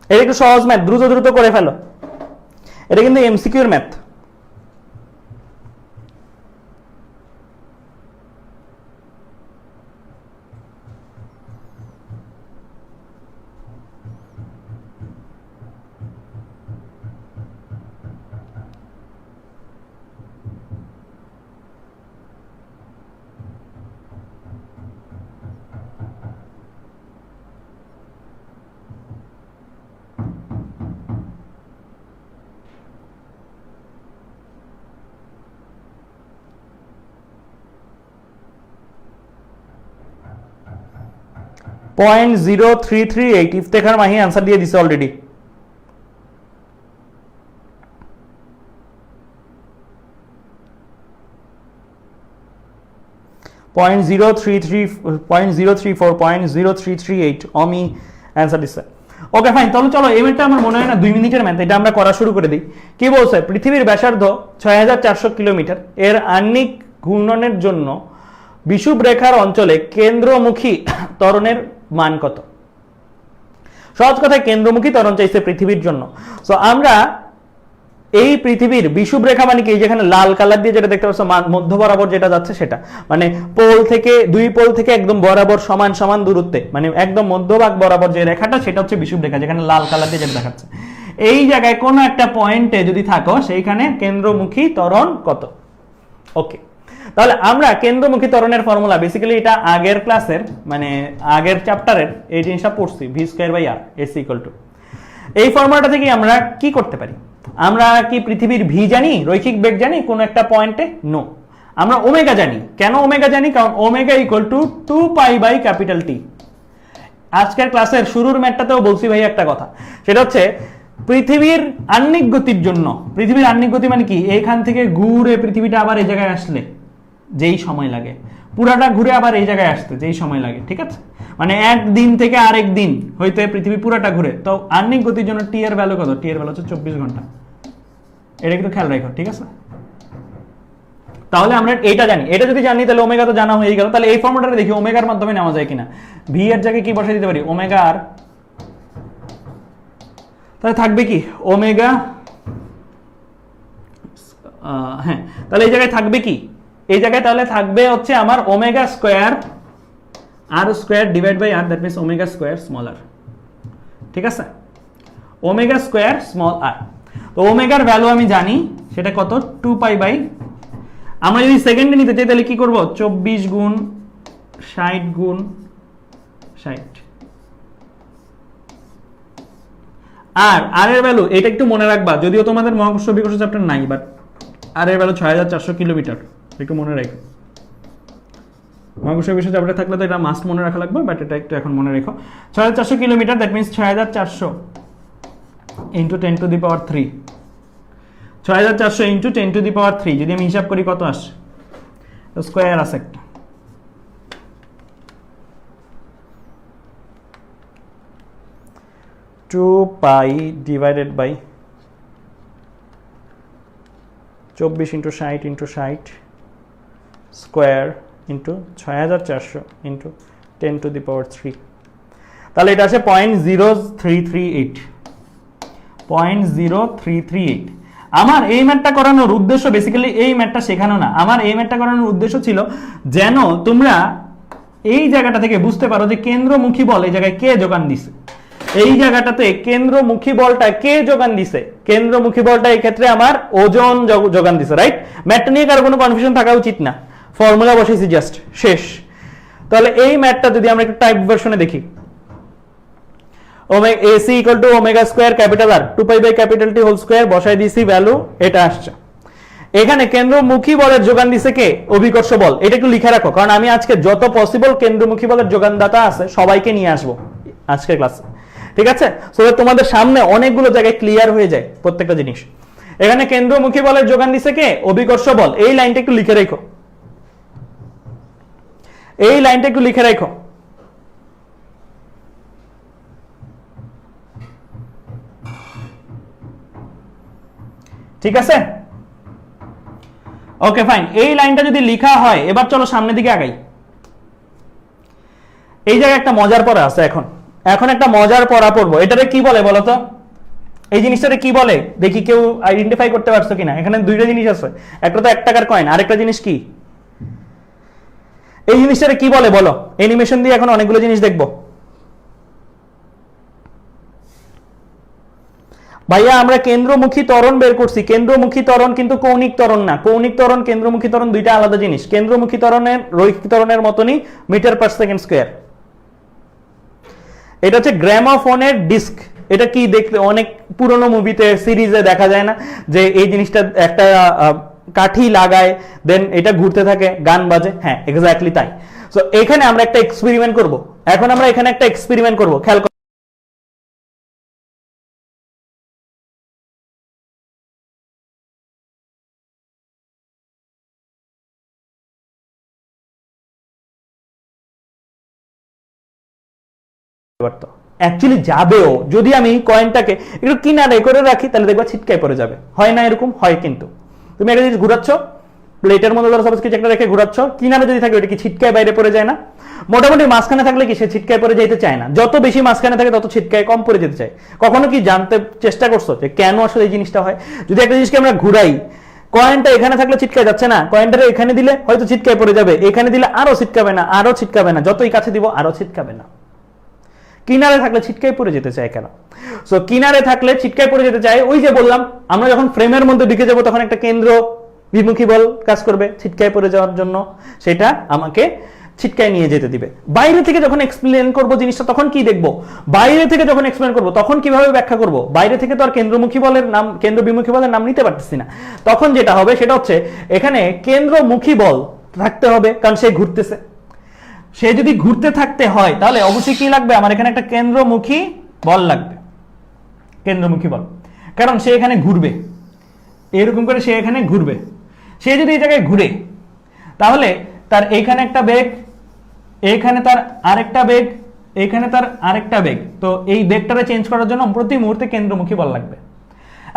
এটা একটু সহজ ম্যাথ, দ্রুত দ্রুত করে ফেলো, এটা কিন্তু এমসিকিউর ম্যাথ। .0338 ইফতেখার মাহি আনসার দিয়ে দিছে অলরেডি। .034 অমি অ্যান্সার দিচ্ছে। ওকে ফাইন, তাহলে চলো এই ম্যাথটা আমার মনে হয় না 2 মিনিটের ম্যাথ, এটা আমরা করা শুরু করে দিই। কি বলছে? পৃথিবীর ব্যাসার্ধ 6400 কিলোমিটার, এর আহ্নিক ঘূর্ণনের জন্য বিষুব রেখার অঞ্চলে কেন্দ্রমুখী ত্বরণের মান কত? সহজ কথায় কেন্দ্রমুখী ত্বরণ চাইছে পৃথিবীর জন্য। সো আমরা এই পৃথিবীর বিষুব রেখা মানে কি, যেখানে লাল কালার দিয়ে যেটা দেখতে পাচ্ছ মধ্য বরাবর যেটা যাচ্ছে সেটা, মানে পোল থেকে, দুই পোল থেকে একদম বরাবর সমান সমান দূরত্বে, মানে একদম মধ্যভাগ বরাবর যে রেখাটা সেটা হচ্ছে বিষুব রেখা, যেখানে লাল কালার দিয়ে যেটা দেখাচ্ছে। এই জায়গায় কোনো একটা পয়েন্টে যদি থাকো সেইখানে কেন্দ্রমুখী ত্বরণ কত? ওকে, তাহলে আমরা কেন্দ্রমুখী ত্বরণের ফর্মুলা, বেসিক্যালি এটা আগের ক্লাসের মানে আগের চ্যাপ্টারের এই জিনিসটা পড়ছি, v²/r = এই ফর্মুলাটা থেকে আমরা কি করতে পারি? আমরা কি পৃথিবীর ভি জানি, রৈখিক বেগ জানি কোন একটা পয়েন্টে? নো, আমরা ওমেগা জানি। কেন ওমেগা জানি? কারণ ওমেগা = 2π/T। আজকের ক্লাসের শুরুর ম্যাথটাতেও বলছি ভাই একটা কথা, সেটা হচ্ছে পৃথিবীর আহ্নিক গতির জন্য, পৃথিবীর আহ্নিক গতি মানে কি, এইখান থেকে ঘুরে পৃথিবীটা আবার এই জায়গায় আসলে যেই সময় লাগে, পুরাটা ঘুরে আবার এই জায়গায় আসতে যেই সময় লাগে, ঠিক আছে? মানে একদিন থেকে আরেক দিন হইতে পৃথিবী পুরাটা ঘুরে। তো আহ্নিক গতির জন্য টি এর ভ্যালু কত? টি এর ভ্যালু হচ্ছে 24 ঘন্টা। এটা কিন্তু খেয়াল রাখো, ঠিক আছে? তাহলে আমরা এটা জানি, এটা যদি জানি তাহলে ওমেগা তো জানা হয়ে গেল। তাহলে এই ফর্মুলাটা দেখি ওমেগার মাধ্যমে নেওয়া যায় কিনা। ভি এর জায়গায় কি বসাই দিতে পারি? ওমেগা আর, তাহলে থাকবে কি ওমেগা, হ্যাঁ, তাহলে এই জায়গায় থাকবে কি? এই জায়গায় তাহলে থাকবে হচ্ছে আমার omega square r square divide by r, that means omega square small r, ঠিক আছে? Omega square small r. তো ওমেগার ভ্যালু আমি জানি, সেটা কত? 2 পাই বাই, আমরা যদি সেকেন্ডে নিতে চাই তাহলে কি করব? 24 গুণ 60 গুণ 60। আর আর এর ভ্যালু, এটা একটু মনে রাখবা, যদিও তোমাদের মহাকর্ষ বিকর্ষ চ্যাপ্টার নাই, বাট আর এর ভ্যালু 6400 কিলোমিটার, একটু মনে রাখো। মহাকর্ষ বিকর্ষ চ্যাপ্টারে থাকলে তো এটা মাস্ট মনে রাখা লাগবে, বাট এটা একটু এখন মনে রেখো। 6400 kilometre, that means 6400 into 10 to the power 3, 6400 into 10 to the power 3 যদি আমি হিসাব করি কত আসে? স্কোয়ার আছে একটা, two pi divided by 24 into 60 into 60 square into 6400 into 10 to the power 3, তাহলে এটা আসে 0.0338, 0.0338। আমার এই ম্যাথটা করানোর উদ্দেশ্য বেসিক্যালি এই ম্যাথটা শেখানো না, আমার এই ম্যাথটা করানোর উদ্দেশ্য ছিল যেন তোমরা এই জায়গাটা থেকে বুঝতে পারো যে কেন্দ্রমুখী বল এই জায়গায় কে যোগান দিছে। এই জায়গাটাতে কেন্দ্রমুখী বলটা কে যোগান দিছে? কেন্দ্রমুখী বলটা এই ক্ষেত্রে আমার ওজন যোগান দিছে, রাইট? ম্যাথটা নিয়ে কারো কোনো কনফিউশন থাকা উচিত না, ফর্মুলা বসাইছি জাস্ট, শেষ। তাহলে এই ম্যাথটা যদি আমরা একটু টাইপ ভার্সনে দেখি, AC equal to omega square capital R 2 pi by capital T whole square, বসাই দিছি ভ্যালু, এটা আসছে। এখানে কেন্দ্রমুখী বলের যোগান দিছে কে? অভিকর্ষ বল। এটা একটু লিখে রাখো, কারণ আমি আজকে যত পসিবল কেন্দ্রমুখী বলের যোগানদাতা আছে সবাইকে নিয়ে আসবো আজকের ক্লাসে, ঠিক আছে? সো তোমাদের সামনে অনেকগুলো জায়গায় ক্লিয়ার হয়ে যায় প্রত্যেকটা জিনিস। এখানে কেন্দ্রমুখী বলের যোগান দিছে কে? অভিকর্ষ বল। এই লাইনটা একটু লিখে রাখো, এই লাইনটা একটু লিখে রাখো। ঠিক আছে, ওকে ফাইন। এই লাইনটা যদি লেখা হয়, এবার চলো সামনের দিকে আগাই। এই জায়গায় একটা মজার পড়া আছে, এখন একটা মজার পড়া পড়বো। এটারে কি বলে বলো তো? এই জিনিসটারে কি বলে দেখি, কেউ আইডেন্টিফাই করতে পারছো কিনা? এখানে দুইটা জিনিস আছে, একটা তো 1 টাকার কয়েন, আরেকটা জিনিস কি? এই জিনিসটারে কি বলে বলো? অ্যানিমেশন দিয়ে এখন অনেকগুলো জিনিস দেখবো। ভাইয়া আমরা কেন্দ্রমুখী ত্বরণ বের করছি, কেন্দ্রমুখী ত্বরণ কিন্তু কৌণিক ত্বরণ না। কৌণিক ত্বরণ কেন্দ্রমুখী ত্বরণ দুইটা আলাদা জিনিস। কেন্দ্রমুখী ত্বরণের রৈখিক ত্বরণের মতনই মিটার পার সেকেন্ড স্কয়ার। এটা হচ্ছে গ্রামোফোনের ডিস্ক। এটা কি দেখতে অনেক পুরনো মুভিতে সিরিজে দেখা যায় না, যে এই জিনিসটা একটা কাঠি লাগায়, দেন এটা ঘুরতে থাকে, গান বাজে। হ্যাঁ, এক্স্যাক্টলি তাই। সো এখানে আমরা একটা এক্সপেরিমেন্ট করব। এখন আমরা এখানে একটা এক্সপেরিমেন্ট করব, খেয়াল অ্যাকচুয়ালি যাবেও, যদি আমি কয়েনটাকে একটু কিনারে করে রাখি তাহলে দেখবা ছিটকায় পড়ে যাবে। হয় না এরকম? হয়। কিন্তু তুমি একটা জিনিস ঘুরাচ্ছ, প্লেটের মধ্যে ধরো সাপোজ কিছু একটা রেখে ঘুরাচ্ছ, কিনারে যদি থাকে ওটা কি ছিটকায় বাইরে পড়ে যায় না? মোটামুটি মাঝখানে থাকলে কি সে ছিটকায় পড়ে যেতে চায় না। যত বেশি মাঝখানে থাকে তত ছিটকায় কম পড়ে যেতে চায়। কখনো কি জানতে চেষ্টা করছো যে কেন আসলে এই জিনিসটা হয়? যদি একটা জিনিসকে আমরা ঘুরাই, কয়েনটা এখানে থাকলে ছিটকায় যাচ্ছে না, কয়েনটা এখানে দিলে হয়তো ছিটকায় পড়ে যাবে, এখানে দিলে আরো ছিটকাবে না, আরো ছিটকাবে না, যতই কাছে দিব আরো ছিটকাবে না। কিনারে থাকলে ছিটকায় পড়ে যেতে চায় কেন? সো কিনারে থাকলে ছিটকায় পড়ে যেতে চায়, ওই যে বললাম আমরা যখন ফ্রেমের মধ্যে ঢুকে যাব তখন একটা কেন্দ্র বিমুখী বল কাজ করবে ছিটকায় পড়ে যাওয়ার জন্য, সেটা আমাকে ছিটকায় নিয়ে যেতে দিবে। বাইরে থেকে যখন এক্সপ্লেন করব জিনিসটা তখন কি দেখব? বাইরে থেকে যখন এক্সপ্লেন করব তখন কিভাবে ব্যাখ্যা করব? বাইরে থেকে তো আর কেন্দ্রমুখী বলের নাম, কেন্দ্র বিমুখী বলের নাম নিতে পারতেছি না। তখন যেটা হবে সেটা হচ্ছে এখানে কেন্দ্রমুখী বল থাকতে হবে, কারণ সে ঘুরতেছে। সে যদি ঘুরতে থাকতে হয় তাহলে অবশ্যই কি লাগবে? আমার এখানে একটা কেন্দ্রমুখী বল লাগবে, কেন্দ্রমুখী বল, কারণ সে এখানে ঘুরবে, এরকম করে সে এখানে ঘুরবে। সে যদি এই জায়গায় ঘুরে তাহলে তার এইখানে একটা বেগ, এইখানে তার আরেকটা বেগ, এইখানে তার আরেকটা বেগ। তো এই বেগটারে চেঞ্জ করার জন্য প্রতি মুহূর্তে কেন্দ্রমুখী বল লাগবে।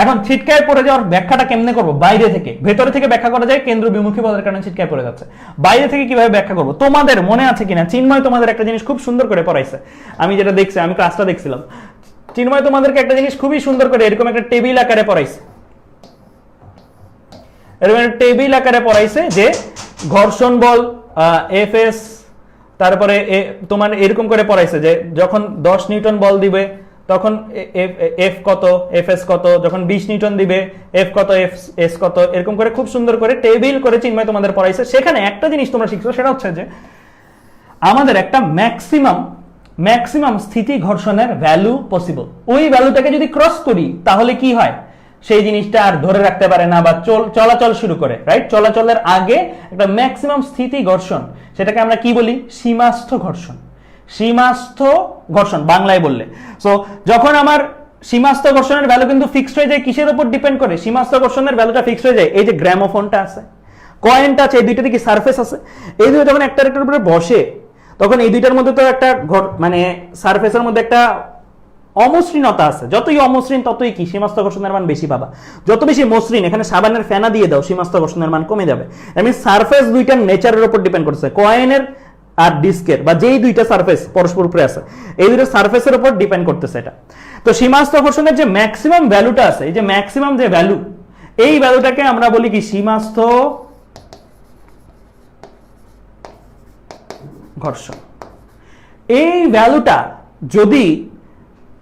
এখন ছিটকায় পড়ে যাওয়ার ব্যাখ্যাটা কেমনে করবো? বাইরে থেকে, ভেতরে থেকে ব্যাখ্যা করা যায়, কেন্দ্র বিমুখী বলের কারণে ছিটকায় পড়ে যাচ্ছে। বাইরে থেকে কিভাবে ব্যাখ্যা করবো? তোমাদের মনে আছে কিনা, চিন্ময় তোমাদের একটা জিনিস খুব সুন্দর করে পড়াইছে, আমি যেটা দেখছি, আমি ক্লাসটা দেখছিলাম, চিন্ময় তোমাদেরকে একটা জিনিস খুবই সুন্দর করে এরকম একটা টেবিল আকারে পড়াইছে, এরকম একটা টেবিল আকারে পড়াইছে যে ঘর্ষণ বল এফএস, তারপরে তোমার এরকম করে পড়াইছে যে যখন 10 নিউটন বল দিবে তখন এফ কত, এফএস কত, যখন 20 নিউটন দিবে এফ কত, এস কত, এরকম করে খুব সুন্দর করে টেবিল করে চিন্ময় তোমাদের পড়াইছে। সেখানে একটা জিনিস তোমরা শিখছো, সেটা হচ্ছে যে আমাদের একটা ম্যাক্সিমাম স্থিতি ঘর্ষণের ভ্যালু পসিবল, ওই ভ্যালুটাকে যদি ক্রস করি তাহলে কি হয়, সেই জিনিসটা আর ধরে রাখতে পারে না বা চলাচল শুরু করে, রাইট? চলাচলের আগে একটা ম্যাক্সিমাম স্থিতি ঘর্ষণ, সেটাকে আমরা কি বলি? সীমাস্থ ঘর্ষণ। সীমাস্থ ঘর্ষণ বাংলায় বললে। সো যখন আমার সীমাস্থ ঘর্ষণের ভ্যালু কিন্তু ফিক্সড হয়ে যায়, কিসের উপর ডিপেন্ড করে? সীমাস্থ ঘর্ষণের ভ্যালুটা ফিক্সড হয়ে যায়। এই যে গ্রামোফোনটা আছে, কয়েনটা আছে, এই দুইটাতে কি সারফেস আছে? এই দুটো যখন একটা একটার উপরে বসে তখন এই দুইটার মধ্যে তো একটা মানে সারফেসের মধ্যে একটা অমসৃণতা আছে। যতই অমসৃণ ততই কি সীমাস্থ ঘর্ষণের মান বেশি পাবা। যত বেশি মসৃণ, এখানে সাবানের ফেনা দিয়ে দাও, সীমাস্থ ঘর্ষণের মান কমে যাবে। আমি সারফেস দুইটার নেচারের উপর ডিপেন্ড করছে, কয়েনের আর ডিস্কের, বা যেই দুইটা সারফেস পরস্পর উপরে আছে এই দুইটা সারফেসের উপর ডিপেন্ড করতেছে এটা। তো সীমাস্থ ঘর্ষণের যে ম্যাক্সিমাম ভ্যালুটা আছে, এই যে ম্যাক্সিমাম যে ভ্যালু, এই ভ্যালুটাকে আমরা বলি কি? সীমাস্থ ঘর্ষণ। এই ভ্যালুটা যদি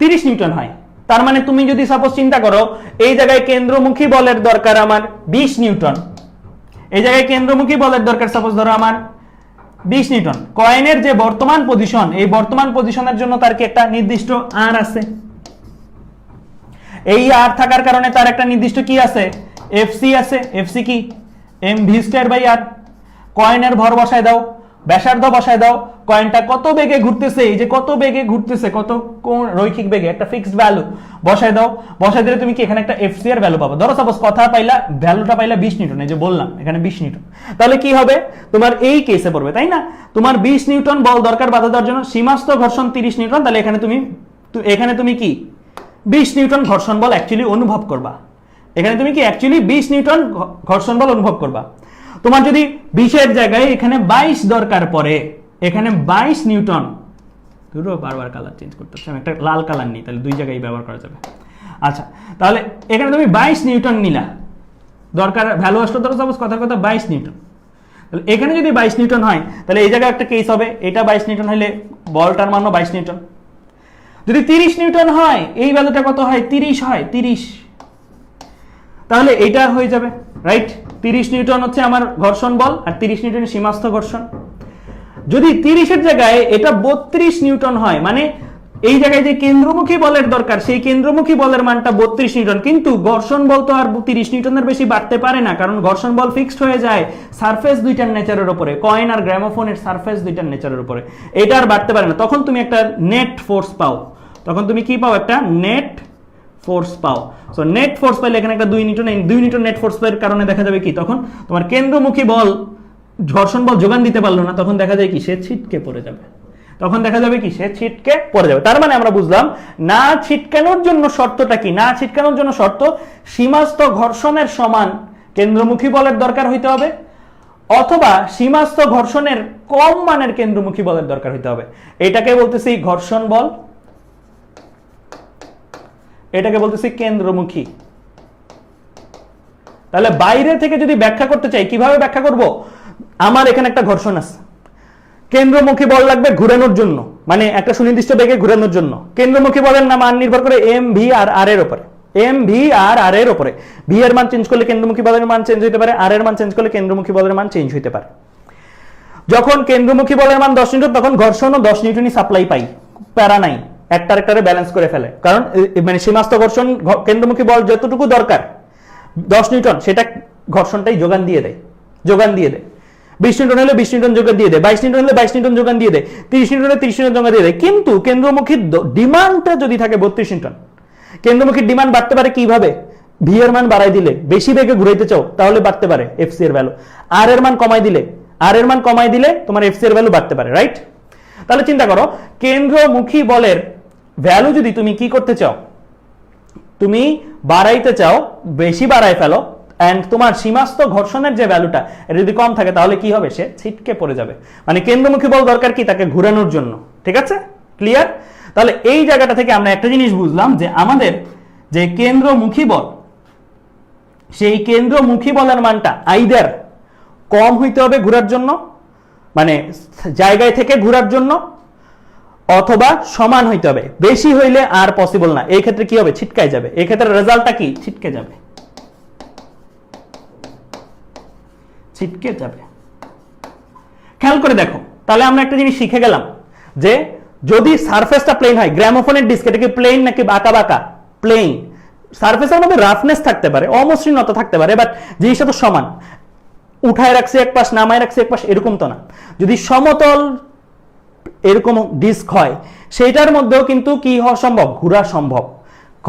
30 নিউটন হয়, তার মানে তুমি যদি সাপোজ চিন্তা করো এই জায়গায় কেন্দ্রমুখী বলের দরকার আমার 20 নিউটন, এই জায়গায় কেন্দ্রমুখী বলের দরকার সাপোজ ধরো আমার 20 নিউটন। কয়েনের যে বর্তমান পজিশন, এই বর্তমান পজিশনের জন্য তার কি একটা নির্দিষ্ট আর আছে, এই আর থাকার কারণে তার একটা নির্দিষ্ট কি আছে? এফসি আছে। এফসি কি? mv²/r। কয়েনের ভর বসায় দাও, ব্যাসার্ধ বসায় দাও, কয়েনটা কত বেগে ঘুরতেছে, এই যে কত বেগে ঘুরতেছে, কত কোন রৈখিক বেগে, একটা ফিক্সড ভ্যালু বসায় দাও। বসায় দিলে তুমি কি এখানে একটা এফসি এর ভ্যালু পাবো। ধরো সাপোজ কথা পাইলা, ভ্যালুটা পাইলা 20 নিউটন, এই যে বললাম এখানে 20 নিউটন। তাহলে কি হবে? তোমার এই কেসে পড়বে, তাই না? তোমার 20 নিউটন বল দরকার বাধা দেওয়ার জন্য, সীমাস্থ ঘর্ষণ 30 নিউটন। তাহলে এখানে তুমি কি 20 নিউটন ঘর্ষণ বল অ্যাকচুয়ালি অনুভব করবা। এখানে তুমি কি অ্যাকচুয়ালি 20 নিউটন ঘর্ষণ বল অনুভব করবা। তোমার যদি 20 এর জায়গায় এখানে 22 দরকার পড়ে, এখানে 22 নিউটন, দুটো বারবার কালার চেঞ্জ করতে হচ্ছে, আমি একটা লাল কালার নিই, তাহলে দুই জায়গায় ব্যবহার করা যাবে। আচ্ছা, তাহলে এখানে তুমি 22 নিউটন নিলা, দরকার ভ্যালু আসলো ধরো সাপোজ কথার কথা 22 নিউটন। তাহলে এখানে যদি 22 নিউটন হয়, তাহলে এই জায়গায় একটা কেস হবে, এটা 22 নিউটন হলে বলটার মানও 22 নিউটন। যদি 30 নিউটন হয়, এই ভ্যালুটা কত হয়? 30 হয়, 30। তাহলে এটা হয়ে যাবে, রাইট? 30 নিউটন হচ্ছে আমার ঘর্ষণ বল, আর 30 নিউটন সীমাস্থ ঘর্ষণ। যদি 30 এর জায়গায় এটা 32 নিউটন হয়, মানে এই জায়গায় যে কেন্দ্রমুখী বলের দরকার, সেই কেন্দ্রমুখী বলের মানটা 32 নিউটন, কিন্তু ঘর্ষণ বল তো আর 30 নিউটনের বেশি বাড়তে পারে না, কারণ ঘর্ষণ বল ফিক্সড হয়ে যায় সারফেস দুইটার নেচারের উপরে, কয়েন আর গ্রামোফোনের সারফেস দুইটার নেচারের উপরে, এটা আর বাড়তে পারে না। তখন তুমি একটা নেট ফোর্স পাও, তখন তুমি কি পাও? একটা নেট ফোর্স পাও। সো নেট ফোর্স পাইলে এখানে একটা 2 নিউটন নেট ফোর্স পাওয়ার কারণে দেখা যাবে কি? তখন তোমার কেন্দ্রমুখী বল ঘর্ষণ বল যোগান দিতে পারলো না, তখন দেখা যায় কি? সে ছিটকে পড়ে যাবে। তখন দেখা যাবে কি? সে ছিটকে পড়ে যাবে। তার মানে আমরা বুঝলাম না ছিটকানোর জন্য শর্তটা কি? না ছিটকানোর জন্য শর্ত সীমাস্থ ঘর্ষণের সমান কেন্দ্রমুখী বলের দরকার হইতে হবে, অথবা সীমাস্থ ঘর্ষণের কম মানের কেন্দ্রমুখী বলের দরকার হইতে হবে। এটাকে বলতেছি ঘর্ষণ বল, এটাকে বলতেছি কেন্দ্রমুখী। তাহলে বাইরে থেকে যদি ব্যাখ্যা করতে চাই, কিভাবে ব্যাখ্যা করব? আমার এখানে একটা ঘর্ষণ আছে, কেন্দ্রমুখী বল লাগবে ঘুরানোর জন্য, মানে একটা সুনির্দিষ্ট বেগে ঘুরানোর জন্য। কেন্দ্রমুখী বলের মান নির্ভর করে এম ভি আর আর এর উপরে, এম ভি আর আর এর উপরে। ভি এর মান চেঞ্জ করলে কেন্দ্রমুখী বলের মান চেঞ্জ হতে পারে, আর এর মান চেঞ্জ করলে কেন্দ্রমুখী বলের মান চেঞ্জ হতে পারে। যখন কেন্দ্রমুখী বলের মান 10 নিউটন, তখন ঘর্ষণও 10 নিউটনই সাপ্লাই পাই, প্যারা নাই, একটার একটারে ব্যালেন্স করে ফেলে। কারণ মানে সীমাস্থ ঘর্ষণ কেন্দ্রমুখী বল যতটুকু দরকার 10 নিউটন, সেটা ঘর্ষণটাই যোগান দিয়ে দেয়। 20 নিউটন হলে 20 নিউটন যোগান দিয়ে দেয়, 22 নিউটন হলে 22 নিউটন যোগান দিয়ে দেয়, 30 নিউটন হলে 30 নিউটন যোগান দিয়ে দেয়। কিন্তু কেন্দ্রমুখীর ডিমান্ডটা যদি থাকে 32 নিউটন, কেন্দ্রমুখীর ডিমান্ড বাড়তে পারে কিভাবে? ভি এর মান বাড়াই দিলে, বেশি বেগে ঘুরাইতে চাও তাহলে বাড়তে পারে এফসি এর ভ্যালু, আর এর মান কমাই দিলে আর এর মান কমাই দিলে তোমার এফসি এর ভ্যালু বাড়তে পারে, রাইট? তাহলে চিন্তা করো, কেন্দ্রমুখী বলের ভ্যালু যদি তুমি কি করতে চাও, তুমি বাড়াইতে চাও, বেশি বাড়াই ফেলো, এন্ড তোমার সীমাস্থ ঘর্ষণের যে ভ্যালুটা এটা যদি কম থাকে তাহলে কি হবে, সে ছিটকে পড়ে যাবে। মানে কেন্দ্রমুখী বল দরকার কি, তাকে ঘোরানোর জন্য। ঠিক আছে, ক্লিয়ার? তাহলে এই জায়গাটা থেকে আমরা একটা জিনিস বুঝলাম যে আমাদের যে কেন্দ্রমুখী বল, সেই কেন্দ্রমুখী বলের মানটা আইদার কম হইতে হবে ঘোরার জন্য, মানে জায়গায় থেকে ঘোরার জন্য, অথবা সমান হইতে হবে। বেশি হইলে আর পসিবল না, এই ক্ষেত্রে কি হবে, ছিটকাই যাবে। এই ক্ষেত্রে রেজাল্টটা কি, ছিটকে যাবে, ছিটকে যাবে। খেয়াল করে দেখো, তাহলে আমরা একটা জিনিস শিখে গেলাম যে যদি সারফেসটা প্লেন হয়, গ্রামোফোনের ডিস্ক এটা কি প্লেন নাকি বাঁকা বাঁকা? প্লেন। সারফেসের মধ্যে রাফনেস থাকতে পারে, অমসৃণতা থাকতে পারে, বাট জিনিসটা তো সমান। উঠায় রাখছে এক পাশ, নামায় রাখছে এক পাশ, এরকম তো না। যদি সমতল এরকম ডিস্ক হয়, সেইটার মধ্যেও কিন্তু কি হওয়া সম্ভব, ঘোরা সম্ভব,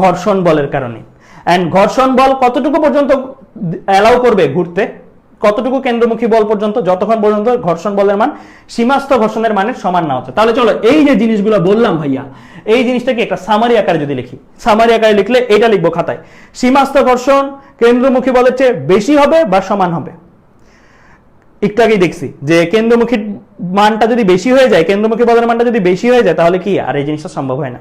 ঘর্ষণ বলের কারণে। এন্ড ঘর্ষণ বল কতটুকু পর্যন্ত অ্যালাউ করবে ঘুরতে, কতটুকু কেন্দ্রমুখী বল পর্যন্ত, যতক্ষণ পর্যন্ত ঘর্ষণ বলের মান সীমাস্থ ঘর্ষণের মানের সমান না হচ্ছে। তাহলে চলো এই যে জিনিসগুলো বললাম ভাইয়া, এই জিনিসটাকে একটা সামারি আকারে যদি লিখি, সামারি আকারে লিখলে এটা লিখবো খাতায়, সীমাস্থ ঘর্ষণ কেন্দ্রমুখী বলের চেয়ে বেশি হবে বা সমান হবে। একটু আগেই দেখছি যে কেন্দ্রমুখী মানটা যদি বেশি হয়ে যায়, কেন্দ্রমুখী বলের মানটা যদি বেশি হয়ে যায় তাহলে কি আর এই জিনিসটা সম্ভব হয় না।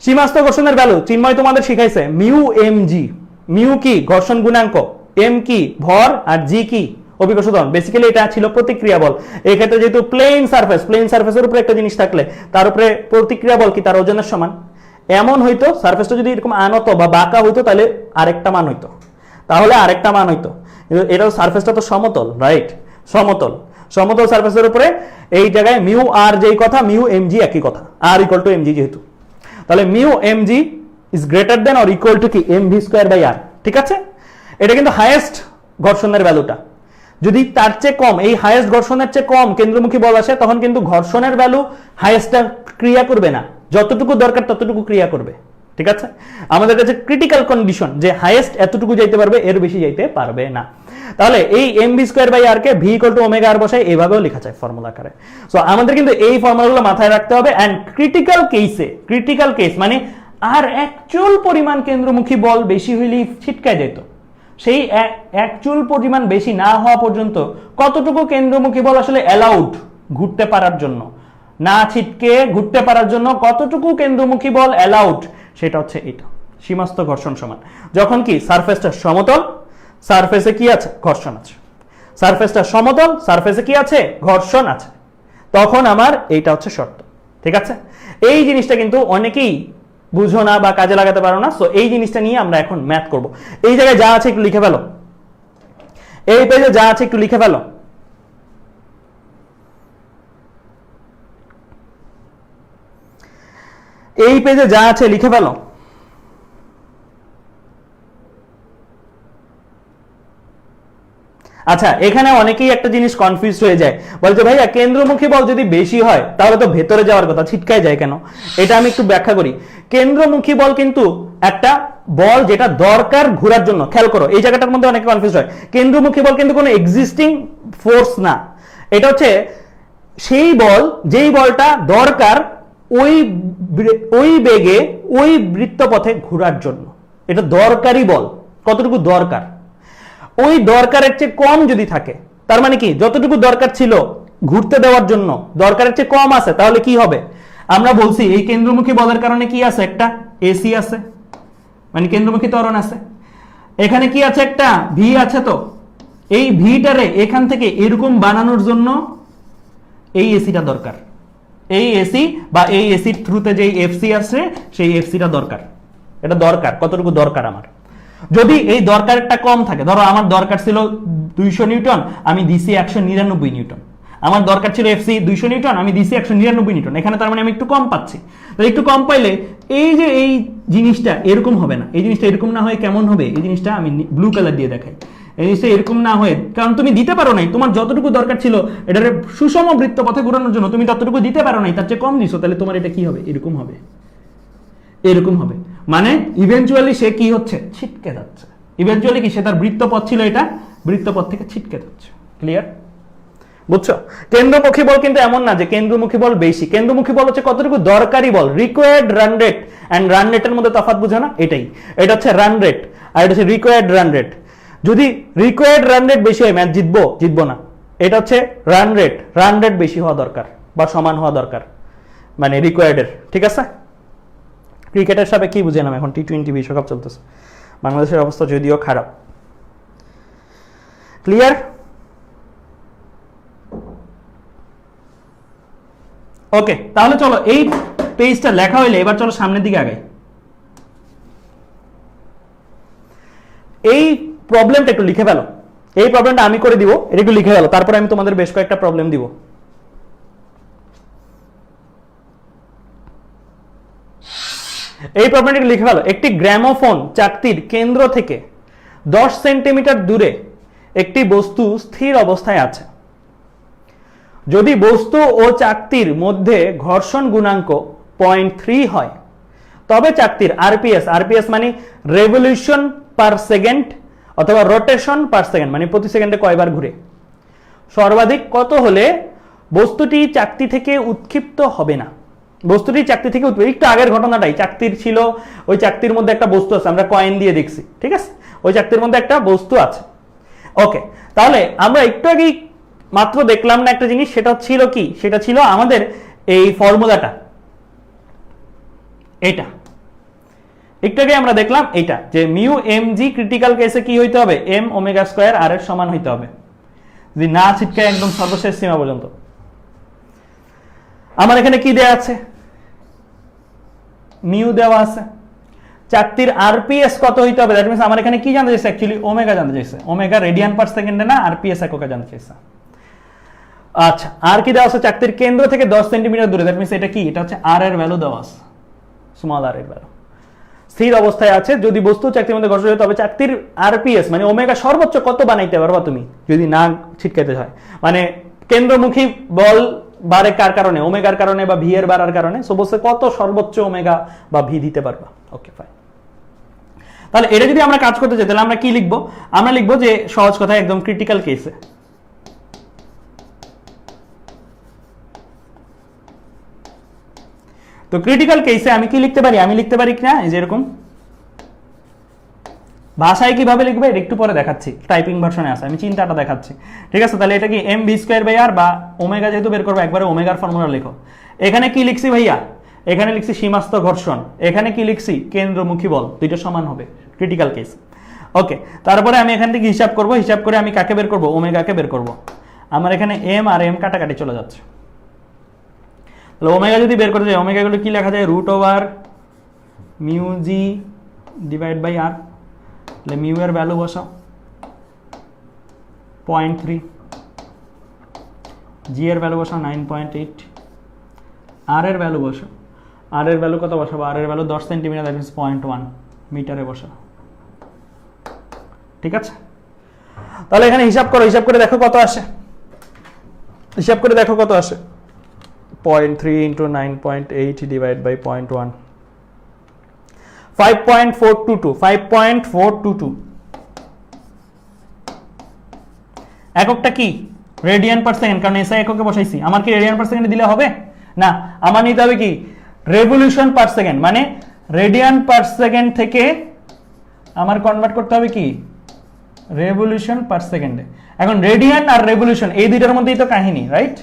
সীমাস্থ ঘর্ষণের ভ্যালু চিন্ময় তোমাদের শিখাইছে, মিউ এম জি। মিউ কি ঘর্ষণ গুণাঙ্ক, এম কি ভর, আর জি কি অভিকর্ষ ত্বরণ। বেসিক্যালি এটা ছিল প্রতিক্রিয়া বল। এই ক্ষেত্রে যেহেতু প্লেন সারফেস, প্লেন সারফেসের উপরে একটা জিনিস থাকলে তার উপরে প্রতিক্রিয়া বল কি, তার ওজনের সমান। এমন হইতো সারফেসটা যদি এরকম আনত বা বাঁকা হইতো তাহলে আরেকটা মান হইতো, তাহলে আরেকটা মান হইতো। এটাও সারফেসটা তো সমতল, রাইট? সমতল, সমতল সারফেসের উপরে এই জায়গায় মিউ আর যেই কথা, মিউ এম জি একই কথা, R equal to M G যেহেতু, তাহলে mu M G is greater than or equal to কি M V square by R. ঠিক আছে, এটা কিন্তু হাইয়েস্ট ঘর্ষণের ভ্যালুটা। যদি তার চেয়ে কম, এই হাইয়েস্ট ঘর্ষণের চেয়ে কম কেন্দ্রমুখী বল আসে, তখন কিন্তু ঘর্ষণের ভ্যালু হাইয়েস্টটা ক্রিয়া করবে না, যতটুকু দরকার ততটুকু ক্রিয়া করবে। ঠিক আছে, আমাদের কাছে ক্রিটিক্যাল কন্ডিশন যে হাইয়েস্ট এতটুকু যাইতে পারবে, এর বেশি যাইতে পারবে না। তাহলে এই m V square by r কে v equal to omega r বসাই এইভাবেও লেখা যায় ফর্মুলা আকারে। সো আমাদের কিন্তু এই ফর্মুলাগুলো মাথায় রাখতে হবে। এন্ড ক্রিটিক্যাল কেসে, ক্রিটিক্যাল কেস মানে আর অ্যাকচুয়াল পরিমাণ কেন্দ্রমুখী বল বেশি হইলেই ছিটকায় যেত, সেই অ্যাকচুয়াল পরিমাণ বেশি না হওয়া পর্যন্ত কতটুকু কেন্দ্রমুখী বল আসলে অ্যালাউড ঘুরতে পারার জন্য, না ছিটকে ঘুরতে পারার জন্য কতটুকু কেন্দ্রমুখী বল অ্যালাউড, সেটা হচ্ছে এটা সীমাস্থ ঘর্ষণ সমান। যখন কি সারফেসটা সমতল, সারফেসে কি আছে, ঘর্ষণ আছে, সারফেসটা সমতল, সারফেসে কি আছে, ঘর্ষণ আছে, তখন আমার এইটা হচ্ছে শর্ত। ঠিক আছে, এই জিনিসটা কিন্তু অনেকেই বুঝো না বা কাজে লাগাতে পারো না। সো এই জিনিসটা নিয়ে আমরা এখন ম্যাথ করব। এই জায়গায় যা আছে একটু লিখে ফেলো, এই পেজে যা আছে একটু লিখে ফেলো। এই পেজে যা আছে লিখে ফেলো। আচ্ছা, এখানে অনেকেই একটা জিনিস কনফিউজ হয়ে যায়, বলছে ভাইয়া কেন্দ্রমুখী বল যদি বেশি হয় তাহলে তো ভেতরে যাওয়ার কথা, ছিটকায় যায় কেন? এটা আমি একটু ব্যাখ্যা করি। কেন্দ্রমুখী বল কিন্তু একটা বল যেটা দরকার ঘোরার জন্য। খেয়াল করো, এই জায়গাটার মধ্যে অনেকে কনফিউজ হয়। কেন্দ্রমুখী বল কিন্তু কোনো এক্সিস্টিং ফোর্স না, এটা হচ্ছে সেই বল যেই বলটা দরকার ওই বেগে ওই বৃত্তপথে ঘোরার জন্য। এটা দরকারি বল, কতটুকু দরকার, ওই দরকারের চেয়ে কম যদি থাকে, তার মানে কি যতটুকু দরকার ছিল ঘুরতে দেওয়ার জন্য দরকারের চেয়ে কম আছে, তাহলে কি হবে? আমরা বলছি এই কেন্দ্রমুখী বলের কারণে কি আছে, একটা এসি আছে, মানে কেন্দ্রমুখী ত্বরণ আছে। এখানে কি আছে, একটা ভি আছে। তো এই ভিটারে এখান থেকে এরকম বানানোর জন্য এই এসিটা দরকার, এই এসি বা এই এসির থ্রুতে যে এফসি আছে সেই এফসিটা দরকার। এটা দরকার, কতটুকু দরকার আমার। যদি এই দরকারটা কম থাকে, ধরো আমার দরকার ছিল 200 নিউটন, আমি দিছি 199 নিউটন। আমার দরকার ছিল এফসি 200 নিউটন, আমি দিছি 199 নিউটন। এখানে তার মানে আমি একটু কম পাচ্ছি। তাহলে একটু কম পাইলে এই যে এই জিনিসটা এরকম হবে না, এই জিনিসটা এরকম না হয়ে কেমন হবে, এই জিনিসটা আমি ব্লু কালার দিয়ে দেখাই। এই জিনিসটা এরকম না হয়ে, কারণ তুমি দিতে পারো নাই, তোমার যতটুকু দরকার ছিল এটার সুষম বৃত্তপথে ঘোরানোর জন্য তুমি ততটুকু দিতে পারো নাই, তার চেয়ে কম দিছো, তাহলে তোমার এটা কি হবে, এরকম হবে, এরকম হবে। মানে ইভেন্চুয়ালি সে কি হচ্ছে, ছিটকে যাচ্ছে। ইভেন্চুয়ালি কি সে তার বৃত্তপথ ছিল, এটা বৃত্তপথ থেকে ছিটকে যাচ্ছে। ক্লিয়ার? বুঝছো? কেন্দ্রমুখী বল কিন্তু এমন না যে কেন্দ্রমুখী বল বেশি, কেন্দ্রমুখী বল হচ্ছে কতটুকু দরকারি বল, required run rate and run রেটের মধ্যে তফাৎ বুঝো না, এটাই। এটা হচ্ছে রান রেট আর এটা হচ্ছে রিকোয়ার্ড রান রেট। যদি রিকোয়ার্ড রান রেট বেশি হয় ম্যাচ জিতবো না। এটা হচ্ছে রান রেট বেশি হওয়া দরকার বা সমান হওয়া দরকার, মানে রিকোয়ার্ডের। ঠিক আছে? ক্রিকেটের সাথে কি বুঝে না, এখন টি-20 বিশ্বকাপ চলতেছে, বাংলাদেশের অবস্থা যদিও খারাপ। ক্লিয়ার? ওকে, তাহলে চলো এই পেজটা লেখা হইলে এবার চলো সামনের দিকে আগাই। এই প্রবলেমটা একটু লিখে ফেলো, এই প্রবলেমটা আমি করে দিব, এটা একটু লিখে ফেলো, তারপরে আমি তোমাদের বেশ কয়েকটা প্রবলেম দিব। এই প্রবলেমটা লিখে ফেলো। একটি গ্রামোফোন চাকতির কেন্দ্র থেকে 10 সেন্টিমিটার দূরে একটি বস্তু স্থির অবস্থায় আছে। যদি বস্তু ও চাকতির মধ্যে ঘর্ষণ গুণাঙ্ক 0.3 হয়, তবে চাকতির আরপিএস মানে রেভলিউশন পার সেকেন্ড অথবা রোটেশন পার সেকেন্ড মানে প্রতি সেকেন্ডে কয়বার ঘুরে, সর্বাধিক কত হলে বস্তুটি চাকতি থেকে উৎক্ষিপ্ত হবে না। বস্তুটি চাকতি থেকে একটু আগের ঘটনাটাই, চাকতির ছিল, ওই চাকতির মধ্যে একটা বস্তু আছে, আমরা কয়েন দিয়ে দেখছি। ঠিক আছে? ওই চাকতির মধ্যে একটা বস্তু আছে। ওকে, তাহলে আমরা একটু আগেই মাত্র দেখলাম না একটা জিনিস, সেটা ছিল কি? সেটা ছিল আমাদের এই ফর্মুলাটা, এটা একটু আগে আমরা দেখলাম এটা, যে মিউ এম জি ক্রিটিক্যাল কেসে কি হইতে হবে, এম ওমেগা স্কয়ার আর এর সমান হইতে হবে, যদি না ছিটকায় একদম সর্বশেষ সীমা পর্যন্ত। আমার এখানে কি দেয়া আছে, মিউ দেওয়া আছে। চাকতির আরপিএস কত হইতে হবে, দ্যাট মিন্স আমার এখানে কি জানতে চাইছে, অ্যাকচুয়ালি ওমেগা জানতে চাইছে, ওমেগা রেডিয়ান পার সেকেন্ডে না, আরপিএস এককে জানতে চাইছে। আচ্ছা, আর কি দেওয়া আছে, চাকতির কেন্দ্র থেকে 10 সেন্টিমিটার দূরে, দ্যাট মিন্স এটা কি, এটা হচ্ছে আর এর ভ্যালু দেওয়া আছে, স্মল আর এর ভ্যালু। স্থির অবস্থায় আছে, যদি বস্তু চাকতির মধ্যে ঘর্ষণ হয় তবে চাকতির আরপিএস মানে ওমেগা সর্বোচ্চ কত বানাইতে পারবা তুমি যদি না ছিটকাইতে হয়, মানে কেন্দ্রমুখী বল বাড়ে কার কারণে, ওমেগার কারণে বা ভি এর বাড়ার কারণে, সো বলছে কত সর্বোচ্চ ওমেগা বা ভি দিতে পারবা। ওকে ফাইন, তাহলে এটা যদি আমরা কাজ করতে চাই তাহলে আমরা কি লিখবো, আমরা লিখবো যে সহজ কথায় একদম ক্রিটিক্যাল কেসে, তো ক্রিটিক্যাল কেসে আমি কি লিখতে পারি, আমি লিখতে পারি কিনা এই যে এরকম, ভাষায় কিভাবে লিখবে এটা একটু পরে দেখাচ্ছি, টাইপিং ভার্সনে আছে, আমি চিন্তাটা দেখাচ্ছি। ঠিক আছে? তাহলে এটা কি এম ভি স্কয়ার বাই আর, বা ওমেগা যেহেতু বের করবো একবারে ওমেগার ফর্মুলা লিখো। এখানে কি লিখছি ভাইয়া, এখানে লিখছি সীমাস্থ ঘর্ষণ, এখানে কি লিখছি কেন্দ্রমুখী বল, দুইটা সমান হবে ক্রিটিক্যাল কেস। ওকে, তারপরে আমি এখান থেকে হিসাব করব, হিসাব করে আমি কাকে বের করব, ওমেগাকে বের করব। আমার এখানে এম আর এম কাটাকাটি চলে যাচ্ছে, তাহলে ওমেগা যদি বের করতে যাই, ওমেগা গুলো কি লেখা যায়, root over mu g divide by r, তাহলে মিউ এর ভ্যালু বসাও 0.3, জি এর ভ্যালু বসাও 9.8, আর এর ভ্যালু বসাও, আর এর ভ্যালু কত বসাবো, আর এর ভ্যালু 10 সেন্টিমিটার, দ্যাট মিন্স 0.1 মিটারে বসাও। ঠিক আছে? তাহলে এখানে হিসাব করো, হিসাব করে দেখো কত আসে, হিসাব করে দেখো কত আসে, 0.3 into 9.8 divided by 0.1, 5.422, 5.422। এককটা কি, রেডিয়ান পার সেকেন্ড, কারণ এসআই এককে বসাইছি। আমার কি রেডিয়ান পার সেকেন্ডে দিলে হবে না, আমার নিতে হবে কি রেভলিউশন পার সেকেন্ড, মানে রেডিয়ান পার সেকেন্ড থেকে আমার কনভার্ট করতে হবে কি রেভলিউশন পার সেকেন্ডে। এখন রেডিয়ান আর রেভলিউশন এই দুইটার মধ্যেই তো কাহিনী, রাইট?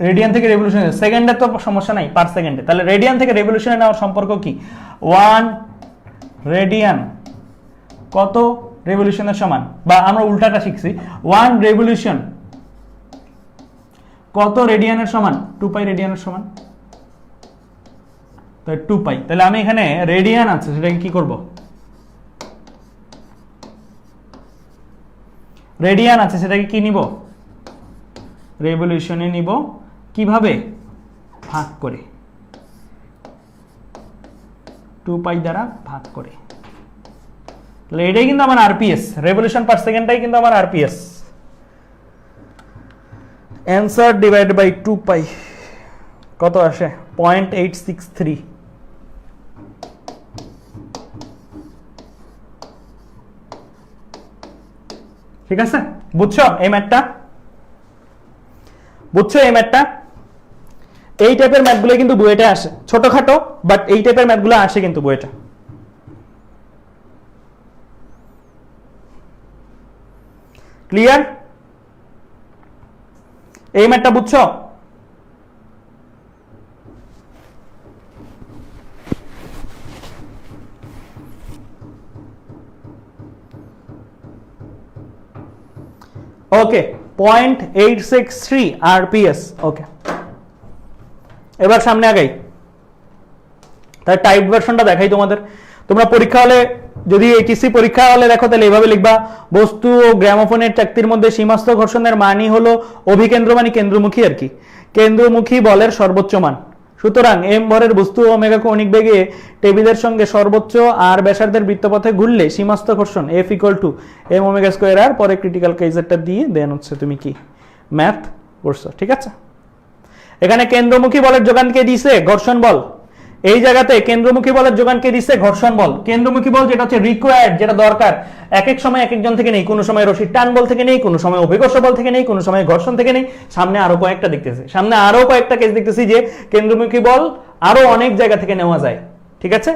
রেডিয়ান থেকে রেভলিউশন, সেকেন্ডে তো সমস্যা নাই, পার সেকেন্ডে। তাহলে রেডিয়ান থেকে রেভলিউশনে নেওয়ার সম্পর্ক কি, 1 রেডিয়ান কত রেভলিউশনের সমান, বা আমরা উল্টাটা শিখছি, 1 রেভলিউশন কত রেডিয়ানের সমান, 2 পাই রেডিয়ানের সমান, তো 2 পাই। তাহলে আমি এখানে রেডিয়ান আছে সেটাকে কি করব, রেডিয়ান আছে সেটাকে কি নিব, রেভলিউশনে নিব, কিভাবে, ভাগ করে, 2 পাই দ্বারা ভাগ করে। তাহলে এটাই কিন্তু আমার আরপিএস, রেভলিউশন পার সেকেন্ডটাই কিন্তু আমার আরপিএস। অ্যান্সার ডিভাইড বাই 2 পাই কত আসে, 0.863। ঠিক আছে, বুঝছো এই ম্যাথটা? বুঝছো এই ম্যাথটা? এই টাইপের ম্যাথগুলো কিন্তু বুয়েটে আসে, ছোটখাটো বাট এই টাইপের ম্যাথগুলো আসে কিন্তু বুয়েটে। ক্লিয়ার? এই ম্যাথটা বুঝছো? ওকে 0.863 আরপিএস। ওকে এবার সামনে আগাই, তার টাইপ ভার্সনটা দেখাই তোমাদের। তোমরা পরীক্ষা হলে যদি এইচএসসি পরীক্ষা হলে দেখো তাহলে এইভাবে লিখবা, বস্তু ও গ্রামোফোনের চাকতির মধ্যে সীমাস্থ ঘর্ষণের মানই হলো অভিকেন্দ্র মানে কেন্দ্রমুখী আর কি, কেন্দ্রমুখী বলের সর্বোচ্চ মান। সুতরাং এম ভরের বস্তু ওমেগা কৌণিক বেগে টেবিলের সঙ্গে সর্বোচ্চ আর ব্যাসার্ধের বৃত্তপথে ঘুরলে সীমাস্থ ঘর্ষণ F equal to m omega square r, পরে ক্রিটিক্যাল কেসটা দিয়ে দেন হচ্ছে তুমি কি ম্যাথ করছো, ঠিক আছে? এখানে কেন্দ্রমুখী বলের যোগান কে দিছে? ঘর্ষণ বল। এই জায়গাতে কেন্দ্রমুখী বলের যোগান কে দিছে? ঘর্ষণ বল। কেন্দ্রমুখী বল যেটা হচ্ছে রিকোয়ার্ড, যেটা দরকার, এক এক সময় এক একজন থেকে নেই, কোনো সময় রশির টান বল থেকে নেই, কোনো সময় অভিকর্ষ বল থেকে নেই, কোনো সময় ঘর্ষণ থেকে নেই। সামনে আরো কয়েকটা দেখতেছি, সামনে আরো কয়েকটা কেস দেখতেছি যে কেন্দ্রমুখী বল আরো অনেক জায়গা থেকে নেওয়া যায়, ঠিক আছে?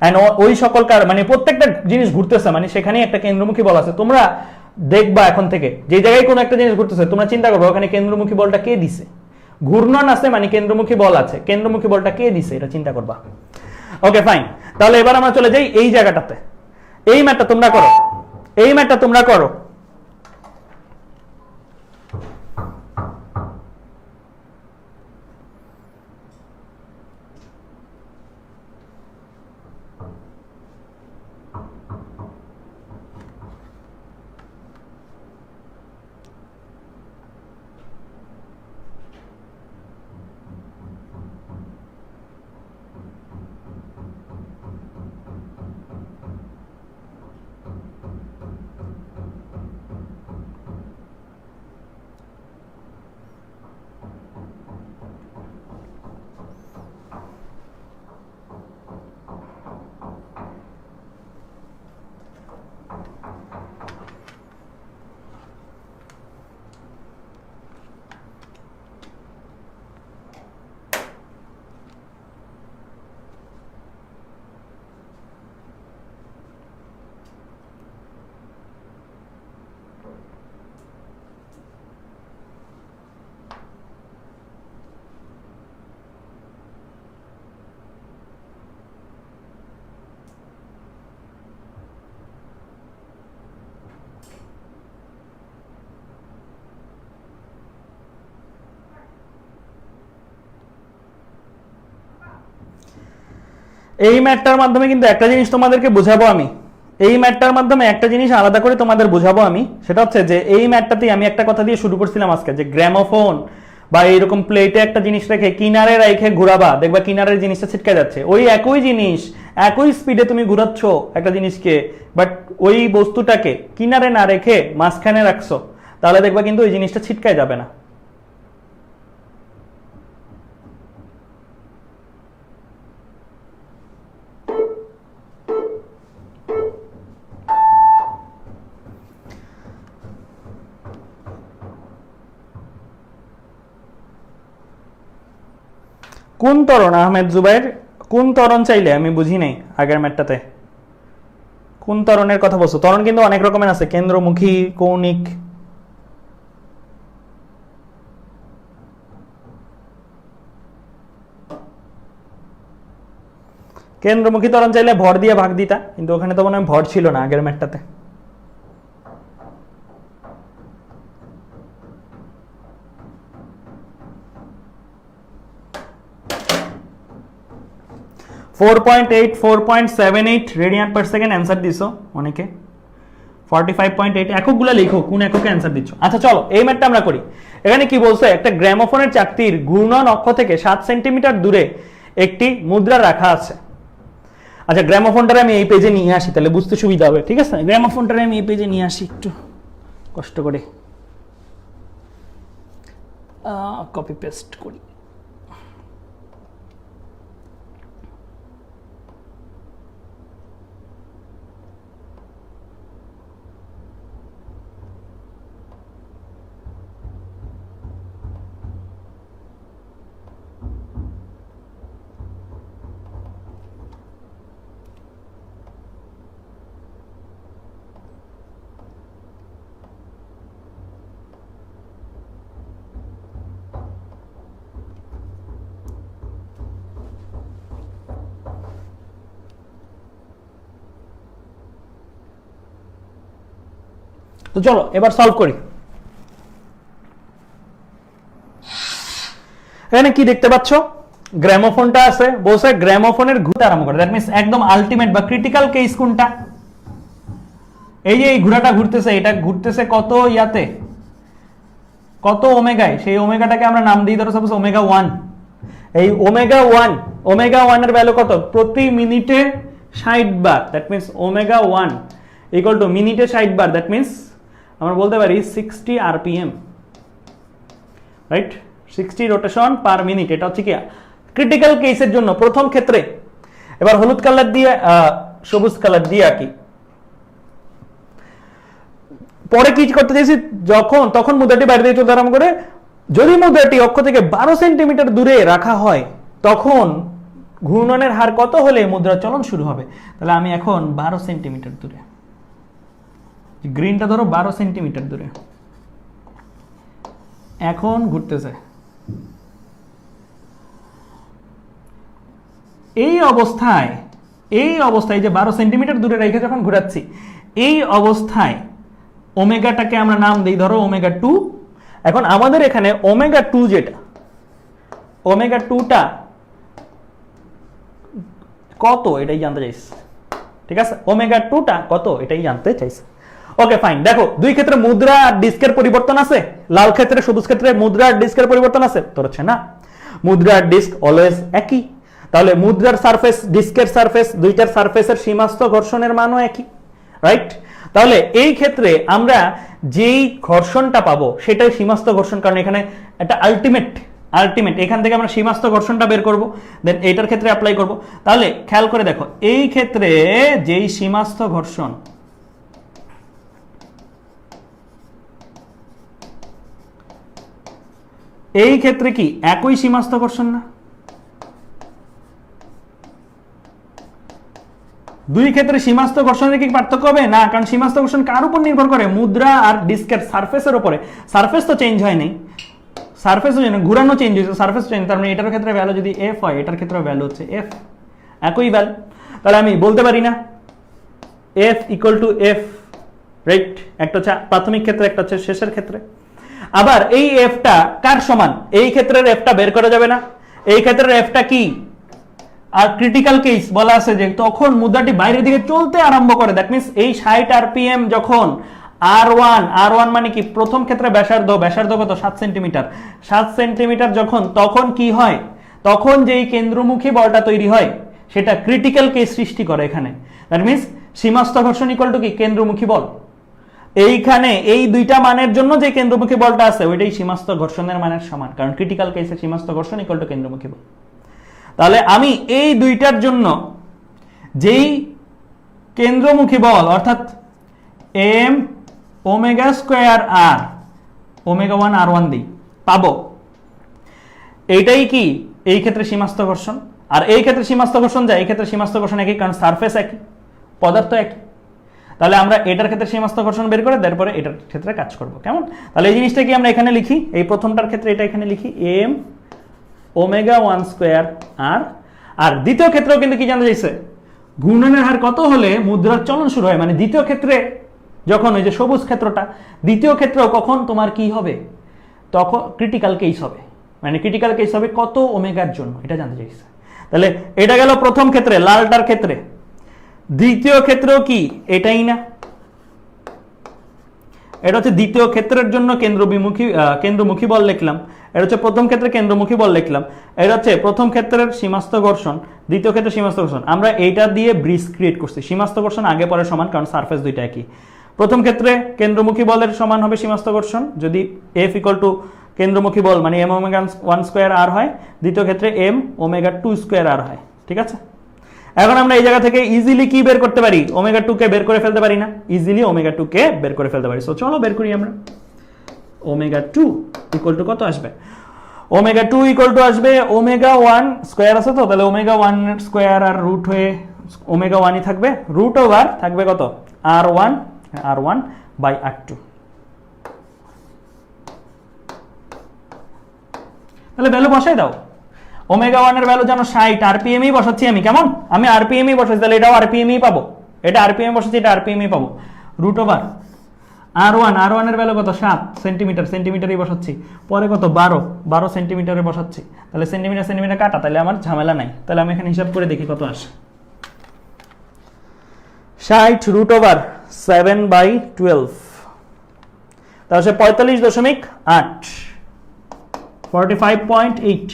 এন্ড ওই সকল মানে প্রত্যেকটা জিনিস ঘুরতেছে মানে সেখানেই একটা কেন্দ্রমুখী বল আছে। তোমরা দেখবা এখন থেকে যে জায়গায় কোনো একটা জিনিস ঘুরতেছে তোমরা চিন্তা করবে ওখানে কেন্দ্রমুখী বলটা কে দিছে। ঘূর্ণন আছে মানে কেন্দ্রমুখী বল আছে, কেন্দ্রমুখী বলটা কে দিছে এটা চিন্তা করবা। ওকে ফাইন, তাহলে এবার আমরা চলে যাই এই জায়গাটাতে। এই ম্যাথটা তোমরা করো, এই ম্যাথটা তোমরা করো। এই ম্যাথটার মাধ্যমে কিন্তু একটা জিনিস তোমাদেরকে বোঝাবো আমি, এই ম্যাথটার মাধ্যমে একটা জিনিস আলাদা করে তোমাদের বোঝাবো আমি, সেটা হচ্ছে যে এই ম্যাথটাতেই আমি একটা কথা দিয়ে শুরু করছিলাম আজকে, যে গ্রামোফোন বা এইরকম প্লেটে একটা জিনিস রেখে কিনারে রেখে ঘুরাবা, দেখবা কিনারের জিনিসটা ছিটকে যাচ্ছে। ওই একই জিনিস একই স্পিডে তুমি ঘুরাচ্ছ একটা জিনিসকে, বাট ওই বস্তুটাকে কিনারে না রেখে মাঝখানে রাখছো, তাহলে দেখবা কিন্তু ওই জিনিসটা ছিটকায় যাবে না। কোন ত্বরণ আহমেদ জুবাইর, কোন ত্বরণ চাইলে? আমি বুঝি নাই আগের ম্যাটটাতে কোন ত্বরণের কথা বলছো? ত্বরণ কিন্তু অনেক রকমের আছে, কেন্দ্রমুখী, কৌণিক। কেন্দ্রমুখী ত্বরণ চাইলে ভর দিয়ে ভাগ দিতা, কিন্তু ওখানে তো মনে হয় ভর ছিল না আগের ম্যাটটাতে। 4.8 4.78 রেডিয়ান পার সেকেন্ড অ্যান্সার দিছো অনেকে। 45.8 এককগুলো লিখো কোন এককে অ্যান্সার দিচ্ছ। আচ্ছা চলো এই ম্যাথটা আমরা করি। এখানে কি বলছে, একটা গ্রামোফোনের চাকতির ঘূর্ণন অক্ষ থেকে 7 সেন্টিমিটার দূরে একটি মুদ্রা রাখা আছে। আচ্ছা গ্রামোফোনটারে আমি এই পেজে নিয়ে আসি তাহলে বুঝতে সুবিধা হবে, ঠিক আছে? গ্রামোফোনটারে আমি এই পেজে নিয়ে আসি, একটু কষ্ট করে কপি পেস্ট করি। তো চলো এবার সলভ করি। এখানে কি দেখতে পাচ্ছ, গ্রামোফোনটা আছে, বলছে গ্রামোফোনের ঘুরতে আরম্ভ করে, দ্যাট মিন্স একদম আলটিমেট বা ক্রিটিক্যাল কেস কোনটা, এই যে এই ঘোড়াটা ঘুরতেছে, এটা ঘুরতেছে কত ইয়াতে, কত ওমেগায়, সেই ওমেগাটাকে আমরা নাম দিই ধরো সাপোজ ওমেগা 1। এই ওমেগা 1 এর ভ্যালু কত, প্রতি মিনিটে 60 বার, that means omega 1 equal to মিনিটে 60 বার, দ্যাট মিন্স আমরা বলতে পারি 60 RPM, right, 60 rotation per minute. এটা হচ্ছে কি ক্রিটিক্যাল কেসের জন্য প্রথম ক্ষেত্রে। এবার হলুদ কালার দিয়ে সবুজ কালার দিয়ে আঁকি। পরে কি করতে চাইছি, তখন মুদ্রাটি বাইরে দিয়ে চলতে আরম্ভ করে, যদি মুদ্রাটি অক্ষ থেকে 12 সেন্টিমিটার দূরে রাখা হয় তখন ঘূর্ণনের হার কত হলে মুদ্রার চলন শুরু হবে। তাহলে আমি এখন 12 সেন্টিমিটার দূরে, গ্রিনটা ধরো 12 সেন্টিমিটার দূরে এখন ঘুরতেছে, এই অবস্থায় যে 12 সেন্টিমিটার দূরে রেখে যখন ঘোরাচ্ছি, এই অবস্থায় ওমেগাটাকে আমরা নাম দিই ধরো ওমেগা 2। এখন আমাদের এখানে ওমেগা 2 যেটা, ওমেগা 2টা কত এটাই জানতে চাইছে, ঠিক আছে, ওমেগা 2টা কত এটাই জানতে চাইছে। ওকে ফাইন, দেখো দুই ক্ষেত্রে মুদ্রা আর ডিস্কের পরিবর্তন আছে, লাল ক্ষেত্রে সবুজ ক্ষেত্রে মুদ্রা আর ডিস্কের পরিবর্তন আছে, তোর হচ্ছে না, মুদ্রা আর ডিস্ক অলওয়েজ একই। তাহলে মুদ্রার সারফেস, ডিস্কের সারফেস, দুইটার সারফেসের সীমাস্থ ঘর্ষণের মানও একই, রাইট। তাহলে এই ক্ষেত্রে আমরা যেই ঘর্ষণটা পাবো সেটাই সীমাস্থ ঘর্ষণ, কারণ এখানে একটা আলটিমেট, এখান থেকে আমরা সীমাস্থ ঘর্ষণটা বের করব, দেন এইটার ক্ষেত্রে অ্যাপ্লাই করব। তাহলে খেয়াল করে দেখো, এই ক্ষেত্রে যেই সীমাস্থ ঘর্ষণ, এই ক্ষেত্রে কি একই সীমাস্থ ঘর্ষণ না? দুই ক্ষেত্রে সীমাস্থ ঘর্ষণের কি পার্থক্য হবে না? কারণ সীমাস্থ ঘর্ষণ কার উপর নির্ভর করে, মুদ্রা আর ডিস্কের সারফেসের উপরে। সারফেস তো চেঞ্জ হয়নি, সারফেসও চেঞ্জ, ঘুরানো চেঞ্জ হয়েছে, সারফেস চেঞ্জ, তার মানে এটার ক্ষেত্রে ভ্যালু যদি এফ হয়, এটার ক্ষেত্রে ভ্যালু হচ্ছে এফ, একই ভ্যালু। তাহলে আমি বলতে পারি না F equal two F, right. একটা হচ্ছে প্রাথমিক ক্ষেত্রে, একটা হচ্ছে শেষের ক্ষেত্রে। আবার এই এফটা কার সমান, এই ক্ষেত্রের এফটা বের করা যাবে না, এই ক্ষেত্রের এফটা কি, আর ক্রিটিক্যাল কেস বলা আছে যে তখন মুদ্রাটি বাইরের দিকে চলতে আরম্ভ করে, দ্যাট মিন্স এই 60 আরপিএম যখন আর1 মানে কি, প্রথম ক্ষেত্রে ব্যাসার্ধ কত 7 সেন্টিমিটার, 7 সেন্টিমিটার যখন, তখন কি হয়, তখন যেই কেন্দ্রমুখী বলটা তৈরি হয় সেটা ক্রিটিক্যাল কেস সৃষ্টি করে এখানে, দ্যাট মিন্স সীমাস্থ ঘর্ষণ ইকুয়াল টু কি, কেন্দ্রমুখী বল। এইখানে এই দুইটা মানের জন্য যে কেন্দ্রমুখী বলটা আছে ওইটাই সীমাস্থ ঘর্ষণের মানের সমান, কারণ ক্রিটিক্যাল কেসে সীমাস্থ ঘর্ষণ ইকুয়াল টু কেন্দ্রমুখী বল। তাহলে আমি এই দুইটার জন্য যেই কেন্দ্রমুখী বল অর্থাৎ এম ওমেগা স্কোয়ার আর ওমেগা 1 আর1 দিই, পাবো এইটাই কি এই ক্ষেত্রে সীমাস্থ ঘর্ষণ, আর এই ক্ষেত্রে সীমাস্থ ঘর্ষণ যায়, এই ক্ষেত্রে সীমাস্থ ঘর্ষণ একই, কারণ সারফেস একই, পদার্থ একই। তাহলে আমরা এটার ক্ষেত্রে সীমাস্থ ঘর্ষণ বের করে তারপরে এটার ক্ষেত্রে কাজ করব, কেমন? তাহলে এই জিনিসটা কি আমরা এখানে লিখি, এই প্রথমটার ক্ষেত্রে এটা এখানে লিখি এম ওমেগা 1 স্কোয়ার আর দ্বিতীয় ক্ষেত্রেও কিন্তু কি জানতে চাইছে, ঘূর্ণনের হার কত হলে মুদ্রার চলন শুরু হয়, মানে দ্বিতীয় ক্ষেত্রে যখন ওই যে সবুজ ক্ষেত্রটা, দ্বিতীয় ক্ষেত্রেও কখন তোমার কি হবে, তখন ক্রিটিক্যাল কেস হবে, মানে ক্রিটিক্যাল কেস হবে কত ওমেগার জন্য, এটা জানতে চাইছে। তাহলে এটা গেল প্রথম ক্ষেত্রে, লালটার ক্ষেত্রে। দ্বিতীয় ক্ষেত্রেও কি এটাই না, এটা হচ্ছে দ্বিতীয় ক্ষেত্রের জন্য কেন্দ্রমুখী বল লিখলাম, এটা হচ্ছে প্রথম ক্ষেত্রে কেন্দ্রমুখী বল লিখলাম, এটা হচ্ছে প্রথম ক্ষেত্রের সীমাস্থ ঘর্ষণ, দ্বিতীয় ক্ষেত্রে সীমাস্থ ঘর্ষণ। আমরা এইটা দিয়ে ব্রিজ ক্রিয়েট করছি, সীমাস্থ ঘর্ষণ আগে পরে সমান, কারণ সারফেস দুইটা একই। প্রথম ক্ষেত্রে কেন্দ্রমুখী বলের সমান হবে সীমাস্থ ঘর্ষণ যদি এফ ইকুয়াল টু কেন্দ্রমুখী বল মানে এম ওমেগা 1 স্কোয়ার আর হয়, দ্বিতীয় ক্ষেত্রে এম ওমেগা 2 স্কোয়ার আর হয়, ঠিক আছে। এখন আমরা এই জায়গা থেকে ইজিলি কি বের করতে পারি, ওমেগা 2 কে বের করে ফেলতে পারি না, ইজিলি ওমেগা 2 কে বের করে ফেলতে পারি। সো চলো বের করি আমরা। ওমেগা 2 ইকুয়াল টু কত আসবে, ওমেগা 2 ইকুয়াল টু আসবে ওমেগা 1 স্কোয়ার আছে তো, তাহলে ওমেগা 1 স্কোয়ার আর রুট হয়ে ওমেগা 1ই থাকবে, রুট ওভার থাকবে কত আর1 বাই আর2। তাহলে ভ্যালু বসাই দাও, ওমেগা 1 এর ভ্যালু জানো 60, আরপিএম ই বসাচ্ছি আমি, কেমন, আমি আরপিএম ই বসাচ্ছি, তাহলে এটাও আরপিএম ই পাবো, এটা আরপিএম বসাচ্ছি, এটা আরপিএম ই পাবো, রুট ওভার আর ওয়ান এর ভ্যালু কত 7 সেন্টিমিটার, সেন্টিমিটারই বসাচ্ছি। পরে কত 12 সেন্টিমিটারে বসাচ্ছি। তাহলে সেন্টিমিটার সেন্টিমিটার কাটা, তাহলে আমার ঝামেলা নাই। তাহলে আমি এখানে হিসাব করে দেখি কত আসে। 60√7/12, তাহলে 45.8 45.8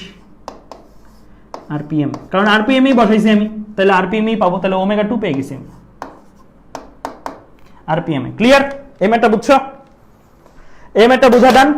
আরপিএম, কারণ আরপিএমই বসাইছি আমি, তাহলে আরপিএমই পাবো। তাহলে ওমেগা 2 পেয়ে গেছি আমি আরপিএম এ। ক্লিয়ার? এই ম্যাথটা বুঝছো? এই ম্যাথটা বুঝা ডান?